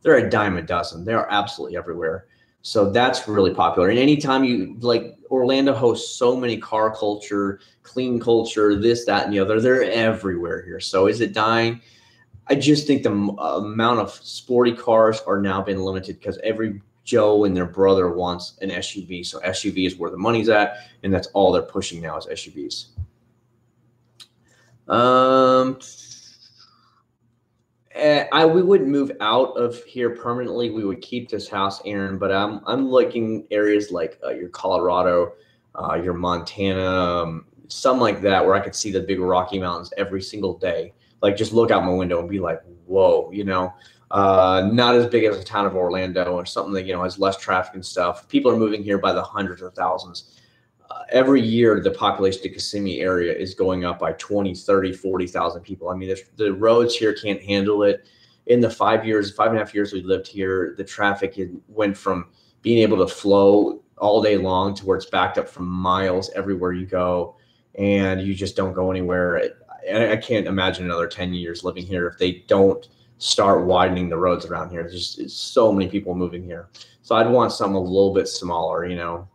they're a dime a dozen. They are absolutely everywhere. So that's really popular. And anytime Orlando hosts so many car culture, clean culture, this, that, and the other, they're everywhere here. So is it dying? I just think the amount of sporty cars are now being limited because every Joe and their brother wants an SUV. So SUV is where the money's at, and that's all they're pushing now is SUVs. We wouldn't move out of here permanently. We would keep this house, Aaron, but I'm looking areas like your Colorado, your Montana, some like that, where I could see the big Rocky Mountains every single day. Like just look out my window and be like, whoa, not as big as the town of Orlando or something that, has less traffic and stuff. People are moving here by the hundreds of thousands. Every year, the population of the Kissimmee area is going up by 20, 30, 40,000 people. I mean, the roads here can't handle it. In the 5.5 years we lived here, the traffic went from being able to flow all day long to where it's backed up from miles everywhere you go, and you just don't go anywhere. I can't imagine another 10 years living here if they don't start widening the roads around here. There's just so many people moving here. So I'd want something a little bit smaller, you know,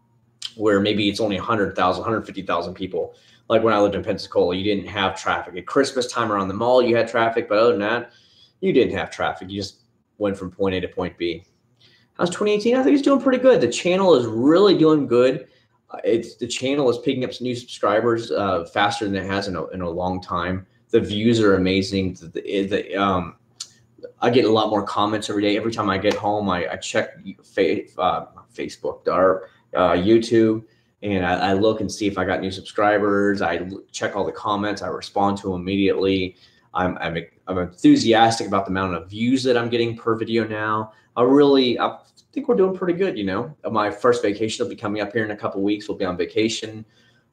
where maybe it's only 100,000, 150,000 people. Like when I lived in Pensacola, you didn't have traffic. At Christmas time around the mall, you had traffic, but other than that, you didn't have traffic. You just went from point A to point B. How's 2018? I think it's doing pretty good. The channel is really doing good. The channel is picking up some new subscribers faster than it has in a long time. The views are amazing. I get a lot more comments every day. Every time I get home, I check Facebook or YouTube, and I look and see if I got new subscribers. I check all the comments. I respond to them immediately. I'm enthusiastic about the amount of views that I'm getting per video now. I think we're doing pretty good, you know. My first vacation will be coming up here in a couple weeks. We'll be on vacation.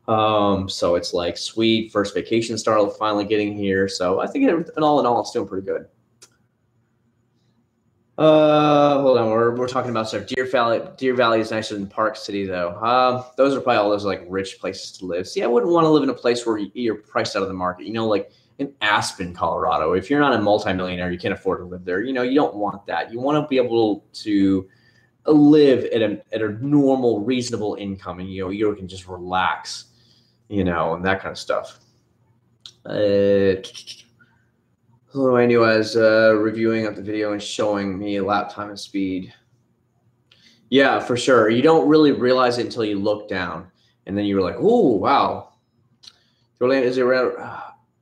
So it's like, sweet, first vacation started finally getting here. So I think all in all, it's doing pretty good. Hold on, we're talking about stuff. Deer Valley is nicer than Park City, though. Those are probably all those like rich places to live. See, I wouldn't want to live in a place where you're priced out of the market. You know, like in Aspen, Colorado. If you're not a multimillionaire, you can't afford to live there. You know, you don't want that. You want to be able to live at a normal, reasonable income, and you can just relax, you know, and that kind of stuff. Who I knew as reviewing of the video and showing me lap time and speed. Yeah, for sure. You don't really realize it until you look down, and then you were like, "Oh, wow." Orlando is around.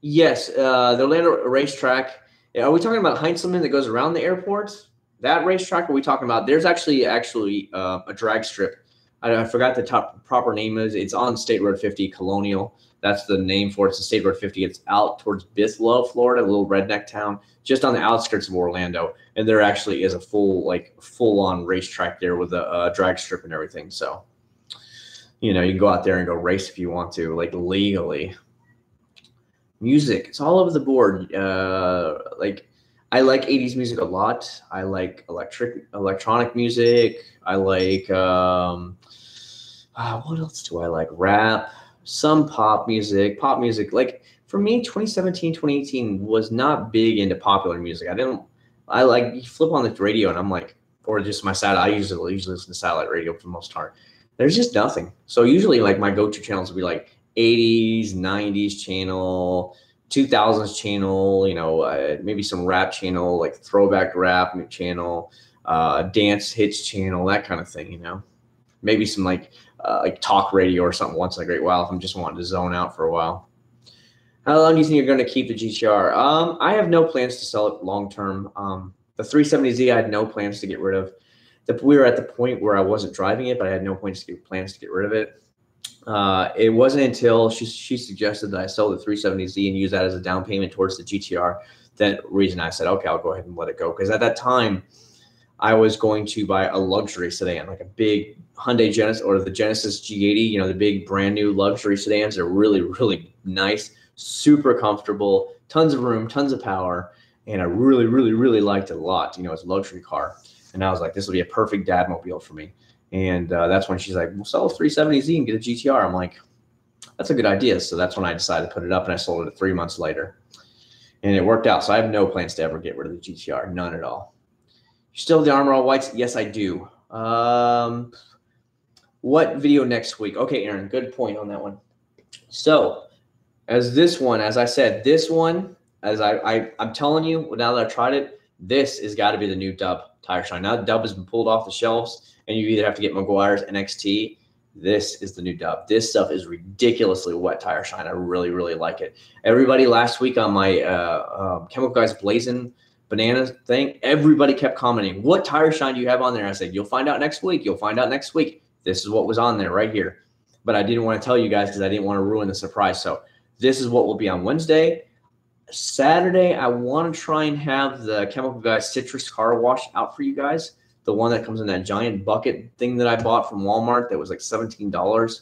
Yes, the Orlando racetrack. Are we talking about Heinzelman that goes around the airport? That racetrack? Are we talking about? There's actually a drag strip. I forgot the proper name is. It's on State Road 50, Colonial. That's the name for it. It's the State Road 50. It's out towards Bislow, Florida, a little redneck town, just on the outskirts of Orlando. And there actually is a full-on racetrack there with a drag strip and everything. So, you know, you can go out there and go race if you want to, like legally. Music, it's all over the board. I like 80s music a lot. I like electronic music. I like what else do I like? Rap, some pop music. Like for me, 2017, 2018 was not big into popular music. You flip on the radio and I'm like, or just my satellite. I usually listen to satellite radio for the most part. There's just nothing. So usually like my go-to channels would be like 80s, 90s channel, 2000s channel, you know, maybe some rap channel, like throwback rap channel, dance hits channel, that kind of thing, you know. Maybe some like talk radio or something once in a great while if I'm just wanting to zone out for a while. How long do you think you're going to keep the GTR? I have no plans to sell it long term. The 370Z I had no plans to get rid of. We were at the point where I wasn't driving it, but I had no plans to get rid of it. It wasn't until she suggested that I sell the 370Z and use that as a down payment towards the GTR. That reason I said, okay, I'll go ahead and let it go. Because at that time, I was going to buy a luxury sedan, like a big Hyundai Genesis or the Genesis G80, you know, the big brand new luxury sedans. They're really, really nice, super comfortable, tons of room, tons of power. And I really, really, really liked it a lot. You know, it's a luxury car. And I was like, this will be a perfect dad mobile for me. And that's when she's like, we'll sell a 370Z and get a GTR. I'm like, that's a good idea. So that's when I decided to put it up, and I sold it 3 months later. And it worked out. So I have no plans to ever get rid of the GTR. None at all. You still have the Armor All Whites? Yes, I do. What video next week? Okay, Aaron, good point on that one. So as I said, I'm telling you, now that I've tried it, this has got to be the new Dub tire shine. Now the Dub has been pulled off the shelves, and you either have to get Meguiar's NXT. This is the new Dub. This stuff is ridiculously wet tire shine. I really, really like it. Everybody last week on my Chemical Guys Blazing Banana thing, everybody kept commenting, what tire shine do you have on there? I said, you'll find out next week. You'll find out next week. This is what was on there right here. But I didn't want to tell you guys because I didn't want to ruin the surprise. So this is what will be on Wednesday. Saturday, I want to try and have the Chemical Guys Citrus Car Wash out for you guys. The one that comes in that giant bucket thing that I bought from Walmart that was like $17.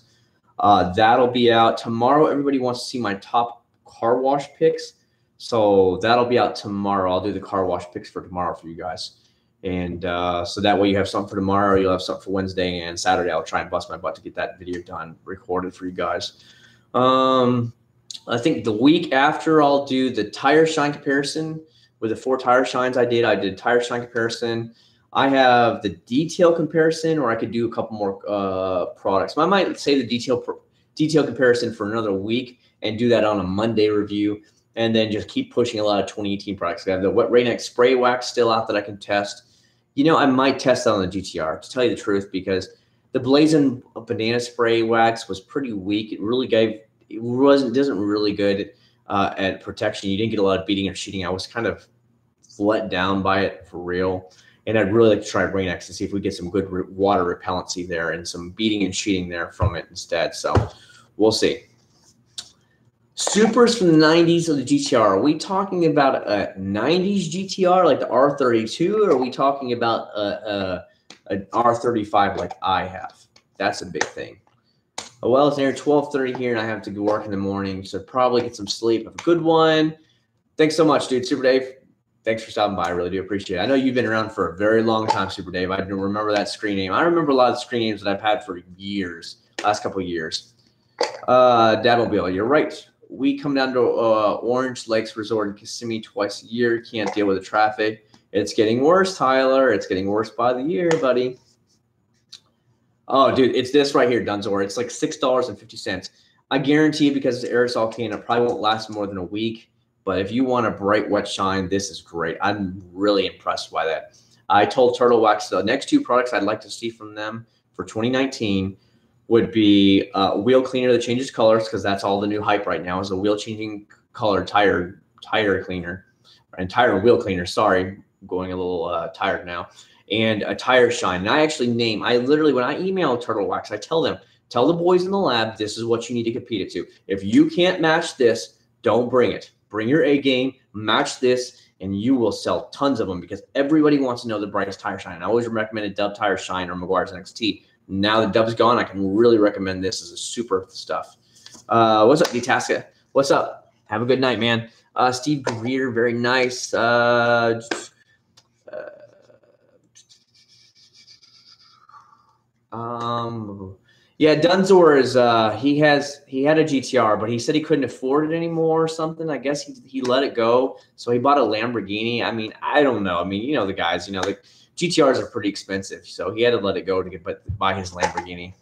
That'll be out tomorrow. Everybody wants to see my top car wash picks. So that'll be out tomorrow. I'll do the car wash picks for tomorrow for you guys. And so that way you have something for tomorrow, you'll have something for Wednesday, and Saturday I'll try and bust my butt to get that video done, recorded for you guys. I think the week after I'll do the tire shine comparison with the 4 tire shines I did. I did tire shine comparison. I have the detail comparison, or I could do a couple more products. I might say the detail comparison for another week and do that on a Monday review, and then just keep pushing a lot of 2018 products. I have the Wet Rain X spray wax still out that I can test. You know, I might test that on the GTR, to tell you the truth, because the Blazing Banana Spray Wax was pretty weak. It really doesn't really good at protection. You didn't get a lot of beating or sheeting. I was kind of let down by it for real. And I'd really like to try Rain X to see if we get some good water repellency there and some beating and sheeting there from it instead. So we'll see. Supers from the 90s of the GTR. Are we talking about a 90s GTR like the R32, or are we talking about an R35 like I have? That's a big thing. Well, it's near 12:30 here, and I have to go work in the morning, so probably get some sleep. Have a good one. Thanks so much, dude. Super Dave, thanks for stopping by. I really do appreciate it. I know you've been around for a very long time, Super Dave. I don't remember that screen name. I remember a lot of the screen names that I've had for years, last couple of years. Dadmobile, you're right. We come down to Orange Lakes Resort in Kissimmee twice a year. Can't deal with the traffic. It's getting worse, Tyler. It's getting worse by the year, buddy. Oh, dude, it's this right here, Dunzor. It's like $6.50. I guarantee you, because it's aerosol can, it probably won't last more than a week. But if you want a bright, wet shine, this is great. I'm really impressed by that. I told Turtle Wax the next 2 products I'd like to see from them for 2019 would be wheel cleaner that changes colors, because that's all the new hype right now is a wheel changing color tire cleaner, and tire and wheel cleaner. Sorry, I'm going a little tired now. And a tire shine. And I actually literally, when I email Turtle Wax, I tell them, tell the boys in the lab, this is what you need to compete it to. If you can't match this, don't bring it. Bring your A game, match this, and you will sell tons of them, because everybody wants to know the brightest tire shine. I always recommended Dub Tire Shine or Meguiar's NXT. Now that Dub's gone, I can really recommend this as a super stuff. What's up, Detaska? What's up? Have a good night, man. Steve Greer, very nice. Yeah, Dunzor is he had a GTR, but he said he couldn't afford it anymore or something. I guess he let it go, so he bought a Lamborghini. I mean, I don't know. I mean, you know the guys, you know, the GTRs are pretty expensive, so he had to let it go to buy his Lamborghini.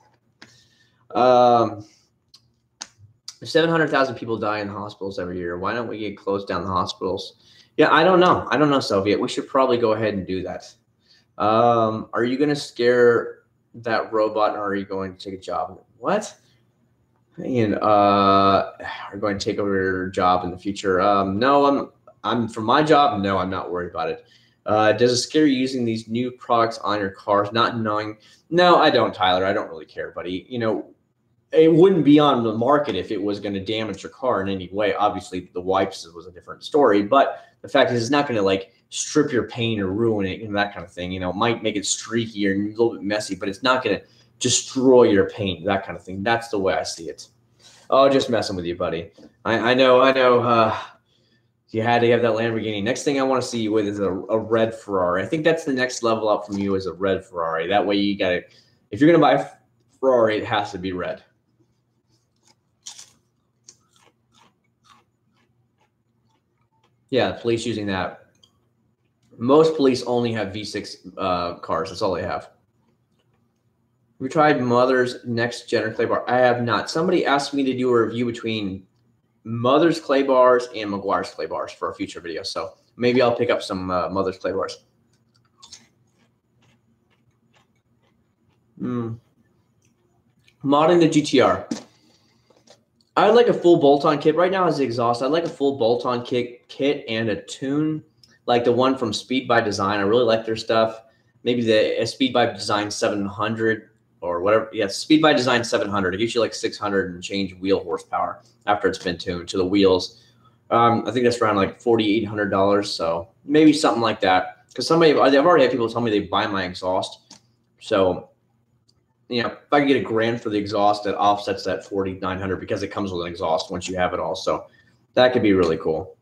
700,000 people die in the hospitals every year. Why don't we get closed down the hospitals? Yeah, I don't know. I don't know, Soviet. We should probably go ahead and do that. Are you going to scare that robot, or are you going to take a job? What? And are going to take over your job in the future? No, I'm for my job. No, I'm not worried about it. Does it scare you using these new products on your cars, not knowing? No, I don't, Tyler. I don't really care, buddy. You know, it wouldn't be on the market if it was going to damage your car in any way. Obviously, the wipes was a different story, but the fact is, it's not going to like strip your paint or ruin it and that kind of thing. You know, it might make it streaky or a little bit messy, but it's not going to destroy your paint, that kind of thing. That's the way I see it. Oh, just messing with you, buddy. I know. You had to have that Lamborghini. Next thing I want to see you with is a red Ferrari. I think that's the next level up from you, is a red Ferrari. That way you got to, if you're going to buy a Ferrari, it has to be red. Yeah, police using that. Most police only have V6 cars. That's all they have. We tried Mother's Next Gen Clay Bar. I have not. Somebody asked me to do a review between Mother's Clay Bars and Meguiar's Clay Bars for a future video. So maybe I'll pick up some Mother's Clay Bars. Modding the GTR. I like a full bolt-on kit. Right now as the exhaust, I like a full bolt-on kit and a tune, like the one from Speed by Design. I really like their stuff. Maybe the Speed by Design 700 or whatever. Yeah, Speed by Design 700. It gives you like 600 and change wheel horsepower after it's been tuned to the wheels. I think that's around like $4,800. So maybe something like that. Because I've already had people tell me they buy my exhaust. So, you know, if I can get $1,000 for the exhaust, that offsets that $4,900 because it comes with an exhaust once you have it all. So that could be really cool.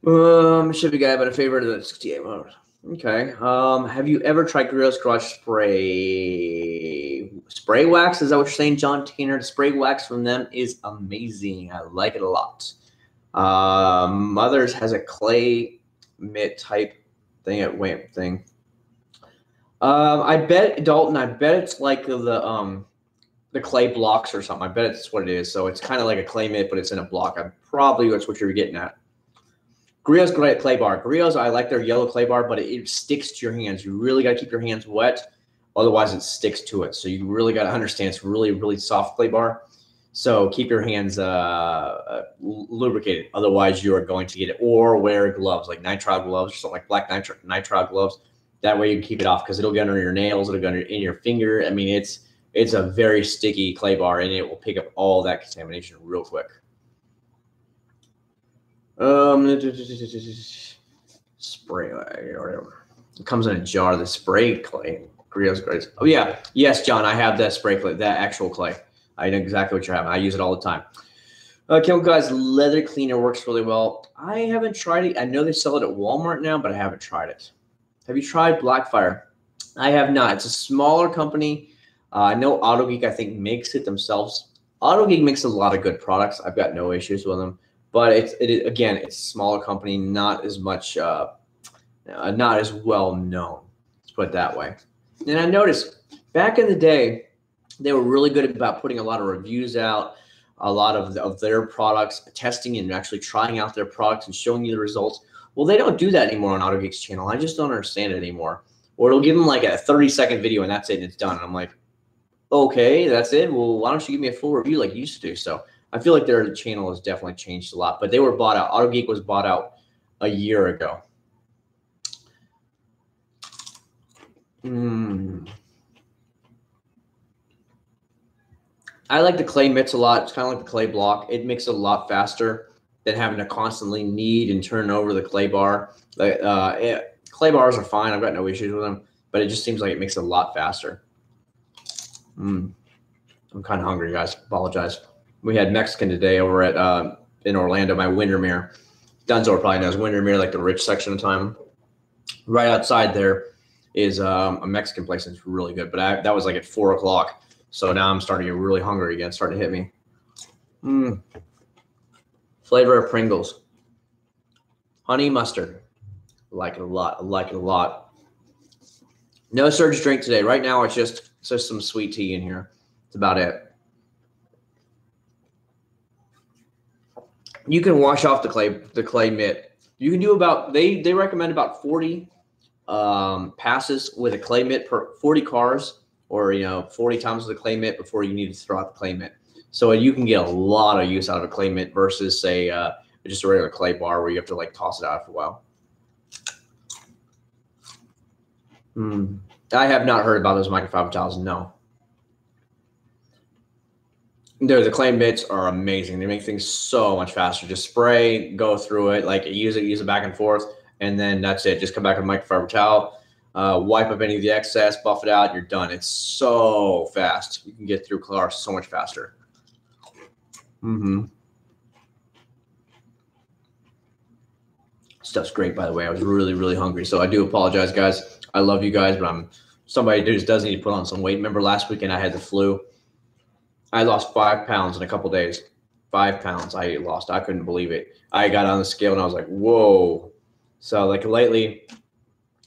Should be guy, but a favorite of the 68 mode. Okay. Have you ever tried Grillo's Garage spray wax? Is that what you're saying, John Tanner? The spray wax from them is amazing. I like it a lot. Mother's has a clay mitt type thing. I bet Dalton. I bet it's like the clay blocks or something. I bet it's what it is. So it's kind of like a clay mitt, but it's in a block. Probably that's what you're getting at. Griot's great clay bar. Griot's, I like their yellow clay bar, but it sticks to your hands. You really got to keep your hands wet. Otherwise, it sticks to it. So you really got to understand it's really, really soft clay bar. So keep your hands lubricated. Otherwise, you are going to get it. Or wear gloves, like nitrile gloves or something like black nitrile gloves. That way you can keep it off because it'll get under your nails. It'll get in your finger. I mean, it's a very sticky clay bar, and it will pick up all that contamination real quick. Spray or whatever. It comes in a jar. The spray clay. Griot's great. Oh yeah, yes, John. I have that spray clay, that actual clay. I know exactly what you're having. I use it all the time. Chemical Guys leather cleaner works really well. I haven't tried it. I know they sell it at Walmart now, but I haven't tried it. Have you tried Blackfire? I have not. It's a smaller company. I know AutoGeek, I think, makes it themselves. AutoGeek makes a lot of good products. I've got no issues with them. But again, it's a smaller company, not as much, not as well known. Let's put it that way. And I noticed back in the day, they were really good about putting a lot of reviews out, a lot of their products, testing and actually trying out their products and showing you the results. Well, they don't do that anymore on AutoGeek's channel. I just don't understand it anymore. Or it'll give them like a 30-second video and that's it and it's done. And I'm like, okay, that's it. Well, why don't you give me a full review like you used to do? So I feel like their channel has definitely changed a lot, but they were bought out. AutoGeek was bought out a year ago. I like the clay mitts a lot. It's kind of like the clay block. It makes it a lot faster than having to constantly knead and turn over the clay bar. Clay bars are fine. I've got no issues with them, but it just seems like it makes it a lot faster. I'm kind of hungry, guys. Apologize. We had Mexican today over at in Orlando, my Windermere. Dunzo probably knows Windermere, like the rich section of time. Right outside there is a Mexican place that's really good. But that was like at 4 o'clock. So now I'm starting to get really hungry again. It's starting to hit me. Flavor of Pringles. Honey mustard. I like it a lot. I like it a lot. No surge drink today. Right now it's just some sweet tea in here. That's about it. You can wash off the clay mitt. You can do about they recommend about 40 passes with a clay mitt per 40 cars, or 40 times with a clay mitt before you need to throw out the clay mitt. So you can get a lot of use out of a clay mitt versus say just a regular clay bar where you have to like toss it out for a while. I have not heard about those microfiber towels. No. The clay mitts are amazing. They make things so much faster. Just spray, go through it, like use it back and forth, and then that's it. Just come back with a microfiber towel, wipe up any of the excess, buff it out, you're done. It's so fast. You can get through cars so much faster. Stuff's great, by the way. I was really, really hungry, so I do apologize, guys. I love you guys, but I'm somebody who just does need to put on some weight. Remember last weekend I had the flu. I lost 5 pounds in a couple days. 5 pounds I lost. I couldn't believe it. I got on the scale and I was like, whoa. So like lately,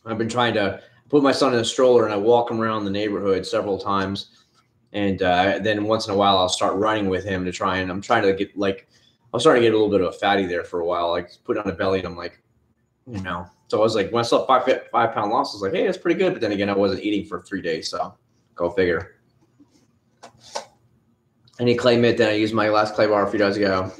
I've been trying to put my son in a stroller and I walk him around the neighborhood several times. And then once in a while, I'll start running with him I'm trying to get like, I was starting to get a little bit of a fatty there for a while. Like put on a belly and I'm like, So I was like, when I saw 5 pound loss, I was like, hey, that's pretty good. But then again, I wasn't eating for 3 days. So go figure. Any clay mitt, then I used my last clay bar a few days ago.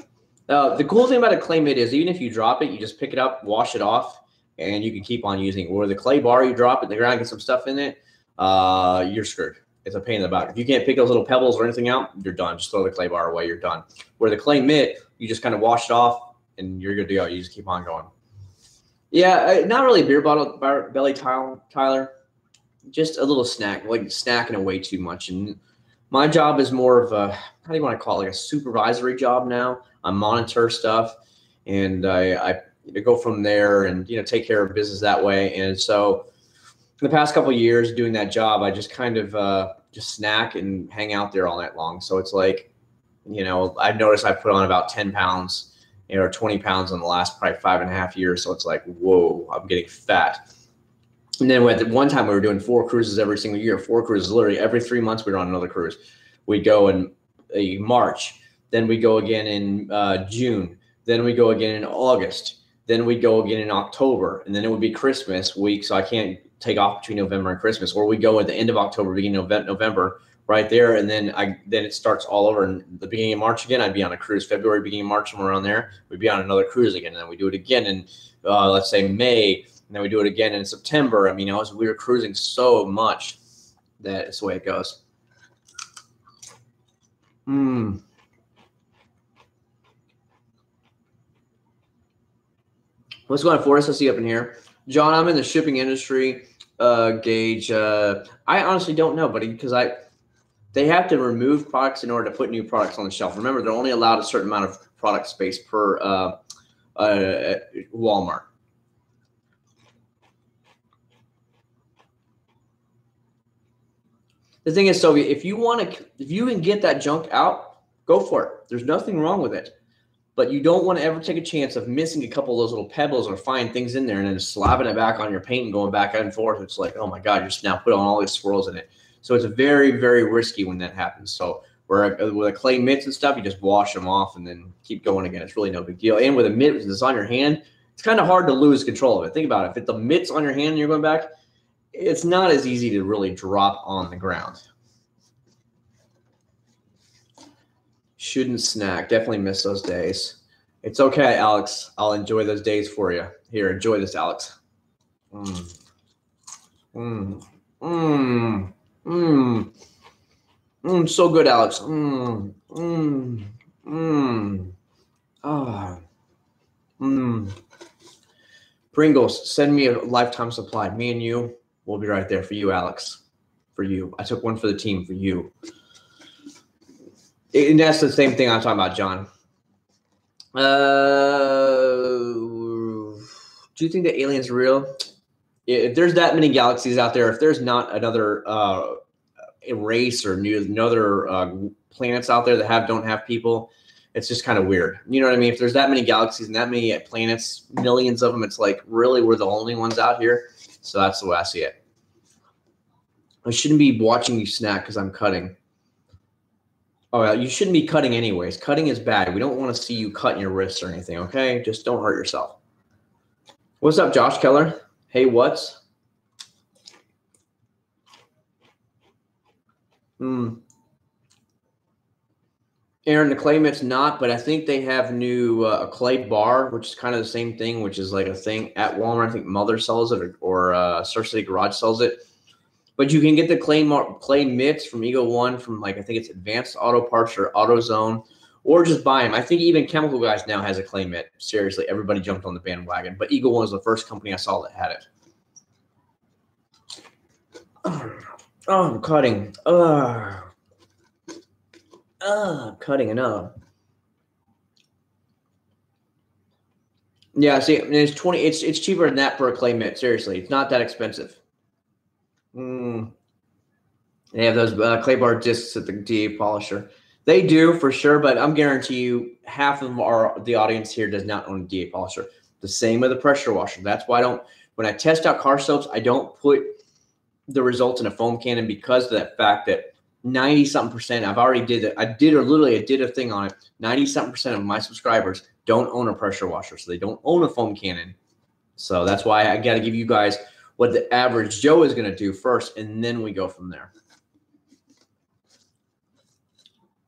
The cool thing about a clay mitt is even if you drop it, you just pick it up, wash it off, and you can keep on using it. Or the clay bar, you drop it in the ground, get some stuff in it, you're screwed. It's a pain in the butt. If you can't pick those little pebbles or anything out, you're done. Just throw the clay bar away, you're done. Where the clay mitt, you just kind of wash it off, and you're good to go. You just keep on going. Yeah, not really a beer bottle belly, Tyler. Just a little snack, like snacking away too much. And my job is more of a, how do you want to call it, like a supervisory job now. I monitor stuff, and I go from there and, take care of business that way. And so in the past couple of years doing that job, I just kind of just snack and hang out there all night long. So it's like, I've noticed I put on about 10 pounds, or 20 pounds in the last probably 5.5 years. So it's like, whoa, I'm getting fat. And then at one time we were doing 4 cruises every single year. 4 cruises, literally every 3 months we were on another cruise. We'd go in March, then we go again in June, then we go again in August, then we go again in October, and then it would be Christmas week, so I can't take off between November and Christmas. Or we go at the end of October, beginning of November, right there, and then it starts all over. In the beginning of March again, I'd be on a cruise. February, beginning of March, somewhere around there, we'd be on another cruise again, and then we do it again in let's say May, and then we do it again in September. I mean, we were cruising so much that it's the way it goes. What's going on for us? Let's see up in here. John, I'm in the shipping industry. Gage, I honestly don't know, buddy, because they have to remove products in order to put new products on the shelf. Remember, they're only allowed a certain amount of product space per Walmart. The thing is, so if you can get that junk out, go for it. There's nothing wrong with it. But you don't want to ever take a chance of missing a couple of those little pebbles or find things in there and then just slapping it back on your paint and going back and forth. It's like, oh my God, you're just now put on all these swirls in it. So it's very, very risky when that happens. So with a clay mitts and stuff, you just wash them off and then keep going again. It's really no big deal. And with a mitt that's on your hand, it's kind of hard to lose control of it. Think about it. If the mitt's on your hand and you're going back, it's not as easy to really drop on the ground. Shouldn't snack. Definitely miss those days. It's okay, Alex. I'll enjoy those days for you. Here, enjoy this, Alex. So good, Alex. Pringles, send me a lifetime supply. Me and you, we'll be right there for you, Alex. For you. I took one for the team for you. And that's the same thing I'm talking about, John. Do you think the aliens are real? If there's that many galaxies out there, if there's not another race or another planets out there that don't have people, it's just kind of weird. You know what I mean? If there's that many galaxies and that many planets, millions of them, it's like, really, we're the only ones out here? So that's the way I see it. I shouldn't be watching you snack because I'm cutting. Oh, well, you shouldn't be cutting anyways. Cutting is bad. We don't want to see you cutting your wrists or anything, okay? Just don't hurt yourself. What's up, Josh Keller? Hey, what's? Aaron, the clay mitt's not, but I think they have new a clay bar, which is kind of the same thing, which is like a thing at Walmart. I think Mother sells it or Search City Garage sells it. But you can get the clay mitts from Eagle One from, like, I think it's Advanced Auto Parts or AutoZone, or just buy them. I think even Chemical Guys now has a clay mitt. Seriously, everybody jumped on the bandwagon. But Eagle One was the first company I saw that had it. Oh, I'm cutting. I'm cutting enough. Yeah, see, it's 20. It's cheaper than that for a clay mitt. Seriously, it's not that expensive. They have those clay bar discs at the DA polisher. They do for sure, but I'm guarantee you half of the audience here does not own a DA polisher. The same with a pressure washer. That's why when I test out car soaps, I don't put the results in a foam cannon because of that fact that 90-something%, I've already did it. I did a thing on it. 90-something% of my subscribers don't own a pressure washer, so they don't own a foam cannon. So that's why I got to give you guys what the average Joe is going to do first, and then we go from there.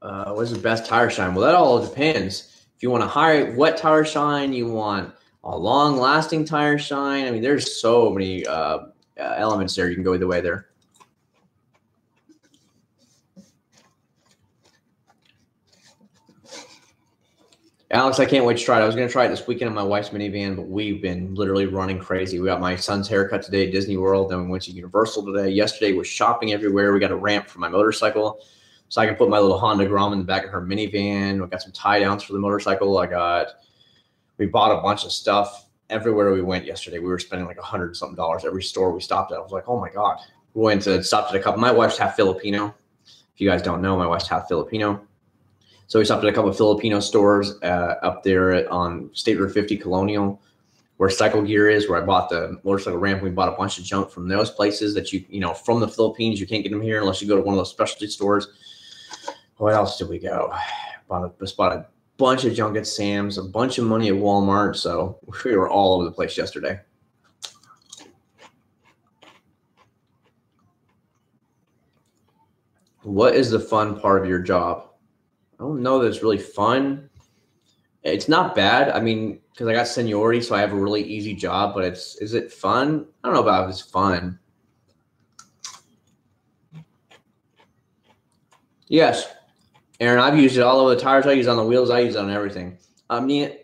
What's the best tire shine? Well, that all depends. If you want a wet tire shine, you want a long-lasting tire shine. I mean, there's so many elements there. You can go either way there. Alex, I can't wait to try it. I was going to try it this weekend in my wife's minivan, but we've been literally running crazy. We got my son's haircut today at Disney World. Then we went to Universal today. Yesterday was shopping everywhere. We got a ramp for my motorcycle, so I can put my little Honda Grom in the back of her minivan. We got some tie downs for the motorcycle. We bought a bunch of stuff everywhere we went yesterday, we were spending like $100 something every store we stopped at. I was like, oh my God. We stopped at a couple. My wife's half Filipino. If you guys don't know, my wife's half Filipino. So we stopped at a couple of Filipino stores up there on State Road 50 Colonial, where Cycle Gear is, where I bought the motorcycle ramp. We bought a bunch of junk from those places that you know, from the Philippines. You can't get them here unless you go to one of those specialty stores. What else did we go? Just bought a bunch of junk at Sam's, a bunch of money at Walmart. So we were all over the place yesterday. What is the fun part of your job? I don't know that it's really fun. It's not bad. I mean, because I got seniority, so I have a really easy job, but is it fun? I don't know about if it's fun. Yes. Aaron, I've used it all over the tires. I use it on the wheels. I use it on everything. I mean,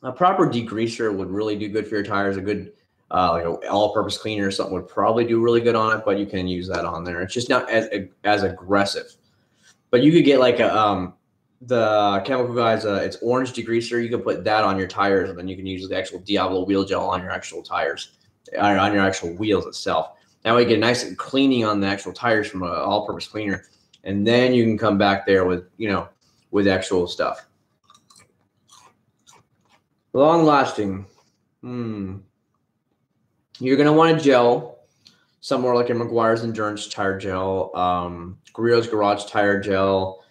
a proper degreaser would really do good for your tires. A good like an all-purpose cleaner or something would probably do really good on it, but you can use that on there. It's just not as aggressive. But you could get like a the Chemical Guys, it's orange degreaser. You can put that on your tires, and then you can use the actual Diablo wheel gel on your actual tires, on your actual wheels itself. That way you get nice cleaning on the actual tires from an all-purpose cleaner, and then you can come back there with, you know, with actual stuff. Long-lasting. You're going to want a gel somewhere like a Meguiar's Endurance tire gel, Guerrero's Garage tire gel.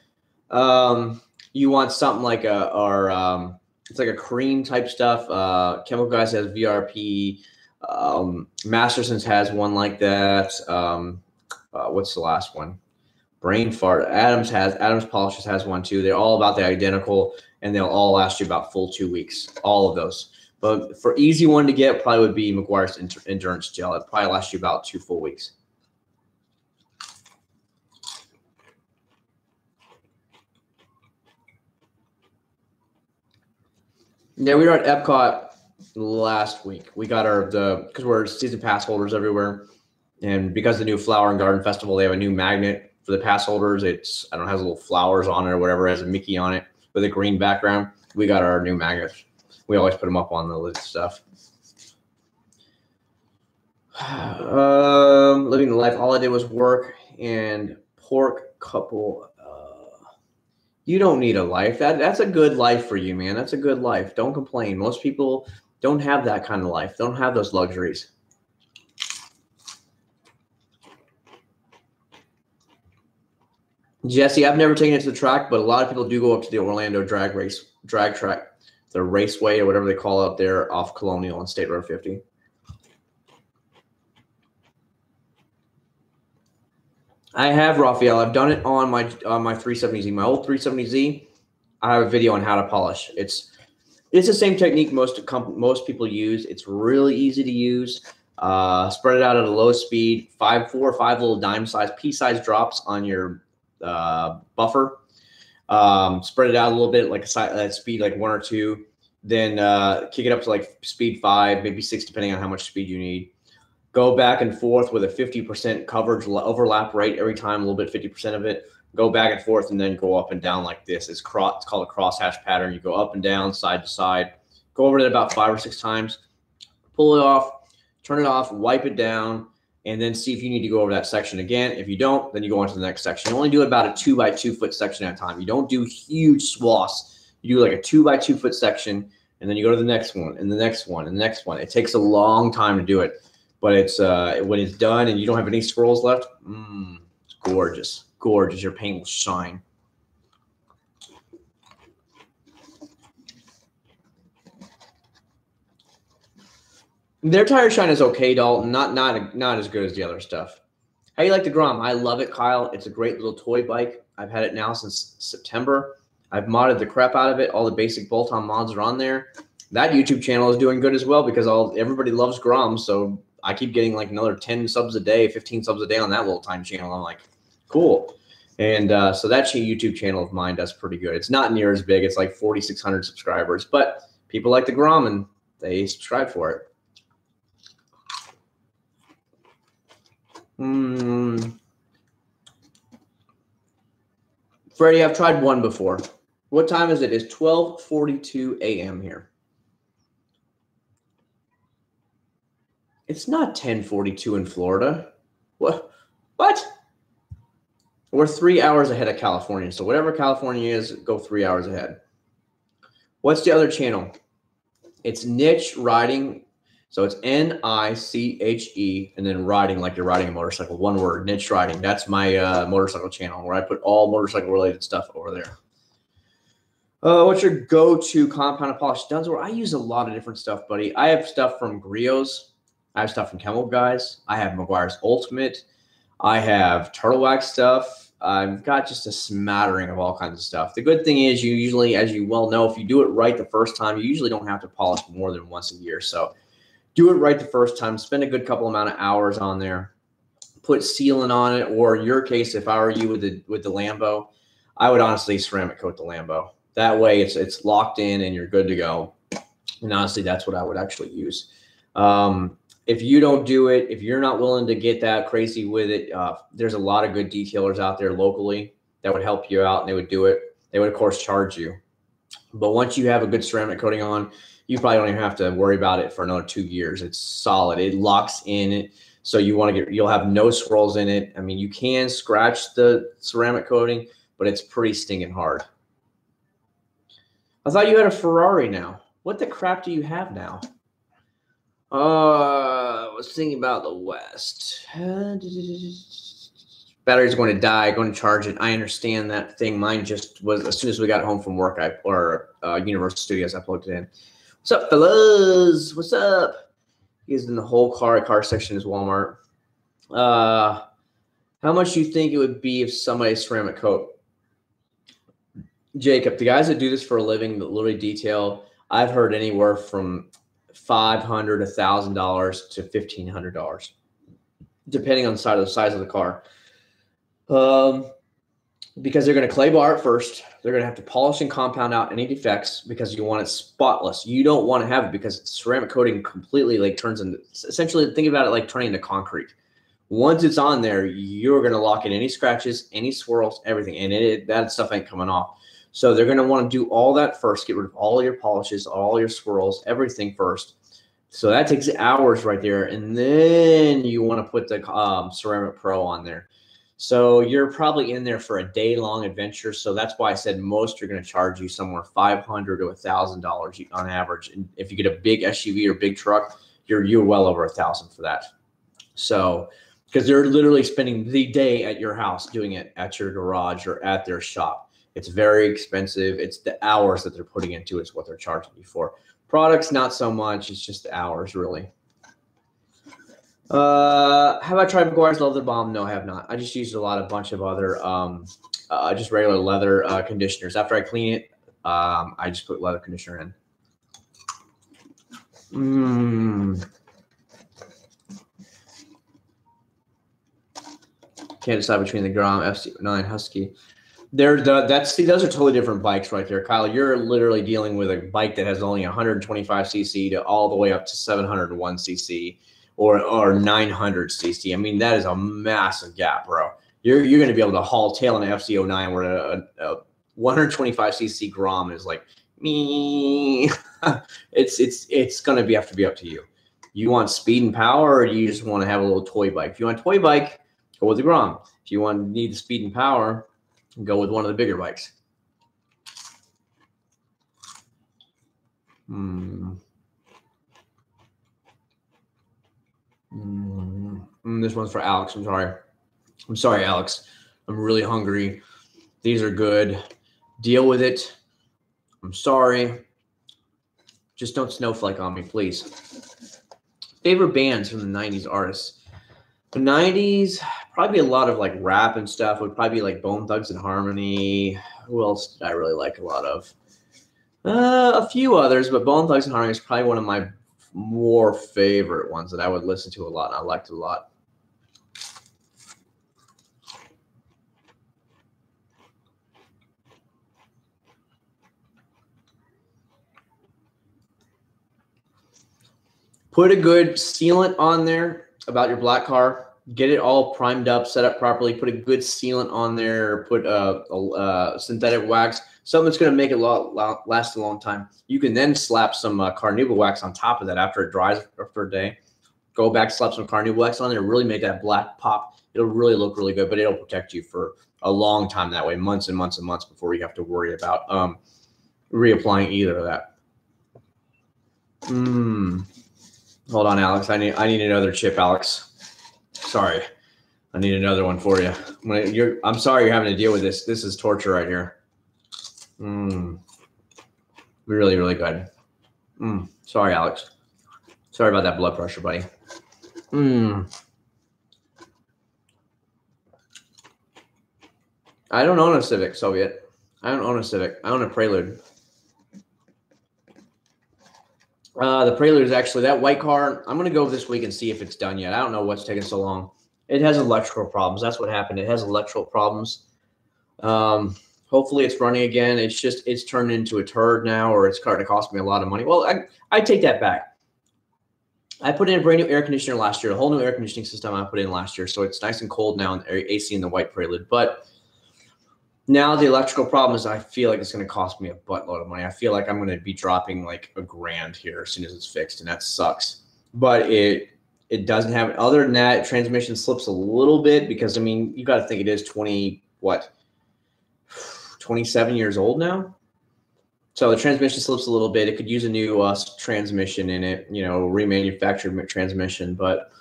You want something like it's like a cream type stuff. Chemical Guys has VRP. Masterson's has one like that. What's the last one? Brain fart. Adams Polishes has one too. They're all about the identical, and they'll all last you about full 2 weeks. All of those. But for easy one to get, probably would be Meguiar's Endurance Gel. It probably lasts you about 2 full weeks. Yeah, we were at Epcot last week. We got because we're season pass holders everywhere, and because the new Flower and Garden Festival, they have a new magnet for the pass holders. I don't know, has little flowers on it or whatever, it has a Mickey on it with a green background. We got our new magnets. We always put them up on the list stuff. Living the life. All I did was work and pork couple. You don't need a life. That's a good life for you, man. That's a good life. Don't complain. Most people don't have that kind of life. Don't have those luxuries. Jesse, I've never taken it to the track, but a lot of people do go up to the Orlando drag track, the raceway or whatever they call it up there off Colonial on State Road 50. I have, Raphael. I've done it on my 370Z, my old 370Z. I have a video on how to polish. It's the same technique most people use. It's really easy to use. Spread it out at a low speed, 4 or 5 little dime size, pea-size drops on your buffer. Spread it out a little bit, like at speed like 1 or 2. Then kick it up to like speed 5, maybe 6, depending on how much speed you need. Go back and forth with a 50% coverage overlap rate every time, a little bit, 50% of it. Go back and forth and then go up and down like this. It's called a crosshatch pattern. You go up and down, side to side. Go over it about 5 or 6 times. Pull it off, turn it off, wipe it down, and then see if you need to go over that section again. If you don't, then you go on to the next section. You only do about a 2 by 2 foot section at a time. You don't do huge swaths. You do like a 2 by 2 foot section, and then you go to the next one, and the next one, and the next one. It takes a long time to do it. But it's when it's done and you don't have any scrolls left, it's gorgeous. Gorgeous. Your paint will shine. Their tire shine is okay, Dalton. Not as good as the other stuff. How do you like the Grom? I love it, Kyle. It's a great little toy bike. I've had it now since September. I've modded the crap out of it. All the basic bolt-on mods are on there. That YouTube channel is doing good as well because everybody loves Grom, so I keep getting like another 10 subs a day, 15 subs a day on that little tiny channel. I'm like, cool. And so that YouTube channel of mine does pretty good. It's not near as big. It's like 4,600 subscribers, but people like the Grom and they subscribe for it. Freddie, I've tried one before. What time is it? It's 12:42 a.m. here. It's not 1042 in Florida. What? What? We're 3 hours ahead of California. So whatever California is, go 3 hours ahead. What's the other channel? It's niche riding. So it's NICHE and then riding like you're riding a motorcycle. One word, niche riding. That's my motorcycle channel where I put all motorcycle related stuff over there. What's your go-to compounded polished Dunsmore? I use a lot of different stuff, buddy. I have stuff from Griots. I have stuff from Chemical Guys. I have McGuire's Ultimate. I have Turtle Wax stuff. I've got just a smattering of all kinds of stuff. The good thing is you usually, as you well know, if you do it right the first time, you usually don't have to polish more than once a year. So do it right the first time. Spend a good couple amount of hours on there. Put sealant on it, or in your case, if I were you with the Lambo, I would honestly ceramic coat the Lambo. That way it's locked in and you're good to go. And honestly, that's what I would actually use. If you don't do it, if you're not willing to get that crazy with it, there's a lot of good detailers out there locally that would help you out and they would do it. They would, of course, charge you. But once you have a good ceramic coating on, you probably don't even have to worry about it for another 2 years. It's solid. It locks in it. So you'll have no swirls in it. I mean, you can scratch the ceramic coating, but it's pretty stinking hard. I thought you had a Ferrari now. What the crap do you have now? I was thinking about the West. Battery's going to die. Going to charge it. I understand that thing. Mine just was as soon as we got home from work. Universal Studios. I plugged it in. What's up, fellas? What's up? He's in the whole car section is Walmart. How much do you think it would be if somebody ceramic coat? Jacob, the guys that do this for a living, that literally detail, I've heard anywhere from $500, $1,000 to $1,500, depending on the size of the car. Because they're going to clay bar it first. They're going to have to polish and compound out any defects because you want it spotless. You don't want to have it because ceramic coating completely like turns into, essentially think about it like turning into concrete. Once it's on there, you're going to lock in any scratches, any swirls, everything. And that stuff ain't coming off. So they're going to want to do all that first, get rid of all your polishes, all your swirls, everything first. So that takes hours right there. And then you want to put the Ceramic Pro on there. So you're probably in there for a day-long adventure. So that's why I said most are going to charge you somewhere $500 to $1,000 on average. And if you get a big SUV or big truck, you're well over $1,000 for that. So because they're literally spending the day at your house doing it at your garage or at their shop. It's very expensive. It's the hours that they're putting into it is what they're charging you for. Products, not so much. It's just the hours, really. Have I tried McGuire's Leather Balm? No, I have not. I just used a bunch of other, just regular leather conditioners. After I clean it, I just put leather conditioner in. Can't decide between the Grom FC9 Husky. Those are totally different bikes right there, Kyle. You're literally dealing with a bike that has only 125 cc to all the way up to 701 cc or 900 cc. I mean, that is a massive gap, bro. You're going to be able to haul tail in an FC09 where a 125 cc Grom is like me. It's going to have to be up to you. You want speed and power, or do you just want to have a little toy bike? If you want a toy bike, go with the Grom. If you need the speed and power, go with one of the bigger bikes. This one's for Alex. I'm sorry, Alex. I'm really hungry. These are good. Deal with it. I'm sorry. Just don't snowflake on me, please. Favorite bands from the 90s artists. The 90s, probably a lot of like rap and stuff. Would probably be like Bone Thugs and Harmony. Who else did I really like a lot of? A few others, but Bone Thugs and Harmony is probably one of my more favorite ones that I would listen to a lot. And I liked it a lot. Put a good sealant on there about your black car. Get it all primed up, set up properly. Put a good sealant on there. Put a synthetic wax, something that's going to make it last a long time. You can then slap some Carnauba wax on top of that after it dries for a day. go back, slap some carnauba wax on there, really make that black pop. It'll really look really good, but it'll protect you for a long time that way, months and months and months before you have to worry about reapplying either of that. Hold on, Alex. I need another chip, Alex. Sorry. I need another one for you. I'm sorry you're having to deal with this. This is torture right here. Really, really good. Sorry, Alex. Sorry about that blood pressure, buddy. I don't own a Civic Soviet. I don't own a Civic. I own a Prelude. The Prelude is actually that white car. I'm going to go this week and see if it's done yet. I don't know what's taking so long. It has electrical problems. That's what happened. It has electrical problems. Hopefully it's running again. It's turned into a turd now, or it's going to cost me a lot of money. Well, I take that back. I put in a brand new air conditioner last year, a whole new air conditioning system I put in last year. So it's nice and cold now, and AC in the white Prelude. But now the electrical problem is I feel like it's going to cost me a buttload of money. I feel like I'm going to be dropping like $1,000 here as soon as it's fixed, and that sucks. But it doesn't have it. Other than that, transmission slips a little bit because, I mean, you got to think it is 27 years old now. So the transmission slips a little bit. It could use a new transmission in it, remanufactured transmission. But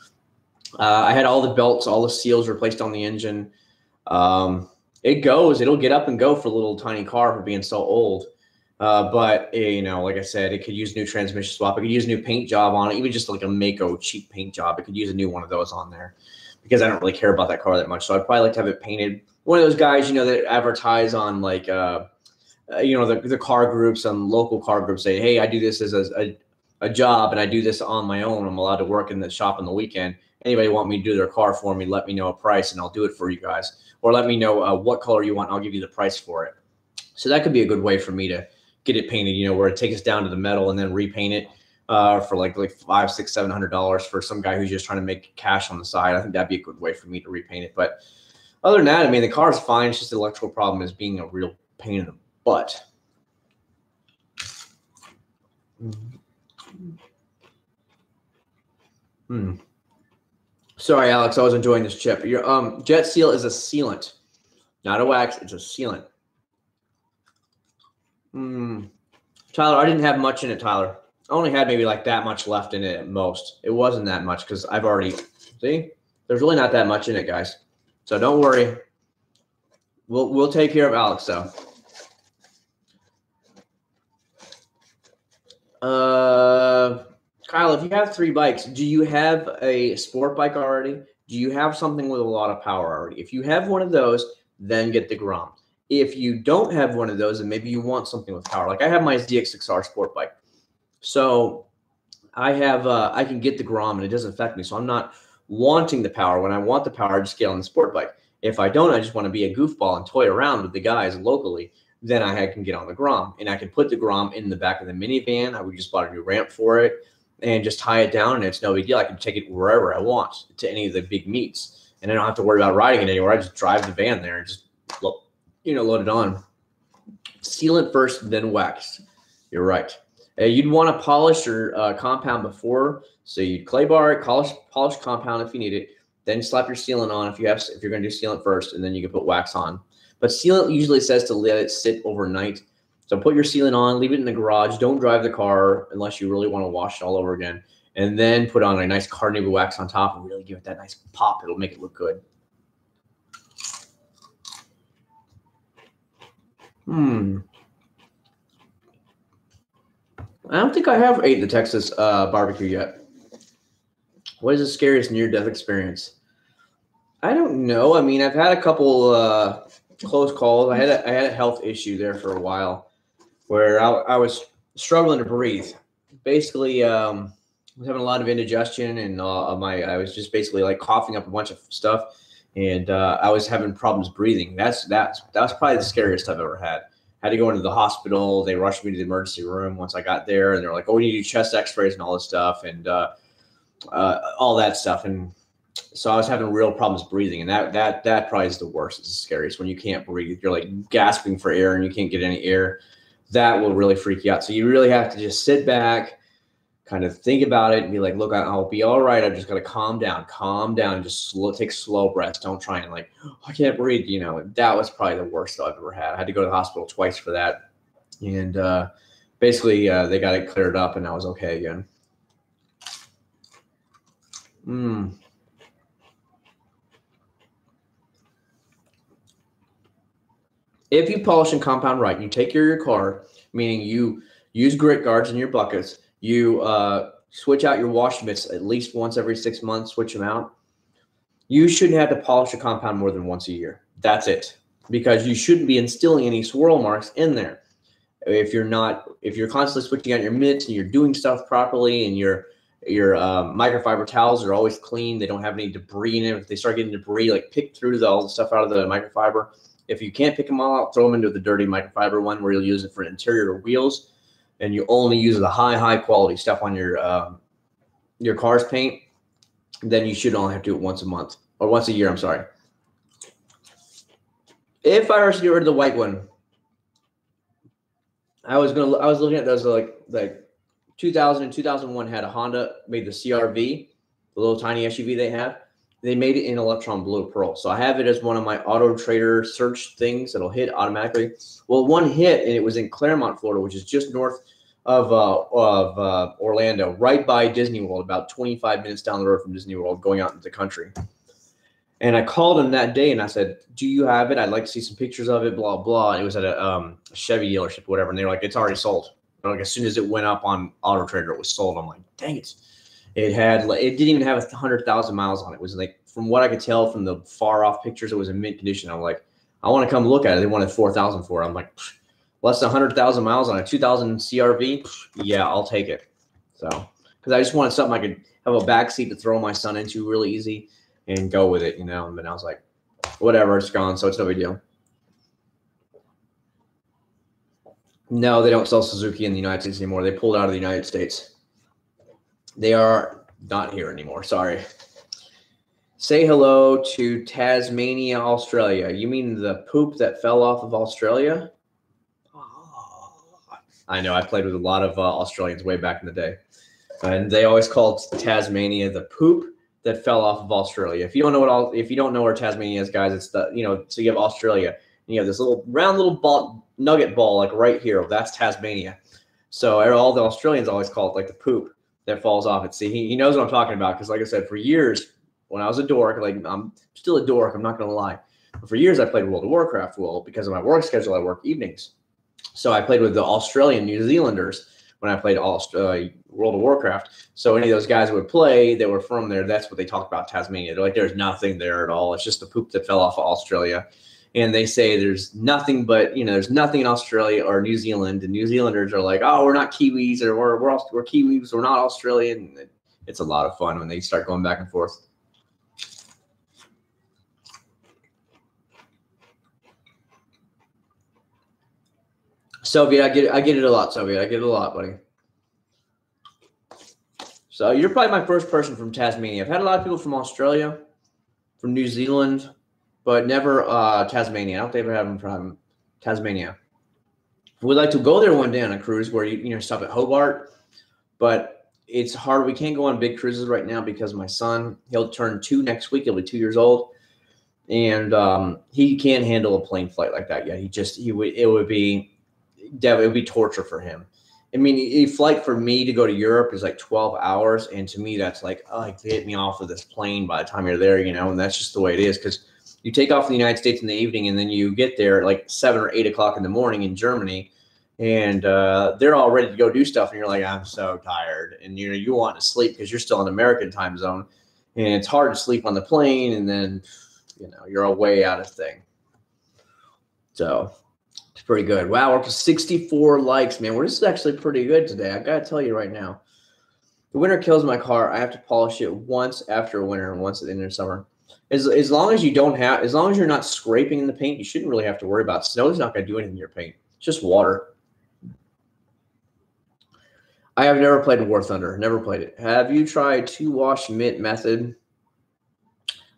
I had all the belts, all the seals replaced on the engine. It'll get up and go for a little tiny car for being so old. But like I said, it could use new transmission swap. It could use a new paint job on it, even just like a Mako cheap paint job. It could use a new one of those on there because I don't really care about that car that much. So I'd probably like to have it painted. One of those guys, that advertise on like, the car groups, and local car groups say, hey, I do this as a job and I do this on my own. I'm allowed to work in the shop on the weekend. Anybody want me to do their car for me, let me know a price and I'll do it for you guys. Or let me know what color you want. And I'll give you the price for it. So that could be a good way for me to get it painted, where it takes us down to the metal and then repaint it for like $500, $600, $700 for some guy who's just trying to make cash on the side. I think that'd be a good way for me to repaint it. But other than that, I mean, the car's fine. It's just the electrical problem is being a real pain in the butt. Sorry, Alex. I was enjoying this chip. Your jet seal is a sealant, not a wax. It's a sealant. Tyler, I didn't have much in it, Tyler. I only had maybe like that much left in it at most. It wasn't that much because I've already, see, there's really not that much in it, guys. So don't worry. We'll take care of Alex, though. Kyle, if you have 3 bikes, do you have a sport bike already? Do you have something with a lot of power already? If you have one of those, then get the Grom. If you don't have one of those, and maybe you want something with power, like I have my ZX6R sport bike. So I can get the Grom and it doesn't affect me. So I'm not wanting the power. When I want the power, I just get on the sport bike. If I don't, I just want to be a goofball and toy around with the guys locally, then I can get on the Grom. And I can put the Grom in the back of the minivan. We just bought a new ramp for it and just tie it down, and it's no big deal. I can take it wherever I want, to any of the big meets. And I don't have to worry about riding it anywhere. I just drive the van there and just load it on. Sealant first, then wax. You're right. You'd want to polish your compound before. So you'd clay bar it, polish compound if you need it, then slap your sealant on if you're going to do sealant first, and then you can put wax on. But sealant usually says to let it sit overnight. So put your sealant on, leave it in the garage. Don't drive the car unless you really want to wash it all over again. And then put on a nice carnauba wax on top and really give it that nice pop. It'll make it look good. I don't think I have ate the Texas barbecue yet. What is the scariest near-death experience? I don't know. I mean, I've had a couple close calls. I had a health issue there for a while where I was struggling to breathe. Basically, I was having a lot of indigestion, and I was just basically like coughing up a bunch of stuff, and I was having problems breathing. That was probably the scariest I've ever had. Had to go into the hospital. They rushed me to the emergency room once I got there, and they're like, "Oh, we need to do chest X-rays and all this stuff, and all that stuff." And so I was having real problems breathing, and that probably is the worst. It's the scariest when you can't breathe. You're like gasping for air, and you can't get any air. That will really freak you out. So you really have to just sit back, kind of think about it and be like, look, I'll be all right. I've just got to calm down, and just take slow breaths. Don't try and like, oh, I can't breathe. You know, that was probably the worst I've ever had. I had to go to the hospital twice for that. And basically they got it cleared up and I was okay again. If you polish and compound right, you take care of your car, meaning you use grit guards in your buckets, you switch out your wash mitts at least once every 6 months, switch them out. You shouldn't have to polish a compound more than once a year. That's it. Because you shouldn't be instilling any swirl marks in there. If you're constantly switching out your mitts and you're doing stuff properly and your microfiber towels are always clean, they don't have any debris in it. If they start getting debris, like pick through all the stuff out of the microfiber. If you can't pick them all out, throw them into the dirty microfiber one where you'll use it for interior wheels, and you only use the high quality stuff on your car's paint. Then you should only have to do it once a month or once a year. I'm sorry. If I were to get rid of the white one, I was looking at those like 2000 and 2001 had a Honda made the CRV, the little tiny SUV they have. They made it in electron blue pearl. So I have it as one of my Auto Trader search things that'll hit automatically. Well, one hit, and it was in Claremont, Florida, which is just north of Orlando, right by Disney World, about 25 minutes down the road from Disney World, going out into the country. And I called them that day, and I said, do you have it? I'd like to see some pictures of it, blah, blah. And it was at a Chevy dealership, whatever. And they were like, it's already sold. Like, as soon as it went up on Auto Trader, it was sold. I'm like, dang it. It didn't even have 100,000 miles on it. It was like, from what I could tell from the far off pictures, it was in mint condition. I'm like, I want to come look at it. They wanted 4,000 for it. I'm like, less than 100,000 miles on a 2000 CRV. Yeah, I'll take it. So, because I just wanted something I could have a back seat to throw my son into really easy and go with it, you know. And then I was like, whatever, it's gone, so it's no big deal. No, they don't sell Suzuki in the United States anymore. They pulled out of the United States. They are not here anymore. Sorry. Say hello to Tasmania, Australia. You mean the poop that fell off of Australia? Oh, I know. I played with a lot of Australians way back in the day. And they always called Tasmania the poop that fell off of Australia. If you don't know where Tasmania is, guys, it's the, you know, so you have Australia and you have this little round little ball, nugget ball, like right here. That's Tasmania. So all the Australians always call it like the poop that falls off it. See, he knows what I'm talking about, because like I said, for years when I was a dork, like I'm still a dork, I'm not going to lie. But for years I played World of Warcraft. Well, because of my work schedule, I work evenings. So I played with the Australian New Zealanders when I played World of Warcraft. So any of those guys would play that were from there, that's what they talk about Tasmania. They're like, there's nothing there at all. It's just the poop that fell off of Australia. And they say there's nothing but, you know, there's nothing in Australia or New Zealand. And New Zealanders are like, oh, we're not Kiwis, or we're Kiwis, we're not Australian. It's a lot of fun when they start going back and forth. Soviet, I get it a lot, Soviet. I get it a lot, buddy. So you're probably my first person from Tasmania. I've had a lot of people from Australia, from New Zealand, but never Tasmania. I don't think I've ever had them from Tasmania. We'd like to go there one day on a cruise where you stop at Hobart, but it's hard. We can't go on big cruises right now because my son, he'll turn 2 next week. He'll be 2 years old, and he can't handle a plane flight like that yet. It would be torture for him. I mean, a flight for me to go to Europe is like 12 hours, and to me that's like, oh, get me off of this plane by the time you're there, and that's just the way it is, because you take off in the United States in the evening, and then you get there at like 7 or 8 o'clock in the morning in Germany, and they're all ready to go do stuff, and you're like, I'm so tired, and you want to sleep because you're still in American time zone, and it's hard to sleep on the plane, and then you're way out of thing. So it's pretty good. Wow, we're up to 64 likes, man. This is actually pretty good today. I gotta tell you right now. The winter kills my car. I have to polish it once after winter and once at the end of summer. As long as you're not scraping in the paint, you shouldn't really have to worry about it. Snow's not going to do anything to your paint. It's just water. I have never played War Thunder. Never played it. Have you tried 2-wash mitt method?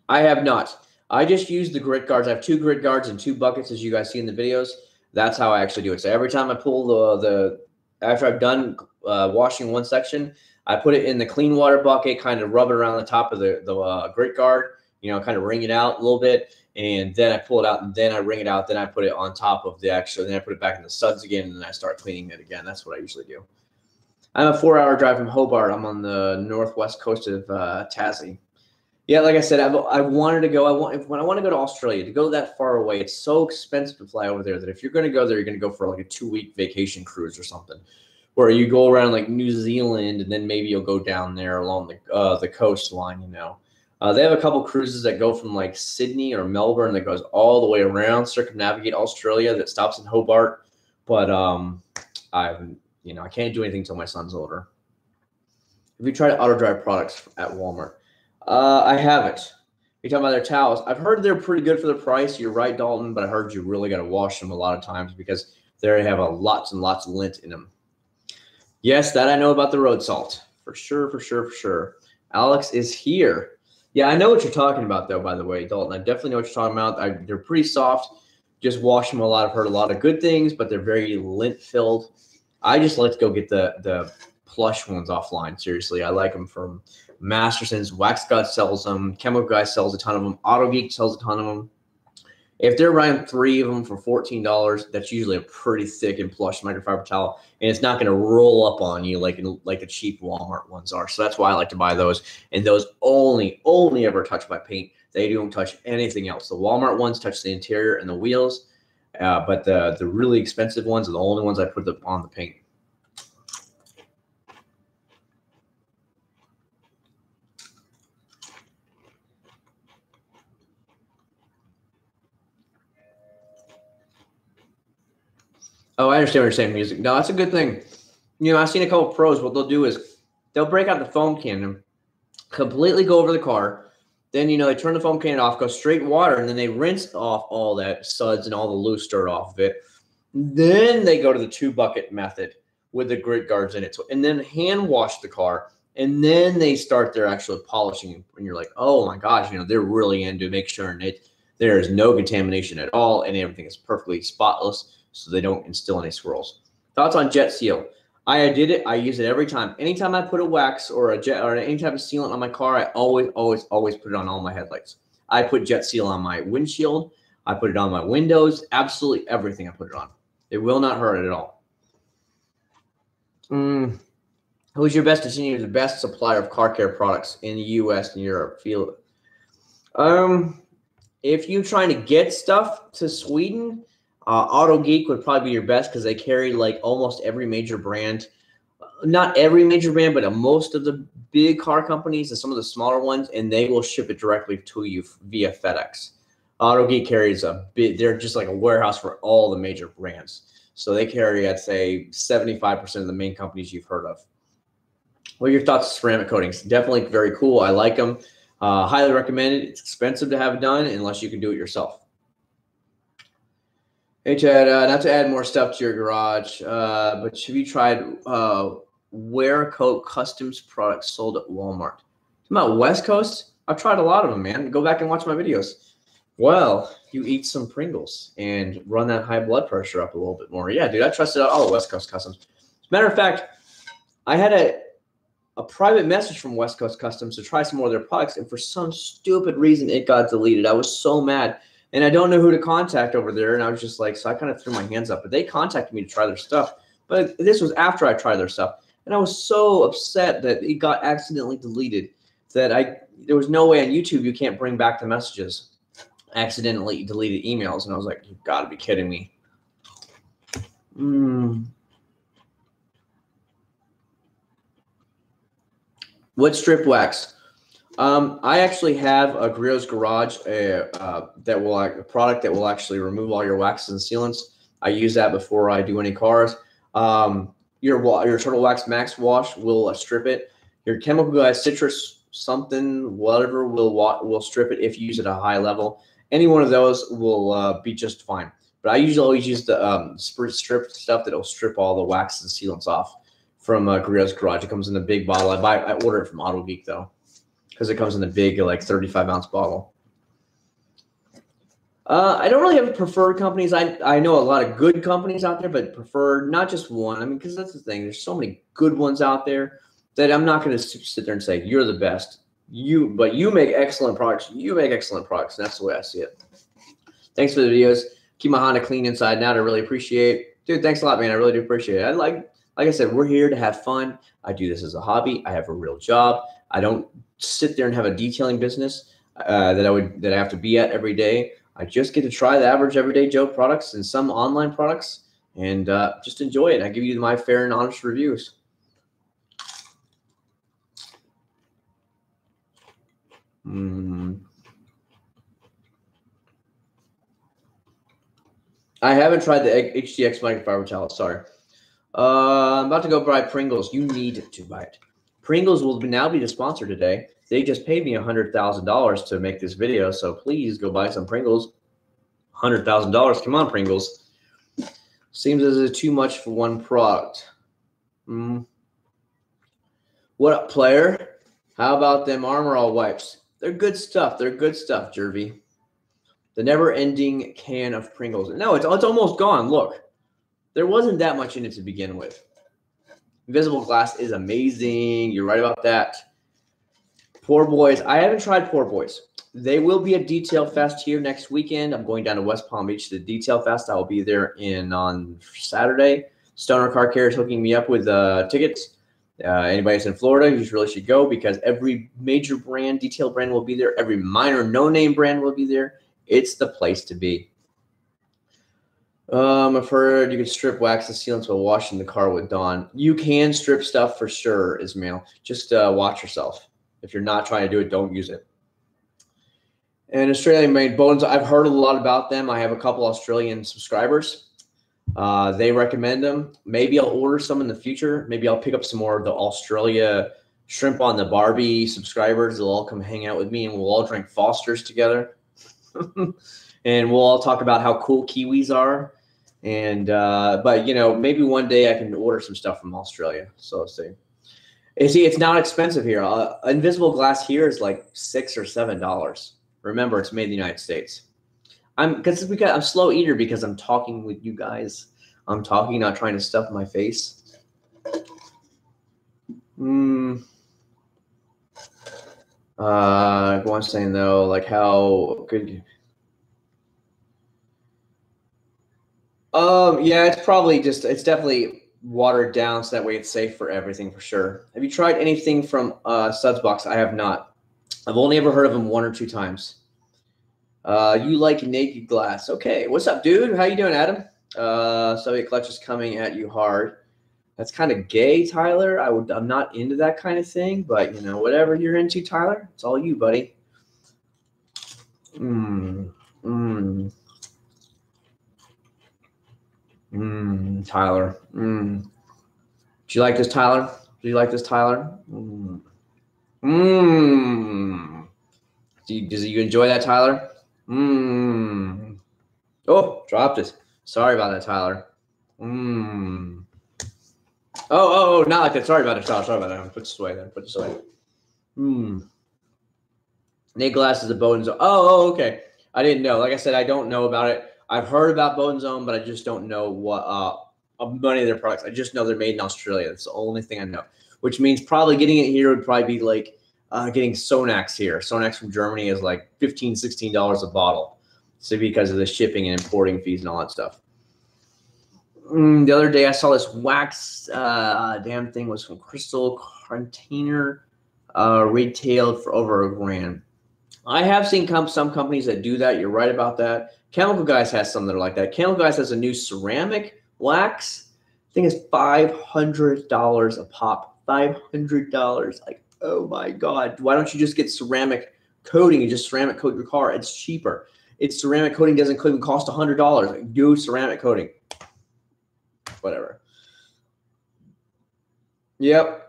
I have not. I just use the grit guards. I have 2 grit guards and 2 buckets, as you guys see in the videos. That's how I actually do it. So every time I pull after I've done washing one section, I put it in the clean water bucket, kind of rub it around the top of the grit guard, you know, kind of wring it out a little bit. And then I pull it out, and then I wring it out. Then I put it on top of the extra. Then I put it back in the suds again, and then I start cleaning it again. That's what I usually do. I'm a 4-hour drive from Hobart. I'm on the northwest coast of Tassie. Yeah, like I said, I wanted to go. When I want to go to Australia, to go that far away, it's so expensive to fly over there that if you're going to go there, you're going to go for like a 2-week vacation cruise or something, where you go around like New Zealand, and then maybe you'll go down there along the coastline, you know. They have a couple cruises that go from like Sydney or Melbourne that goes all the way around, circumnavigate Australia, that stops in Hobart. But I can't do anything until my son's older. Have you tried auto dry products at Walmart? I haven't. You're talking about their towels. I've heard they're pretty good for the price. You're right, Dalton, but I heard you really got to wash them a lot of times because they have lots and lots of lint in them. Yes, that I know about the road salt. For sure, for sure, for sure. Alex is here. Yeah, I know what you're talking about, though, by the way, Dalton. I definitely know what you're talking about. They're pretty soft. Just wash them a lot. I've heard a lot of good things, but they're very lint-filled. I just like to go get the plush ones offline. Seriously, I like them from Masterson's. Wax God sells them. Chemical Guy sells a ton of them. Auto Geek sells a ton of them. If they're running 3 of them for $14, that's usually a pretty thick and plush microfiber towel, and it's not going to roll up on you like the cheap Walmart ones are. So that's why I like to buy those. And those only ever touch my paint. They don't touch anything else. The Walmart ones touch the interior and the wheels, but the really expensive ones are the only ones I put on the paint. Oh, I understand what you're saying, music. No, that's a good thing. You know, I've seen a couple of pros. What they'll do is they'll break out the foam cannon, completely go over the car. Then, you know, they turn the foam cannon off, go straight water, and then they rinse off all that suds and all the loose dirt off of it. Then they go to the 2-bucket method with the grit guards in it. So, and then hand wash the car, and then they start their actual polishing. And you're like, oh my gosh, you know, they're really into make sure there is no contamination at all, and everything is perfectly spotless, so they don't instill any swirls. Thoughts on Jet Seal? I did it. I use it every time. Anytime I put a wax or any type of sealant on my car, I always put it on all my headlights. I put Jet Seal on my windshield. I put it on my windows. Absolutely everything I put it on. It will not hurt it at all. Who's your best continue the best supplier of car care products in the U.S. and Europe? Feel if you're trying to get stuff to Sweden, Auto Geek would probably be your best because they carry like almost every major brand. Not every major brand, but most of the big car companies and some of the smaller ones, and they will ship it directly to you via FedEx. Auto Geek carries they're just like a warehouse for all the major brands. So they carry, I'd say, 75% of the main companies you've heard of. What are your thoughts on ceramic coatings? Definitely very cool. I like them. Highly recommended. It's expensive to have it done unless you can do it yourself. Hey, Chad, not to add more stuff to your garage, but have you tried Wear Coat Customs products sold at Walmart? About West Coast? I've tried a lot of them, man. Go back and watch my videos. Well, you eat some Pringles and run that high blood pressure up a little bit more. Yeah, dude, I trusted all West Coast Customs. As a matter of fact, I had a private message from West Coast Customs to try some more of their products, and for some stupid reason, it got deleted. I was so mad. And I don't know who to contact over there. And I was just like, so I kind of threw my hands up. But they contacted me to try their stuff. But this was after I tried their stuff. And I was so upset that it got accidentally deleted that there was no way on YouTube you can't bring back the messages. Accidentally deleted emails. And I was like, you've got to be kidding me. What strip wax? I actually have a Grio's Garage, a product that will actually remove all your waxes and sealants. I use that before I do any cars. Your Turtle Wax Max Wash will strip it. Your Chemical Guy Citrus something, whatever, will strip it if you use it at a high level. Any one of those will be just fine. But I usually always use the strip stuff that will strip all the waxes and sealants off from Grio's Garage. It comes in a big bottle. I order it from Auto Geek though, because it comes in a big, like 35-ounce bottle. I don't really have preferred companies. I know a lot of good companies out there, but preferred, not just one. I mean, because that's the thing. There's so many good ones out there. that I'm not going to sit there and say you're the best. But you make excellent products. You make excellent products. And that's the way I see it. Thanks for the videos. Keep my Honda clean inside and out. I really appreciate. Dude, thanks a lot, man. I really do appreciate it. Like I said, we're here to have fun. I do this as a hobby. I have a real job. I don't sit there and have a detailing business that I have to be at every day. I just get to try the average everyday Joe products and some online products and just enjoy it. I give you my fair and honest reviews. I haven't tried the HDX microfiber towel. Sorry. I'm about to go buy Pringles. You need to buy it. Pringles will now be the sponsor today. They just paid me $100,000 to make this video, so please go buy some Pringles. $100,000. Come on, Pringles. Seems as if it's too much for one product. What up, player? How about them Armor All wipes? They're good stuff. They're good stuff, Jervy. The never-ending can of Pringles. No, it's almost gone. Look, there wasn't that much in it to begin with. Invisible glass is amazing. You're right about that. Poor Boys. I haven't tried Poor Boys. They will be at Detail Fest here next weekend. I'm going down to West Palm Beach to the Detail Fest. I will be there on Saturday. Stoner Car Care is hooking me up with tickets. Anybody that's in Florida, you really should go because every major brand, detail brand will be there. Every minor, no-name brand will be there. It's the place to be. I've heard you can strip wax the sealants while washing the car with Dawn. You can strip stuff for sure, Ismail. Just watch yourself. If you're not trying to do it, don't use it. And Australian-made bones, I've heard a lot about them. I have a couple Australian subscribers. They recommend them. Maybe I'll order some in the future. Maybe I'll pick up some more of the Australia Shrimp on the Barbie subscribers. They'll all come hang out with me, and we'll all drink Foster's together. And we'll all talk about how cool Kiwis are. And but, you know, maybe one day I can order some stuff from Australia. So let's see. You see, it's not expensive here. Invisible glass here is like $6 or $7. Remember, it's made in the United States. I'm a slow eater because I'm talking with you guys. I'm talking, not trying to stuff my face. One saying though, like how good. Yeah, it's definitely watered down so that way it's safe for everything for sure. Have you tried anything from Suds Box? I have not. I've only ever heard of them 1 or 2 times. You like naked glass. Okay. What's up, dude? How you doing, Adam? Soviet clutch is coming at you hard. That's kind of gay, Tyler. I'm not into that kind of thing, but you know, whatever you're into, Tyler, it's all you, buddy. Tyler. Do you like this, Tyler? Do you like this, Tyler? Does you enjoy that, Tyler? Oh, dropped it. Sorry about that, Tyler. Oh, not like that. Sorry about it, Tyler. Sorry about that. Put this away then. Put this away. Naked glass is a Bowden Zone. Oh, okay. I didn't know. Like I said, I don't know about it. I've heard about Bowden Zone, but I just don't know what many of their products. I just know they're made in Australia. That's the only thing I know. Which means probably getting it here would probably be like getting Sonax here. Sonax from Germany is like $15, $16 a bottle. So because of the shipping and importing fees and all that stuff. The other day I saw this wax damn thing was from Crystal Container retailed for over $1,000. I have seen some companies that do that. You're right about that. Chemical Guys has some that are like that. Chemical Guys has a new ceramic wax. I think it's $500 a pop. $500. Like, oh my God. Why don't you just get ceramic coating and just ceramic coat your car? It's cheaper. It's ceramic coating doesn't even cost $100. Like, do ceramic coating. Whatever. Yep.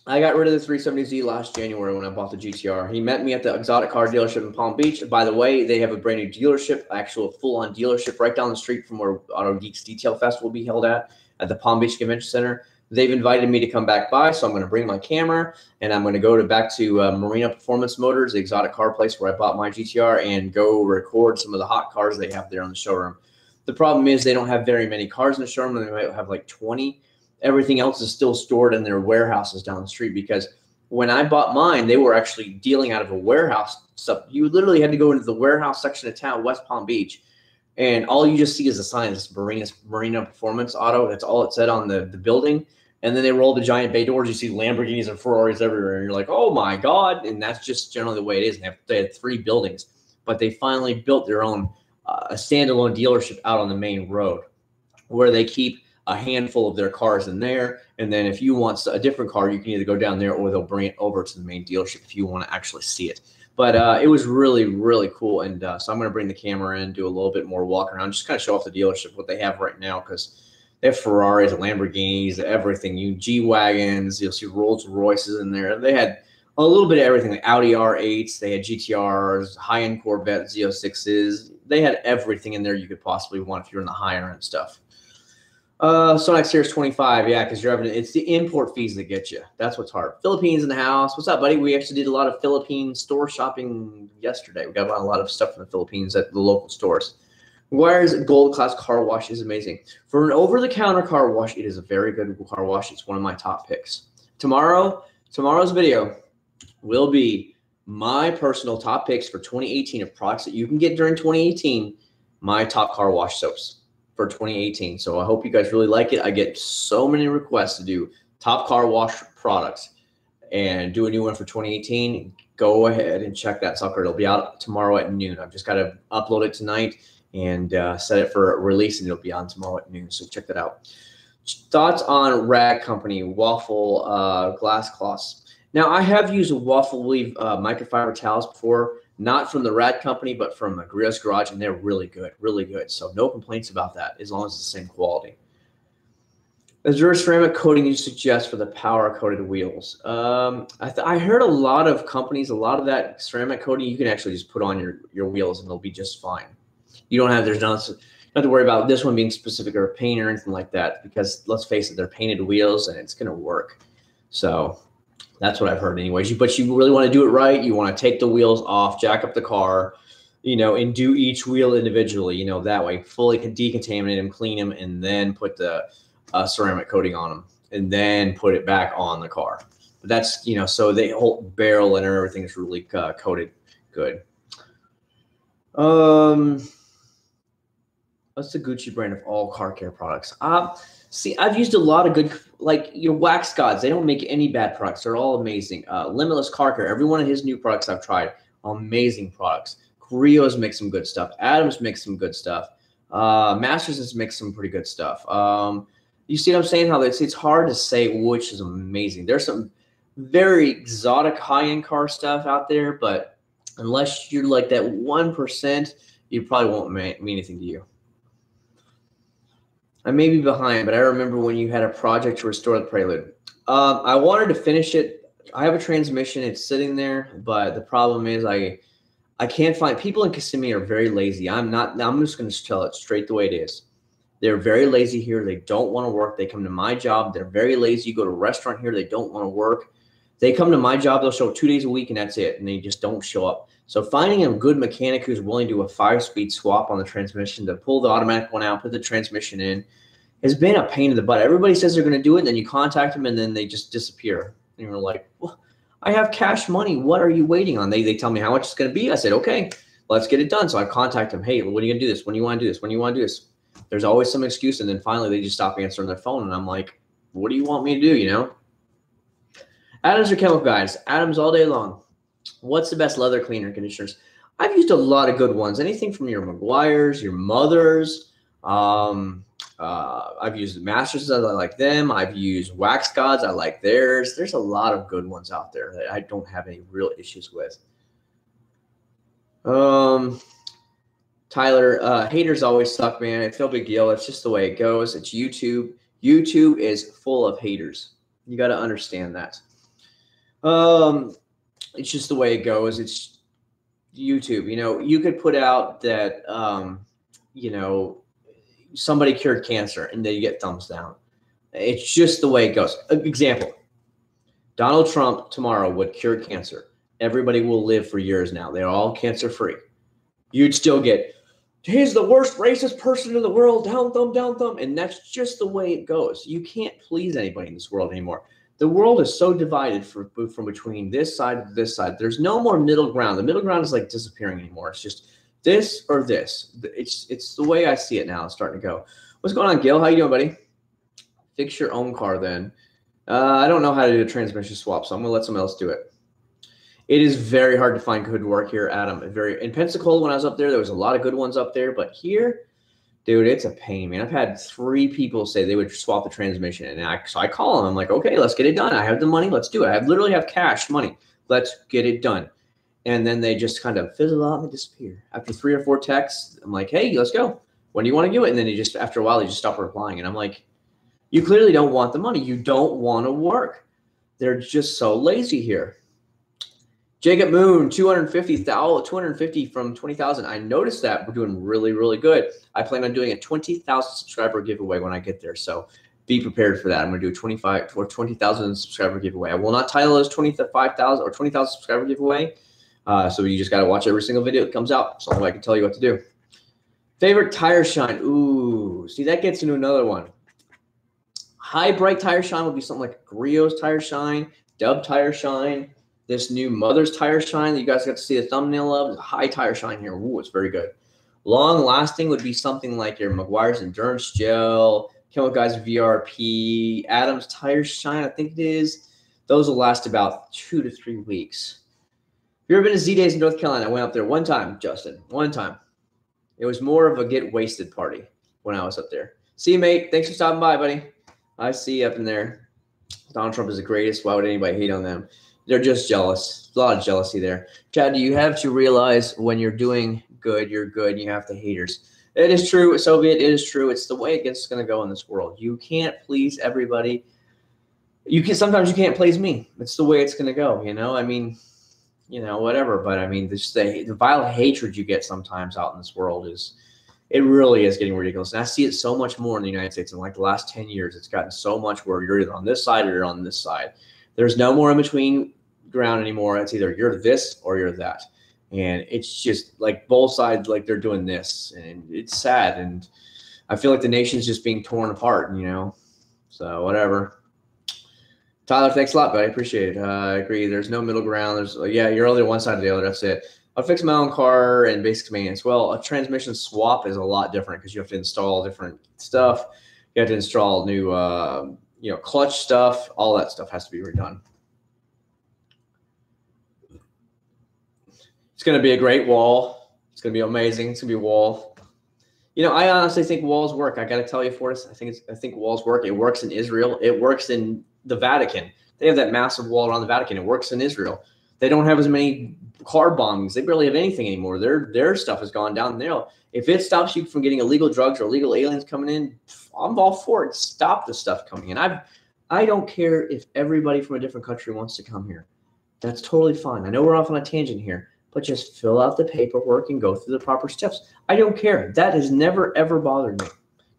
I got rid of the 370Z last January when I bought the GTR. He met me at the exotic car dealership in Palm Beach. By the way, they have a brand new dealership, actual full-on dealership right down the street from where Auto Geeks Detail Fest will be held at the Palm Beach Convention Center. They've invited me to come back by, so I'm going to bring my camera, and I'm going to go back to Marina Performance Motors, the exotic car place where I bought my GTR, and go record some of the hot cars they have there in the showroom. The problem is they don't have very many cars in the showroom. They might have like 20. Everything else is still stored in their warehouses down the street, because when I bought mine, they were actually dealing out of a warehouse stuff. You literally had to go into the warehouse section of town, West Palm Beach, and all you just see is a sign, this Marina Performance Auto. That's all it said on the building. And then they roll the giant bay doors. You see Lamborghinis and Ferraris everywhere. And you're like, oh, my God. And that's just generally the way it is. And they had 3 buildings. But they finally built their own a standalone dealership out on the main road, where they keep a handful of their cars in there. And then if you want a different car, you can either go down there, or they'll bring it over to the main dealership if you want to actually see it. But it was really, really cool. And so I'm going to bring the camera in, do a little bit more walk around, just kind of show off the dealership, what they have right now, because they have Ferraris, Lamborghinis, everything. G-Wagons, you'll see Rolls Royces in there. They had a little bit of everything, like Audi R8s. They had GTRs, high-end Corvette Z06s. They had everything in there you could possibly want if you're in the higher-end stuff. Sonic Series 25, yeah, because it's the import fees that get you. That's what's hard. Philippines in the house. What's up, buddy? We actually did a lot of Philippine store shopping yesterday. We got a lot of stuff from the Philippines at the local stores. Meguiar's Gold Class Car Wash is amazing. For an over-the-counter car wash, it is a very good car wash. It's one of my top picks. Tomorrow's video will be my personal top picks for 2018 of products that you can get during 2018, my top car wash soaps for 2018. So I hope you guys really like it. I get so many requests to do top car wash products and do a new one for 2018. Go ahead and check that sucker. It'll be out tomorrow at noon. I've just got to upload it tonight and set it for release, and it'll be on tomorrow at noon. So check that out. Thoughts on Rag Company waffle glass cloths. Now, I have used a waffle weave microfiber towels before, not from the Rag Company, but from a Griot's Garage, and they're really good, really good. So no complaints about that, as long as it's the same quality. Is there a ceramic coating you suggest for the power-coated wheels? I heard a lot of companies, a lot of that ceramic coating, you can actually just put on your wheels, and they'll be just fine. You don't have, not to worry about this one being specific or paint or anything like that, because let's face it, they're painted wheels and it's going to work. So that's what I've heard anyways. But you really want to do it right. You want to take the wheels off, jack up the car, and do each wheel individually, that way, fully decontaminate them, clean them, and then put the ceramic coating on them, and then put it back on the car. But that's, so the whole barrel and everything is really coated good. What's the Gucci brand of all car care products? See, I've used a lot of good, like Wax Gods. They don't make any bad products. They're all amazing. Limitless Car Care. Every one of his new products I've tried, amazing products. Griot's makes some good stuff. Adams makes some good stuff. Masters has makes some pretty good stuff. You see what I'm saying? How it's hard to say which is amazing. There's some very exotic high-end car stuff out there, but unless you're like that 1%, you probably won't mean anything to you. I may be behind, but I remember when you had a project to restore the Prelude. I wanted to finish it. I have a transmission. It's sitting there, but the problem is I can't find – people in Kissimmee are very lazy. I'm just going to tell it straight the way it is. They're very lazy here. They don't want to work. They come to my job. They're very lazy. You go to a restaurant here. They don't want to work. They come to my job. They'll show up 2 days a week, and that's it, and they just don't show up. So finding a good mechanic who's willing to do a 5-speed swap on the transmission to pull the automatic one out, put the transmission in, has been a pain in the butt. Everybody says they're going to do it, and then you contact them, and then they just disappear. And you're like, well, I have cash money. What are you waiting on? They tell me how much it's going to be. I said, okay, let's get it done. So I contact them. Hey, when are you going to do this? When do you want to do this? When do you want to do this? There's always some excuse, and then finally they just stop answering their phone, and I'm like, what do you want me to do, Adams or Chemical Guys? Adams all day long. What's the best leather cleaner and conditioners? I've used a lot of good ones. Anything from your Meguiar's, your Mother's. I've used Masters. I like them. I've used Wax Gods. I like theirs. There's a lot of good ones out there that I don't have any real issues with. Tyler, haters always suck, man. It's no big deal. It's just the way it goes. It's YouTube. YouTube is full of haters. You got to understand that. It's just the way it goes. It's YouTube. You could put out that, somebody cured cancer and then you get thumbs down. It's just the way it goes. Example, Donald Trump tomorrow would cure cancer. Everybody will live for years now. They're all cancer free. You'd still get he's the worst racist person in the world, down thumb, down thumb. And that's just the way it goes. You can't please anybody in this world anymore. The world is so divided from between this side to this side. There's no more middle ground. The middle ground is like disappearing anymore. It's just this or this. It's the way I see it now. It's starting to go. What's going on, Gil? How you doing, buddy? Fix your own car then. I don't know how to do a transmission swap, so I'm going to let someone else do it. It is very hard to find good work here, Adam. In Pensacola, when I was up there was a lot of good ones up there. But here, dude, it's a pain, man. I've had 3 people say they would swap the transmission. And so I call them. I'm like, okay, let's get it done. I have the money. Let's do it. I literally have cash money. Let's get it done. And then they just kind of fizzle out and disappear. After 3 or 4 texts, I'm like, hey, let's go. When do you want to do it? And then after a while, they just stop replying. And I'm like, you clearly don't want the money. You don't want to work. They're just so lazy here. Jacob Moon, 250 from 20,000. I noticed that we're doing really, really good. I plan on doing a 20,000 subscriber giveaway when I get there. So be prepared for that. I'm going to do a 20,000 subscriber giveaway. I will not title it as 25,000 or 20,000 subscriber giveaway. So you just got to watch every single video that comes out. So I can tell you what to do. Favorite tire shine. Ooh, see, that gets into another one. High bright tire shine would be something like Grio's tire shine, Dub tire shine. This new Mother's tire shine that you guys got to see the thumbnail of. There's a high tire shine here. Ooh, it's very good. Long lasting would be something like your McGuire's Endurance Gel, Chemical Guys VRP, Adams tire shine, I think it is. Those will last about 2 to 3 weeks. Have you ever been to Z-Days in North Carolina? I went up there one time, Justin. One time. It was more of a get wasted party when I was up there. See you, mate. Thanks for stopping by, buddy. I see you up in there. Donald Trump is the greatest. Why would anybody hate on them? They're just jealous. A lot of jealousy there. Chad, do you have to realize when you're doing good, you're good, and you have the haters? It is true, Soviet. It is true. It's the way it's going to go in this world. You can't please everybody. Sometimes you can't please me. It's the way it's going to go, you know? I mean, you know, whatever. But, I mean, the vile hatred you get sometimes out in this world it really is getting ridiculous. And I see it so much more in the United States. In like the last 10 years, it's gotten so much where you're either on this side or you're on this side. There's no more in between ground anymore. It's either you're this or you're that. And it's just like both sides, like they're doing this. And it's sad. And I feel like the nation's just being torn apart, you know. So whatever. Tyler, thanks a lot, buddy. I appreciate it. I agree. There's no middle ground. Yeah, you're only one side or the other. That's it. I'll fix my own car and basic maintenance. Well, a transmission swap is a lot different because you have to install different stuff. You have to install new clutch stuff, all that stuff has to be redone. It's going to be a great wall. It's going to be amazing. It's going to be a wall. You know, I honestly think walls work. I got to tell you, Fortis, I think walls work. It works in Israel. It works in the Vatican. They have that massive wall around the Vatican. It works in Israel. They don't have as many car bombings. They barely have anything anymore. Their stuff has gone down there. If it stops you from getting illegal drugs or illegal aliens coming in, I'm all for it. Stop the stuff coming in. I don't care if everybody from a different country wants to come here. That's totally fine. I know we're off on a tangent here, but just fill out the paperwork and go through the proper steps. I don't care. That has never, ever bothered me.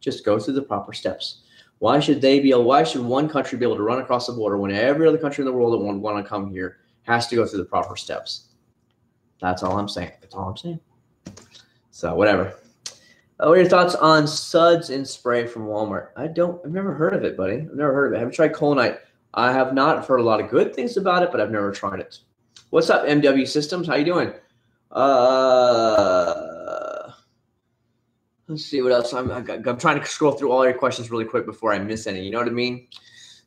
Just go through the proper steps. Why should one country be able to run across the border when every other country in the world that want to come here has to go through the proper steps? That's all I'm saying. That's all I'm saying. So whatever. What are your thoughts on suds and spray from Walmart? I've never heard of it, buddy. I've never heard of it. Have you tried Colonite? I have not. I've heard a lot of good things about it, but I've never tried it. What's up, MW Systems? How you doing? Let's see what else. I'm trying to scroll through all your questions really quick before I miss any. You know what I mean?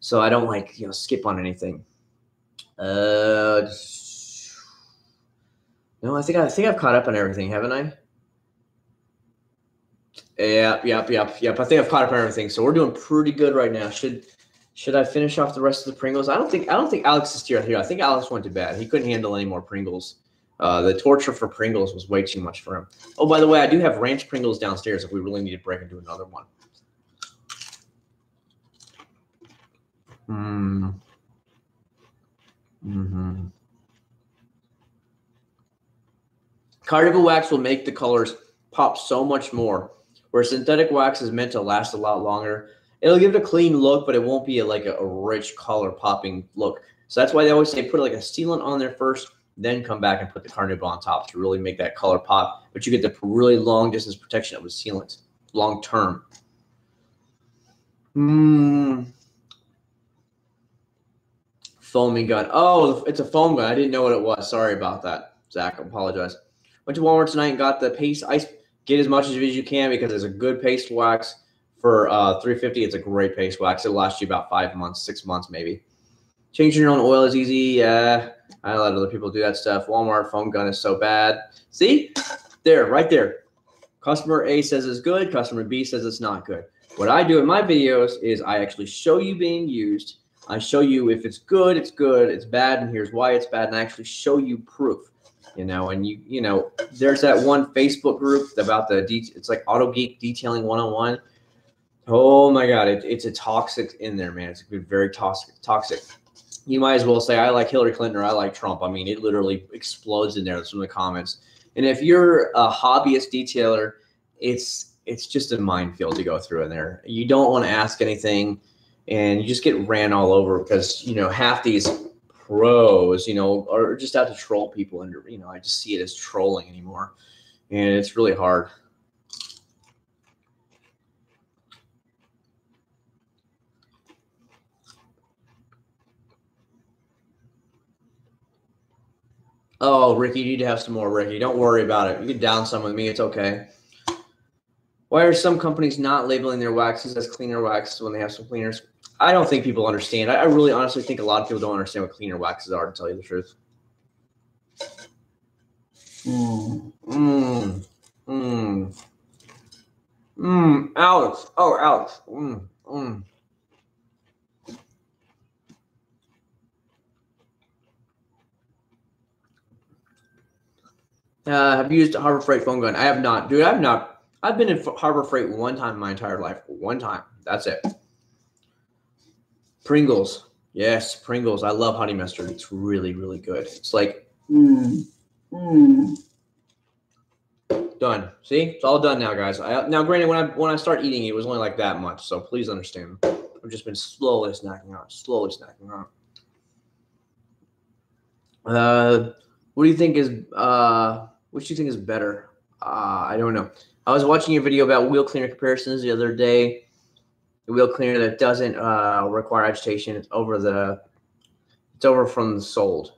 So I don't skip on anything. No, I think I've caught up on everything, haven't I? Yep. I think I've caught up on everything. So we're doing pretty good right now. Should I finish off the rest of the Pringles? I don't think Alex is still here. I think Alex went to bed. He couldn't handle any more Pringles. The torture for Pringles was way too much for him. Oh, by the way, I do have ranch Pringles downstairs if we really need to break and do another one. Carnival wax will make the colors pop so much more, where synthetic wax is meant to last a lot longer. It'll give it a clean look, but it won't be like a rich color popping look. So that's why they always say put like a sealant on there first, then come back and put the carnauba on top to really make that color pop. But you get the really long distance protection of the sealant, long term. Foaming gun. Oh, it's a foam gun. I didn't know what it was. Sorry about that, Zach. I apologize. Went to Walmart tonight and got the paste ice. Get as much of it as you can because it's a good paste wax for $3.50. It's a great paste wax. It'll last you about 5 months, 6 months maybe. Changing your own oil is easy. Yeah, I let other people do that stuff. Walmart foam gun is so bad. See? There, right there. Customer A says it's good. Customer B says it's not good. What I do in my videos is I actually show you being used. I show you if it's good, it's good. It's bad, and here's why it's bad. And I actually show you proof. You know, and you know, there's that one Facebook group about it's like Auto Geek Detailing 101. Oh my God, it's a toxic in there, man. It's very toxic. You might as well say, I like Hillary Clinton or I like Trump. I mean, it literally explodes in there. That's from the comments. And if you're a hobbyist detailer, it's just a minefield to go through in there. You don't want to ask anything, and you just get ran all over because, you know, half these pros, you know, are just out to troll people. And, you know, I just see it as trolling anymore. And it's really hard. Oh, Ricky, you need to have some more, Ricky. Don't worry about it. You can down some with me. It's okay. Why are some companies not labeling their waxes as cleaner waxes when they have some cleaners? I don't think people understand. I really honestly think a lot of people don't understand what cleaner waxes are, to tell you the truth. Alex. Oh, Alex. Have you used a Harbor Freight foam gun? I have not. Dude, I have not. I've been in Harbor Freight one time in my entire life. One time. That's it. Pringles. Yes, Pringles. I love honey mustard. It's really, really good. It's like, done. See? It's all done now, guys. Now, granted, when I start eating, it was only like that much. So please understand. I've just been slowly snacking on it. What do you think is which do you think is better? I don't know. I was watching a video about wheel cleaner comparisons the other day. The wheel cleaner that doesn't require agitation. It's over from the sold.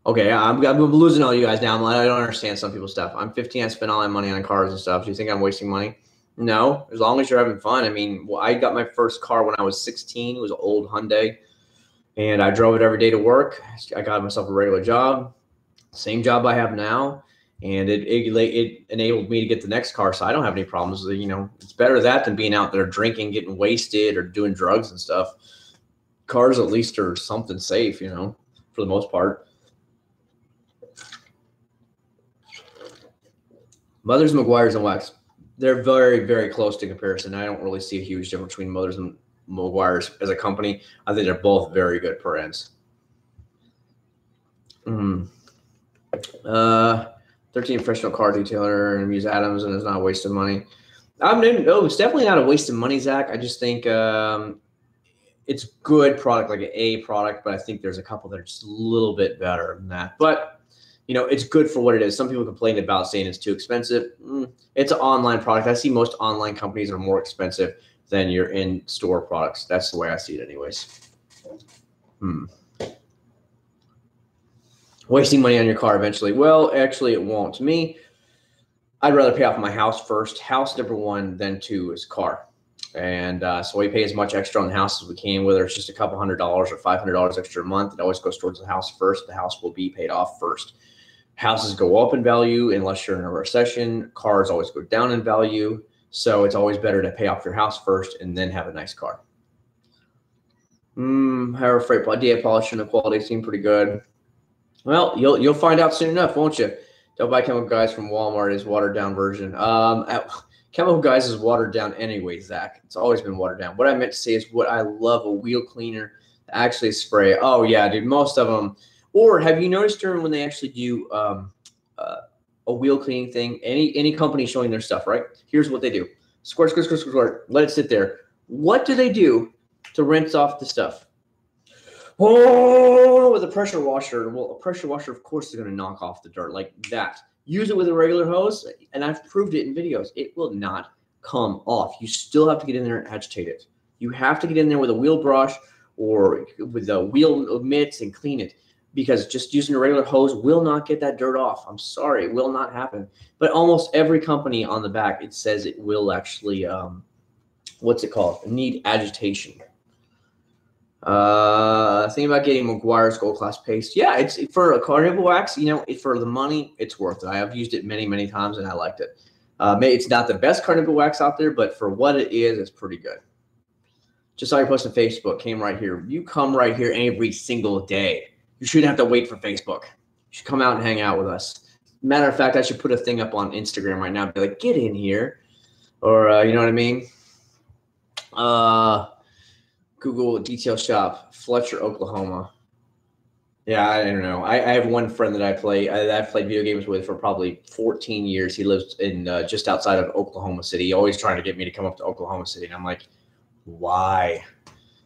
Okay, I'm losing all you guys now. I don't understand some people's stuff. I'm 15. I spend all my money on cars and stuff. Do you think I'm wasting money? No, as long as you're having fun. I mean, I got my first car when I was 16. It was an old Hyundai. And I drove it every day to work. I got myself a regular job, same job I have now, and it enabled me to get the next car. So I don't have any problems. You know, it's better that than being out there drinking, getting wasted, or doing drugs and stuff. Cars at least are something safe, you know, for the most part. Mothers and McGuire's and wax, they're very, very close to comparison. I don't really see a huge difference between Mothers and McGuire's as a company. I think they're both very good brands. 13 professional car detailer and use Adams, and it's not a waste of money. No, it's definitely not a waste of money, Zach. I just think it's good product, like an A product, but I think there's a couple that are just a little bit better than that. But you know, it's good for what it is. Some people complain about saying it's too expensive. It's an online product. I see most online companies are more expensive than your in-store products. That's the way I see it anyways. Wasting money on your car eventually. Well, actually it won't. To me, I'd rather pay off my house first. House number one, then two is car. And so we pay as much extra on the house as we can, whether it's just a couple $100 or $500 extra a month. It always goes towards the house first. The house will be paid off first. Houses go up in value unless you're in a recession. Cars always go down in value. So it's always better to pay off your house first and then have a nice car. Harbor Freight DA polish and the quality seem pretty good. Well, you'll find out soon enough, won't you? Don't buy Chemical Guys from Walmart. Is watered down version. Chemical Guys is watered down anyway, Zach. It's always been watered down. What I meant to say is what I love a wheel cleaner to actually spray. Oh yeah, dude. Most of them. Or have you noticed when they actually do a wheel cleaning thing, any company showing their stuff, right? Here's what they do. Squirt, squirt, squirt, squirt, squirt. Let it sit there. What do they do to rinse off the stuff? Oh, with a pressure washer. Well, a pressure washer, of course, is going to knock off the dirt like that. Use it with a regular hose, and I've proved it in videos. It will not come off. You still have to get in there and agitate it. You have to get in there with a wheel brush or with the wheel mitts and clean it, because just using a regular hose will not get that dirt off. I'm sorry, it will not happen. But almost every company on the back, it says it will actually, what's it called? Need agitation. Think about getting McGuire's Gold Class paste. Yeah, it's for a carnival wax. You know, for the money, it's worth it. I have used it many, many times, and I liked it. Maybe it's not the best carnival wax out there, but for what it is, it's pretty good. Just saw you post on Facebook. Came right here. You come right here every single day. You shouldn't have to wait for Facebook. You should come out and hang out with us. Matter of fact, I should put a thing up on Instagram right now. Be like, get in here, or you know what I mean. Google detail shop, Fletcher, Oklahoma. Yeah, I don't know. I have one friend that I've played video games with for probably 14 years. He lives in just outside of Oklahoma City. He's always trying to get me to come up to Oklahoma City. And I'm like, why?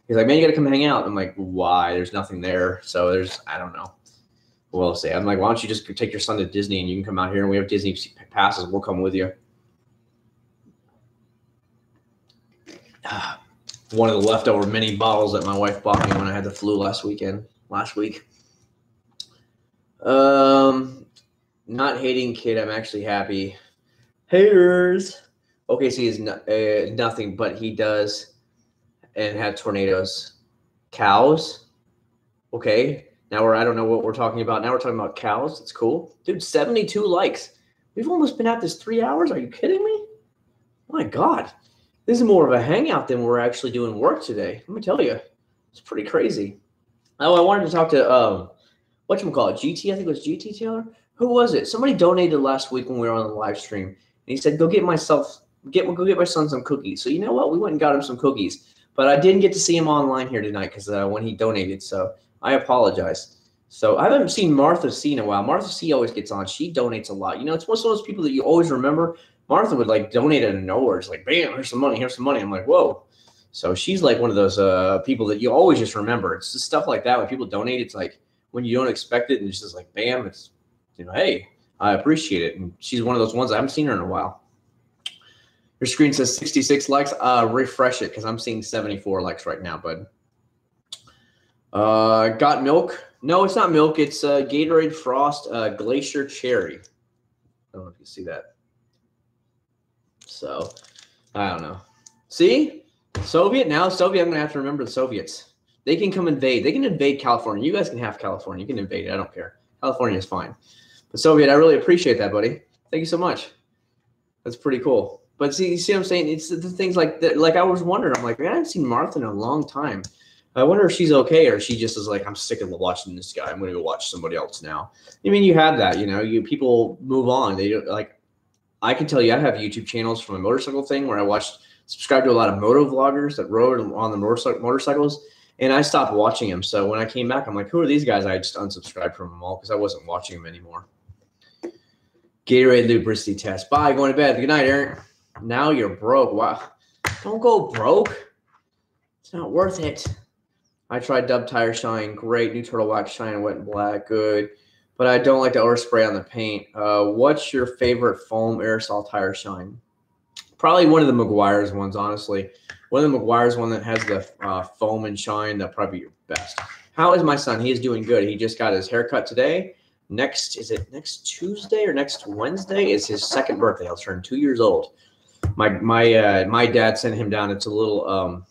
He's like, man, you got to come hang out. I'm like, why? There's nothing there. So I don't know. We'll say. I'm like, why don't you just take your son to Disney and you can come out here and we have Disney passes. We'll come with you. One of the leftover mini bottles that my wife bought me when I had the flu last week. Not hating kid. I'm actually happy. Haters. OKC is nothing, but he does and had tornadoes. Cows. Okay. Now I don't know what we're talking about. Now we're talking about cows. It's cool. Dude, 72 likes. We've almost been at this 3 hours. Are you kidding me? Oh my God. This is more of a hangout than we're actually doing work today. Let me tell you. It's pretty crazy. Oh, I wanted to talk to whatchamacallit, GT, I think it was GT Taylor. Who was it? Somebody donated last week when we were on the live stream. And he said, go get my son some cookies. So you know what? We went and got him some cookies. But I didn't get to see him online here tonight because when he donated. So I apologize. So I haven't seen Martha C in a while. Martha C always gets on. She donates a lot. You know, it's one of those people that you always remember. Martha would like donate out of nowhere. It's like, bam, here's some money. Here's some money. I'm like, whoa. So she's like one of those people that you always just remember. It's just stuff like that. When people donate, it's like when you don't expect it and it's just like, bam, it's, you know, hey, I appreciate it. And she's one of those ones. I haven't seen her in a while. Your screen says 66 likes. Refresh it because I'm seeing 74 likes right now, bud. Got milk? No, it's not milk. It's Gatorade Frost Glacier Cherry. I don't know if you see that. So, I don't know. See? Soviet? Now Soviet, I'm going to have to remember the Soviets. They can come invade. They can invade California. You guys can have California. You can invade it. I don't care. California is fine. But Soviet, I really appreciate that, buddy. Thank you so much. That's pretty cool. But see, you see what I'm saying? It's the things like that. Like I was wondering. I'm like, man, I haven't seen Martha in a long time. I wonder if she's okay or she just is like, I'm sick of watching this guy. I'm going to go watch somebody else now. I mean, you have that. You know, people move on. They don't like. I can tell you, I have YouTube channels for my motorcycle thing where I subscribe to a lot of moto vloggers that rode on the motorcycles, and I stopped watching them. So when I came back, I'm like, who are these guys? I just unsubscribed from them all because I wasn't watching them anymore. Gatorade lubricity test. Bye, going to bed. Good night, Aaron. Now you're broke. Wow. Don't go broke. It's not worth it. I tried Dub Tire Shine. Great. New Turtle Wax Shine, wet and black. Good. But I don't like the overspray on the paint. What's your favorite foam aerosol tire shine? Probably one of the McGuire's ones, honestly. One of the McGuire's one that has the foam and shine, that'll probably be your best. How is my son? He is doing good. He just got his haircut today. Is it next Tuesday or next Wednesday? Is his second birthday. He'll turn 2 years old. My dad sent him down. It's a little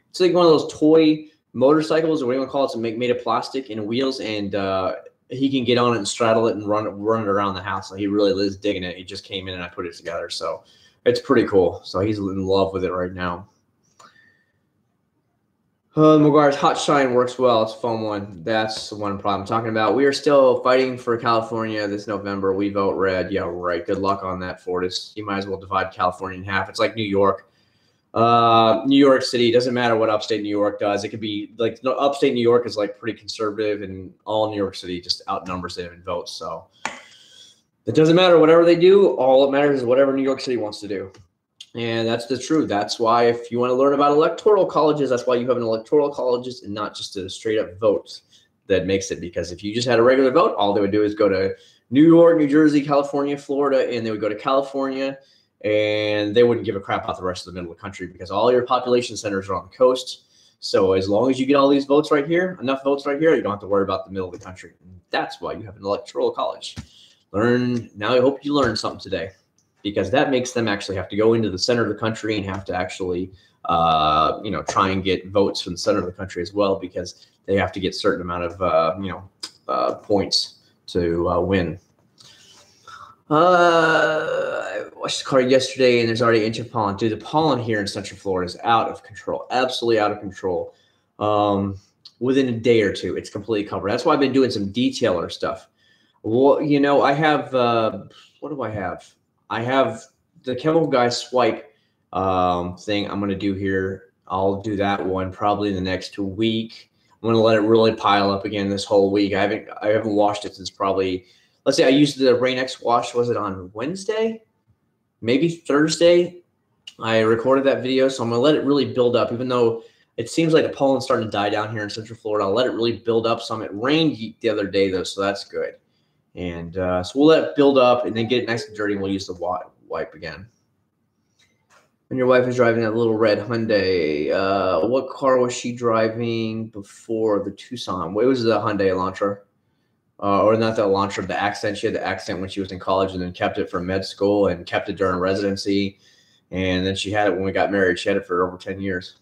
it's like one of those toy motorcycles, or what do you want to call it? It's made of plastic and wheels, and he can get on it and straddle it and run it around the house. So he really is digging it. He just came in and I put it together. So it's pretty cool. So he's in love with it right now. McGuire's Hot Shine works well. It's a foam one. That's the one problem I'm talking about. We are still fighting for California this November. We vote red. Yeah, right. Good luck on that, Fortis. You might as well divide California in half. It's like New York. New York City, doesn't matter what upstate New York does. It could be like upstate New York is like pretty conservative, and all New York City just outnumbers them in votes. So it doesn't matter whatever they do. All that matters is whatever New York City wants to do. And that's the truth. That's why if you want to learn about electoral colleges, that's why you have an electoral colleges and not just a straight up vote that makes it. Because if you just had a regular vote, all they would do is go to New York, New Jersey, California, Florida, and they would go to California, and they wouldn't give a crap about the rest of the middle of the country because all your population centers are on the coast. So as long as you get all these votes right here, enough votes right here, you don't have to worry about the middle of the country. That's why you have an electoral college. Now I hope you learned something today, because that makes them actually have to go into the center of the country and have to actually, try and get votes from the center of the country as well, because they have to get a certain amount of, points to win. I watched the car yesterday, and there's already an inch of pollen. Dude, the pollen here in Central Florida is out of control, absolutely out of control. Within a day or two, it's completely covered. That's why I've been doing some detailer stuff. Well, I have, what do I have? I have the Chemical Guy swipe thing I'm going to do here. I'll do that one probably in the next week. I'm going to let it really pile up again this whole week. I haven't washed it since probably, let's say I used the Rain X wash. Was it on Wednesday? Maybe Thursday? I recorded that video, so I'm going to let it really build up, even though it seems like the pollen's starting to die down here in Central Florida. I'll let it really build up some. It rained the other day, though, so that's good. And so we'll let it build up and then get it nice and dirty, and we'll use the wipe again. When your wife is driving that little red Hyundai, what car was she driving before the Tucson? It was the Hyundai Elantra. Or not the Elantra, the Accent. She had the Accent when she was in college and then kept it for med school and kept it during residency. And then she had it when we got married. She had it for over 10 years.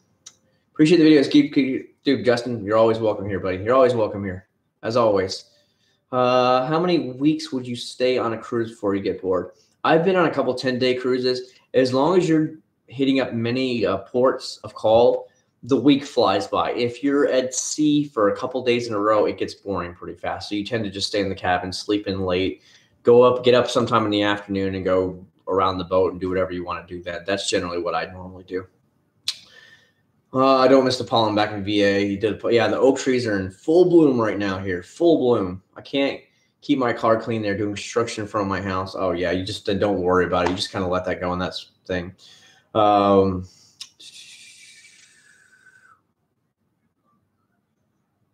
Appreciate the videos. Dude, Justin, you're always welcome here, buddy. You're always welcome here, as always. How many weeks would you stay on a cruise before you get bored? I've been on a couple 10-day cruises. As long as you're hitting up many ports of call, the week flies by. If you're at sea for a couple days in a row, it gets boring pretty fast. So you tend to just stay in the cabin, sleep in late, get up sometime in the afternoon and go around the boat and do whatever you want to do. That's generally what I normally do. I don't miss the pollen back in VA. The oak trees are in full bloom right now here. Full bloom. I can't keep my car clean. They're doing construction from my house. Oh, yeah. You just don't worry about it. You just kind of let that go, and that's the thing.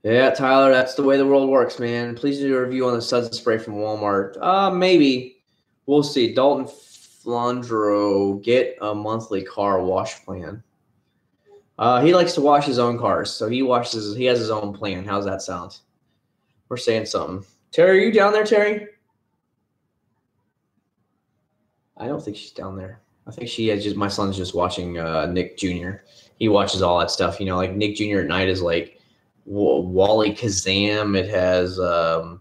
Yeah, Tyler, that's the way the world works, man. Please do a review on the suds spray from Walmart. Maybe. We'll see. Dalton Flandro, get a monthly car wash plan. He likes to wash his own cars, so he has his own plan. How's that sound? We're saying something. Terry, are you down there, Terry? I don't think she's down there. I think my son's just watching Nick Jr. He watches all that stuff. Like Nick Jr. at night is like Wally Kazam. It has the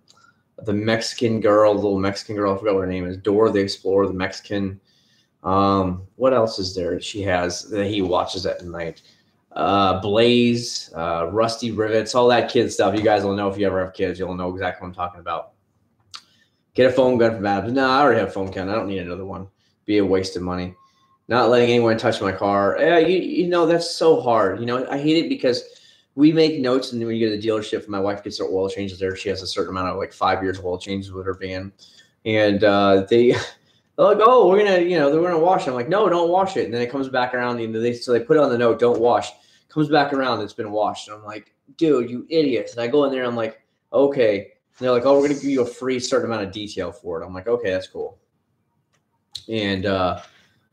Mexican girl, the little Mexican girl. I forgot what her name is. Dora the Explorer, the Mexican. What else is there she has that he watches at night? Blaze, Rusty Rivets, all that kid stuff. You guys will know if you ever have kids. You'll know exactly what I'm talking about. Get a foam gun from Adams. No, I already have a foam gun. I don't need another one. Be a waste of money. Not letting anyone touch my car. Yeah, that's so hard. I hate it because we make notes, and then when you go to the dealership, my wife gets her oil changes there. She has a certain amount of like 5 years of oil changes with her van, and they're like, oh, we're gonna wash it. I'm like, no, don't wash it. And then it comes back around. So they put it on the note, don't wash. Comes back around, it's been washed. And I'm like, dude, you idiots. And I go in there and I'm like, okay. And they're like, oh, we're going to give you a free certain amount of detail for it. I'm like, okay, that's cool. And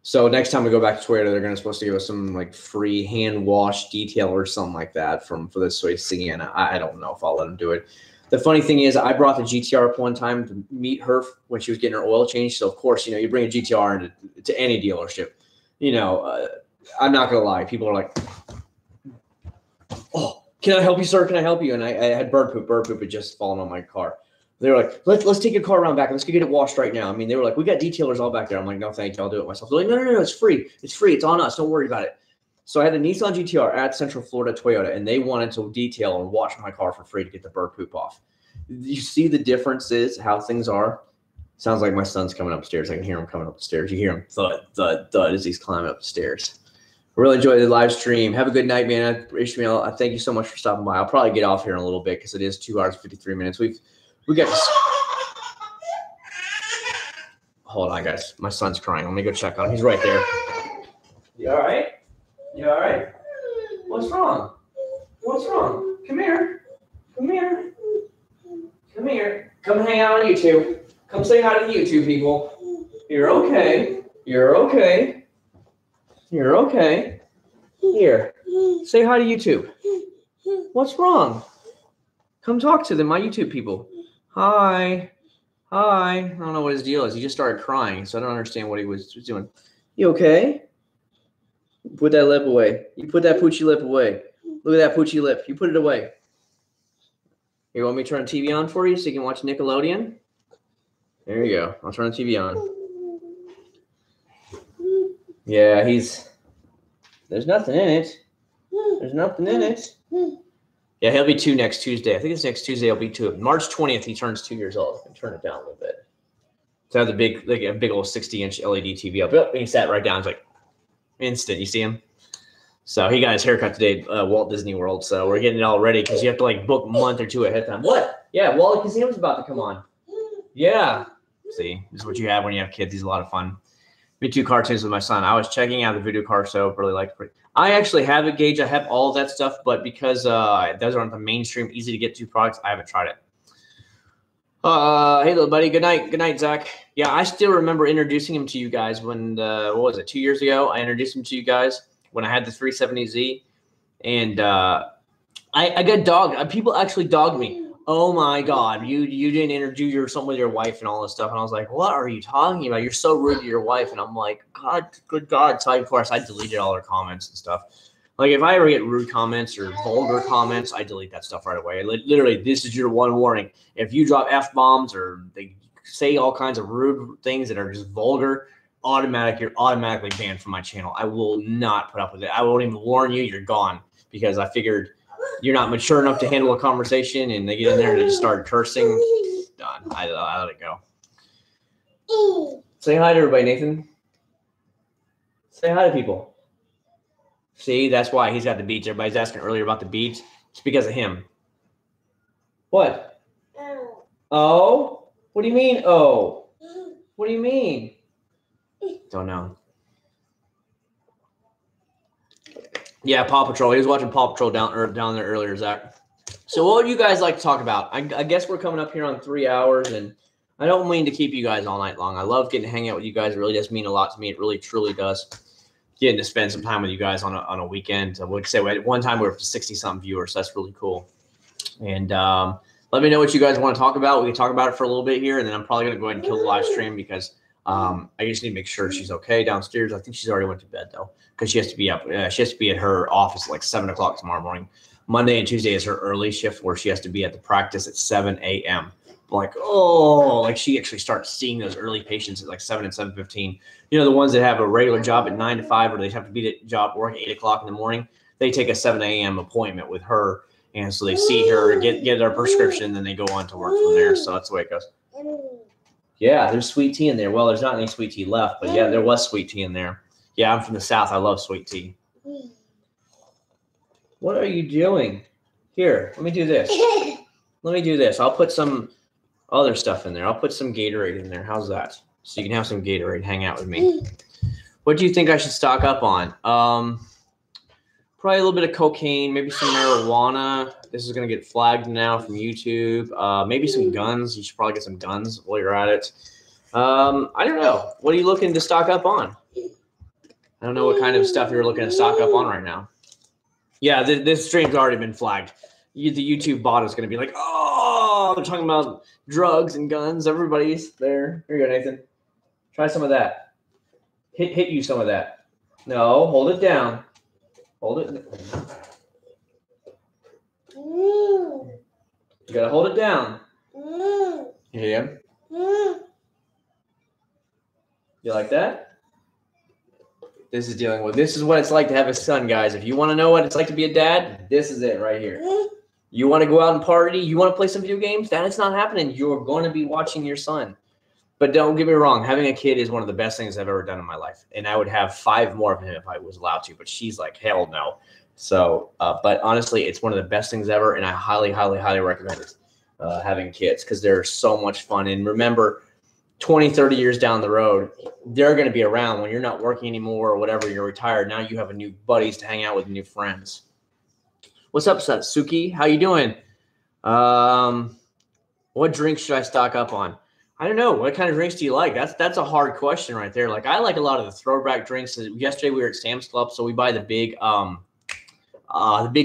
so next time we go back to Toyota, they're supposed to give us some like free hand wash detail or something like that for this way Sienna. I don't know if I'll let them do it. The funny thing is, I brought the GTR up one time to meet her when she was getting her oil changed. So of course, you bring a GTR into any dealership. I'm not going to lie. People are like, oh, can I help you, sir? Can I help you? And I had bird poop. Bird poop had just fallen on my car. They were like, let's take your car around back. Let's go get it washed right now. I mean, they were like, we got detailers all back there. I'm like, no, thank you. I'll do it myself. They're like, no, it's free. It's free. It's on us. Don't worry about it. So I had a Nissan GTR at Central Florida Toyota, and they wanted to detail and wash my car for free to get the bird poop off. You see the differences, how things are? Sounds like my son's coming upstairs. I can hear him coming up the stairs. You hear him thud, thud, thud as he's climbing up the stairs. Really enjoyed the live stream. Have a good night, man. Ishmael, I thank you so much for stopping by. I'll probably get off here in a little bit because it is 2 hours, 53 minutes. We got to... Hold on, guys. My son's crying. Let me go check on him. He's right there. You all right? You all right? What's wrong? What's wrong? Come here. Come here. Come here. Come hang out on YouTube. Come say hi to the YouTube people. You're okay. You're okay. You're okay. Here. Say hi to YouTube. What's wrong? Come talk to them, my YouTube people. Hi. Hi. I don't know what his deal is. He just started crying, so I don't understand what he was doing. You okay? Put that lip away. You put that poochy lip away. Look at that poochy lip. You put it away. You want me to turn the TV on for you so you can watch Nickelodeon? There you go. I'll turn the TV on. Yeah, there's nothing in it. There's nothing in it. Yeah, he'll be 2 next Tuesday. I think it's next Tuesday he'll be 2. March 20th, he turns 2 years old. I turn it down a little bit. So I have a big old 60-inch LED TV up. And he sat right down. It's like instant. You see him? So he got his haircut today at Walt Disney World. So we're getting it all ready because you have to like book a month or 2 ahead of time. What? Yeah, Walt Casino's about to come on. Yeah. See, this is what you have when you have kids. He's a lot of fun. Me too, cartoons with my son. I was checking out the video car show. Really liked it. I actually have it, Gage. I have all of that stuff, but because those aren't the mainstream, easy to get to products, I haven't tried it. Hey, little buddy. Good night. Good night, Zach. Yeah, I still remember introducing him to you guys when, what was it, 2 years ago? I introduced him to you guys when I had the 370Z. And I got dogged. People actually dogged me. Oh, my God. You didn't introduce something with your wife and all this stuff. And I was like, what are you talking about? You're so rude to your wife. And I'm like, God, good God. So, of course, I deleted all their comments and stuff. Like, if I ever get rude comments or vulgar comments, I delete that stuff right away. Literally, this is your one warning. If you drop F-bombs or they say all kinds of rude things that are just vulgar, you're automatically banned from my channel. I will not put up with it. I won't even warn you. You're gone. Because I figured you're not mature enough to handle a conversation, and they get in there and they just start cursing. Done. I let it go. Say hi to everybody, Nathan. Say hi to people. See, that's why he's got the beats. Everybody's asking earlier about the beats. It's because of him. What? Oh? What do you mean, oh? What do you mean? Don't know. Yeah, Paw Patrol. He was watching Paw Patrol down there earlier, Zach. So what would you guys like to talk about? I guess we're coming up here on 3 hours, and I don't mean to keep you guys all night long. I love getting to hang out with you guys. It really does mean a lot to me. It really, truly does. Getting to spend some time with you guys on a weekend. I would say at one time we were 60-something viewers. So that's really cool. And let me know what you guys want to talk about. We can talk about it for a little bit here, and then I'm probably going to go ahead and kill the live stream because I just need to make sure she's okay downstairs. I think she's already went to bed though, because she has to be up. She has to be at her office at like 7 o'clock tomorrow morning. Monday and Tuesday is her early shift where she has to be at the practice at 7 a.m. Like, oh, like she actually starts seeing those early patients at like 7 and 7:15. You know, the ones that have a regular job at 9 to 5, or they have to be at job work at 8 o'clock in the morning. They take a 7 a.m. appointment with her, and so they see her, get their prescription, and then they go on to work from there. So that's the way it goes. Yeah, there's sweet tea in there. Well, there's not any sweet tea left, but yeah, there was sweet tea in there. Yeah, I'm from the South. I love sweet tea. What are you doing? Here, let me do this. Let me do this. I'll put some other stuff in there. I'll put some Gatorade in there. How's that? So you can have some Gatorade, hang out with me. What do you think I should stock up on? Probably a little bit of cocaine, maybe some marijuana. This is going to get flagged now from YouTube. Maybe some guns. You should probably get some guns while you're at it. I don't know. What are you looking to stock up on? I don't know what kind of stuff you're looking to stock up on right now. Yeah, this stream's already been flagged. The YouTube bot is going to be like, oh, they're talking about drugs and guns. Everybody's there. Here you go, Nathan. Try some of that. Hit you some of that. No, hold it down. Hold it. You got to hold it down. Yeah. You like that? This is what it's like to have a son, guys. If you want to know what it's like to be a dad, this is it right here. You want to go out and party? You want to play some video games? That is not happening. You're going to be watching your son. But don't get me wrong. Having a kid is one of the best things I've ever done in my life. And I would have 5 more of him if I was allowed to. But she's like, hell no. So, but honestly, it's one of the best things ever. And I highly, highly, highly recommend it, having kids, because they're so much fun. And remember, 20, 30 years down the road, they're going to be around when you're not working anymore or whatever, you're retired. Now you have a new buddies to hang out with, new friends. What's up, Suki? How you doing? What drinks should I stock up on? I don't know. What kind of drinks do you like? That's a hard question right there. Like, I like a lot of the throwback drinks. Yesterday we were at Sam's Club, so we buy the big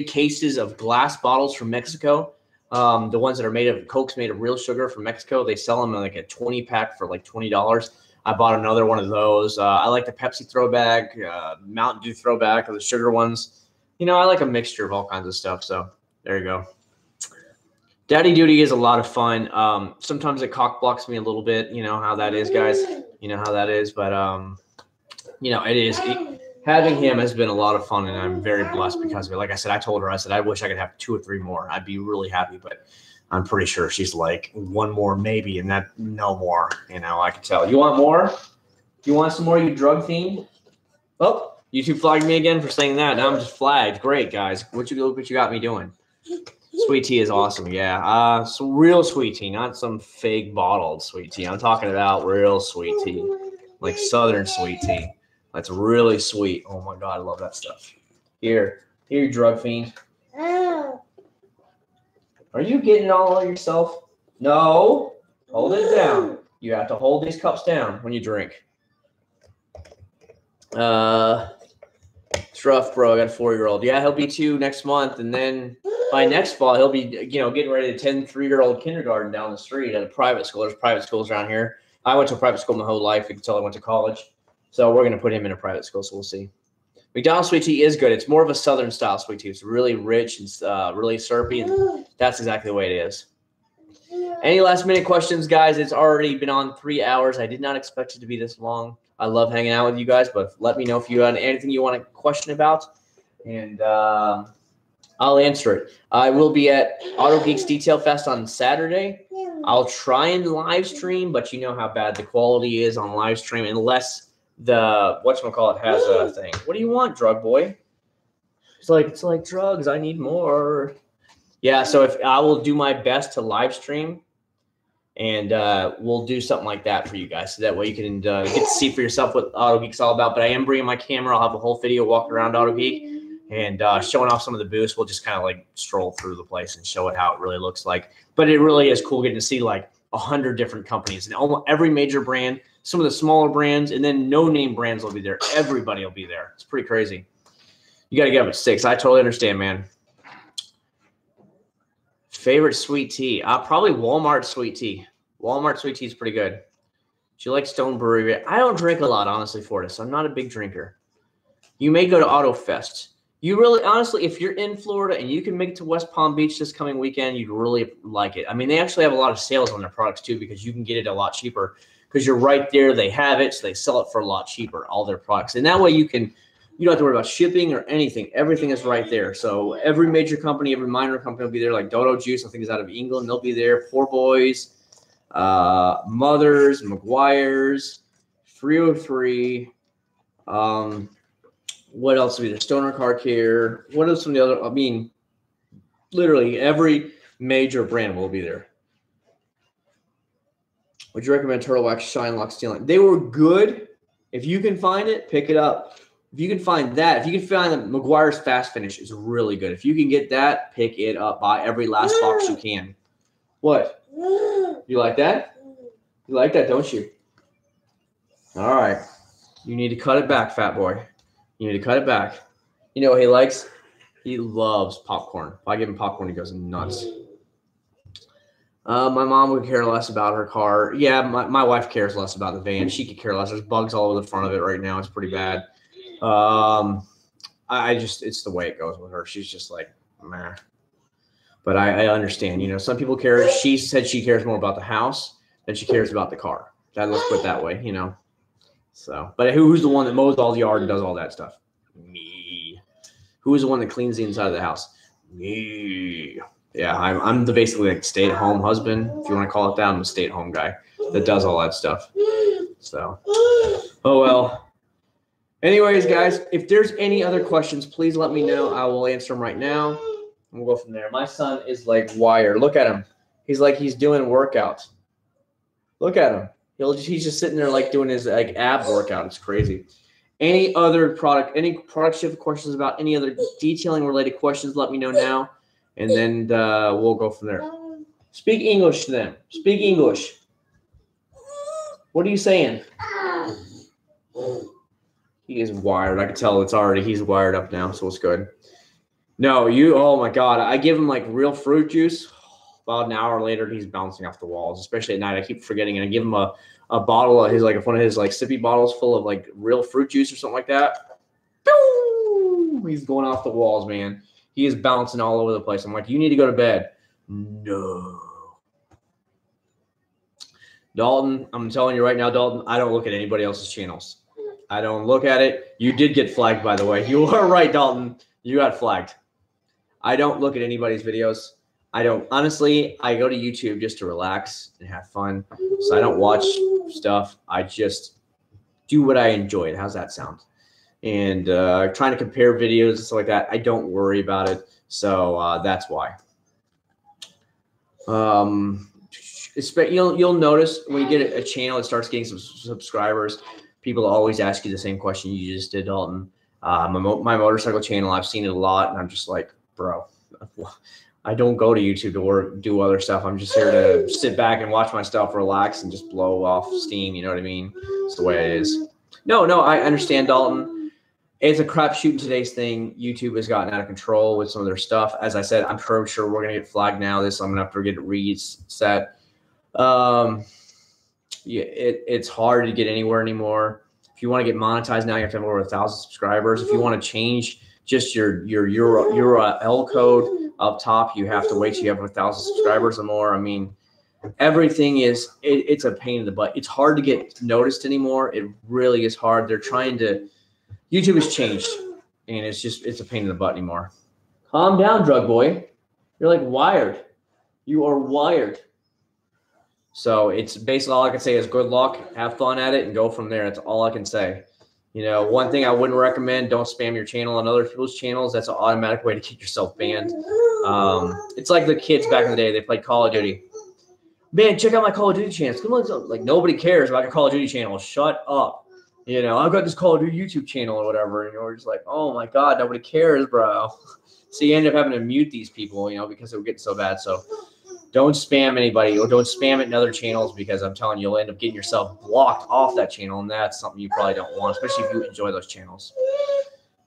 cases of glass bottles from Mexico. The ones that are made of Coke's made of real sugar from Mexico. They sell them in like a 20-pack for like $20. I bought another one of those. I like the Pepsi throwback, Mountain Dew throwback, or the sugar ones. You know, I like a mixture of all kinds of stuff. So there you go. Daddy duty is a lot of fun. Sometimes it cock blocks me a little bit. You know how that is, guys. You know how that is. But, you know, it is. Having him has been a lot of fun, and I'm very blessed because of it. Like I said, I told her, I said, I wish I could have 2 or 3 more. I'd be really happy, but I'm pretty sure she's like 1 more maybe, and that no more. You know, I can tell. You want more? You want some more, you drug fiend? Oh, YouTube flagged me again for saying that. Now I'm just flagged. Great, guys. Look what you got me doing. Sweet tea is awesome, yeah. Some real sweet tea, not some fake bottled sweet tea. I'm talking about real sweet tea, like Southern sweet tea. That's really sweet. Oh my God, I love that stuff. Here, you drug fiend. Are you getting it all yourself? No, hold it down. You have to hold these cups down when you drink. It's rough, bro. I got a 4-year-old. Yeah, he'll be 2 next month, and then by next fall, he'll be, you know, getting ready to attend 3-year-old kindergarten down the street at a private school. There's private schools around here. I went to a private school my whole life until I went to college. So we're going to put him in a private school, so we'll see. McDonald's sweet tea is good. It's more of a Southern style sweet tea. It's really rich and really syrupy, and that's exactly the way it is. Any last minute questions, guys? It's already been on 3 hours. I did not expect it to be this long. I love hanging out with you guys, but let me know if you have anything you want to question about, and I'll answer it. I will be at Auto Geeks Detail Fest on Saturday. I'll try and live stream, but you know how bad the quality is on live stream unless the whatchamacallit has a thing. What do you want, drug boy? It's like drugs. I need more. Yeah, so if I will do my best to live stream, and we'll do something like that for you guys, so that way you can get to see for yourself what Auto Geek's all about. But I am bringing my camera. I'll have a whole video walking around Auto Geek and showing off some of the booths. We'll just kind of like stroll through the place and show it how it really looks like. But it really is cool getting to see like 100 different companies and almost every major brand, some of the smaller brands, and then no-name brands will be there. Everybody will be there. It's pretty crazy. You got to get up at 6. I totally understand, man. Favorite sweet tea? Probably Walmart sweet tea. Walmart sweet tea is pretty good. She likes Stone Brewery. I don't drink a lot, honestly, Fortis. I'm not a big drinker. You may go to Auto Fest. You really, honestly, if you're in Florida and you can make it to West Palm Beach this coming weekend, you'd really like it. I mean, they actually have a lot of sales on their products, too, because you can get it a lot cheaper because you're right there. They have it, so they sell it for a lot cheaper, all their products. And that way you don't have to worry about shipping or anything. Everything is right there. So every major company, every minor company will be there, like Dodo Juice, I think is out of England. They'll be there. Poor Boys, Mothers, McGuire's, 303. What else will be there? Stoner Car Care. What else from the other? I mean, literally every major brand will be there. Would you recommend Turtle Wax Shine Lock Steel Line? They were good. If you can find it, pick it up. If you can find that, if you can find the McGuire's Fast Finish is really good. If you can get that, pick it up. Buy every last box you can. What? You like that? You like that, don't you? All right. You need to cut it back, fat boy. You need to cut it back. You know what he likes? He loves popcorn. If I give him popcorn, he goes nuts. My mom would care less about her car. Yeah, my wife cares less about the van. She could care less. There's bugs all over the front of it right now. It's pretty bad. It's the way it goes with her. She's just like, meh. But I understand. You know, some people care. She said she cares more about the house than she cares about the car. Let's put it that way, you know. So, but who's the one that mows all the yard and does all that stuff? Me. Who is the one that cleans the inside of the house? Me. Yeah, I'm the basically like stay-at-home husband, if you want to call it that. I'm a stay-at-home guy that does all that stuff. So, oh well. Anyways, guys, if there's any other questions, please let me know. I will answer them right now. And we'll go from there. My son is like wired. Look at him. He's like he's doing workouts. Look at him. He's just sitting there like doing his like ab workout. It's crazy. Any product shift questions about any other detailing related questions, let me know now. And then we'll go from there. Speak English to them. Speak English. What are you saying? He is wired. I can tell he's wired up now, so it's good. No, oh my God. I give him like real fruit juice. About an hour later, he's bouncing off the walls, especially at night. I keep forgetting, and I give him a bottle of one of his like sippy bottles full of like real fruit juice or something like that. Boom! He's going off the walls, man. He is bouncing all over the place. I'm like, you need to go to bed. No. Dalton, I'm telling you right now, Dalton, I don't look at anybody else's channels. I don't look at it. You did get flagged, by the way. You are right, Dalton. You got flagged. I don't look at anybody's videos. Honestly, I go to YouTube just to relax and have fun. So I don't watch stuff. I just do what I enjoy. How's that sound? And trying to compare videos and stuff like that, I don't worry about it. So that's why. You'll notice when you get a channel that starts getting some subscribers, people always ask you the same question you just did, Dalton. My motorcycle channel, I've seen it a lot, and I'm just like, bro, I don't go to YouTube to do other stuff. I'm just here to sit back and watch my stuff, relax, and just blow off steam. You know what I mean? It's the way it is. No, I understand, Dalton. It's a crapshoot in today's thing. YouTube has gotten out of control with some of their stuff. As I said, I'm sure we're going to get flagged now. I'm going to have to get it reset. Yeah, it's hard to get anywhere anymore. If you want to get monetized now, you have to have over 1,000 subscribers. If you want to change just your URL code up top, you have to wait till you have 1,000 subscribers or more. I mean, everything it's a pain in the butt. It's hard to get noticed anymore. It really is hard. YouTube has changed, and it's a pain in the butt anymore. Calm down, drug boy. You're like wired. You are wired. So it's basically all I can say is good luck, have fun at it, and go from there. That's all I can say. You know, one thing I wouldn't recommend, don't spam your channel on other people's channels. That's an automatic way to get yourself banned. It's like the kids back in the day. They played Call of Duty. Man, check out my Call of Duty channels. Come on, like nobody cares about your Call of Duty channel. Shut up. You know, I've got this Call of Duty YouTube channel or whatever. And you're just like, oh my God, nobody cares, bro. So you end up having to mute these people, you know, because it would get so bad. So don't spam anybody or don't spam it in other channels, because I'm telling you, you'll end up getting yourself blocked off that channel. And that's something you probably don't want, especially if you enjoy those channels.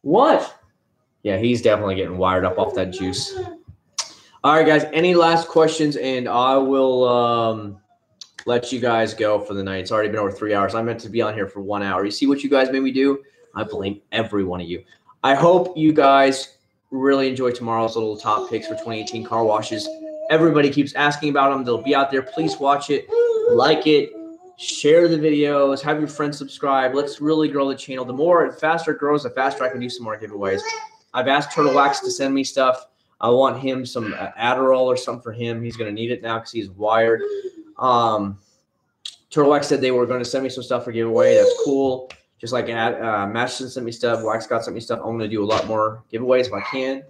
What? Yeah, he's definitely getting wired up off that juice. All right, guys, any last questions? And I will let you guys go for the night. It's already been over 3 hours. I meant to be on here for 1 hour. You see what you guys made me do? I blame every one of you. I hope you guys really enjoy tomorrow's little top picks for 2018 car washes. Everybody keeps asking about them. They'll be out there. Please watch it, like it, share the videos, have your friends subscribe. Let's really grow the channel. The faster it grows, the faster I can do some more giveaways. I've asked Turtle Wax to send me stuff. I want him some Adderall or something for him. He's going to need it now because he's wired. Turtle Wax said they were going to send me some stuff for giveaway. That's cool. Just like Masterson sent me stuff. Wax Scott sent me stuff. I'm going to do a lot more giveaways if I can.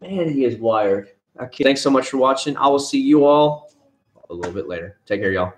Man, he is wired. Okay, thanks so much for watching. I will see you all a little bit later. Take care, y'all.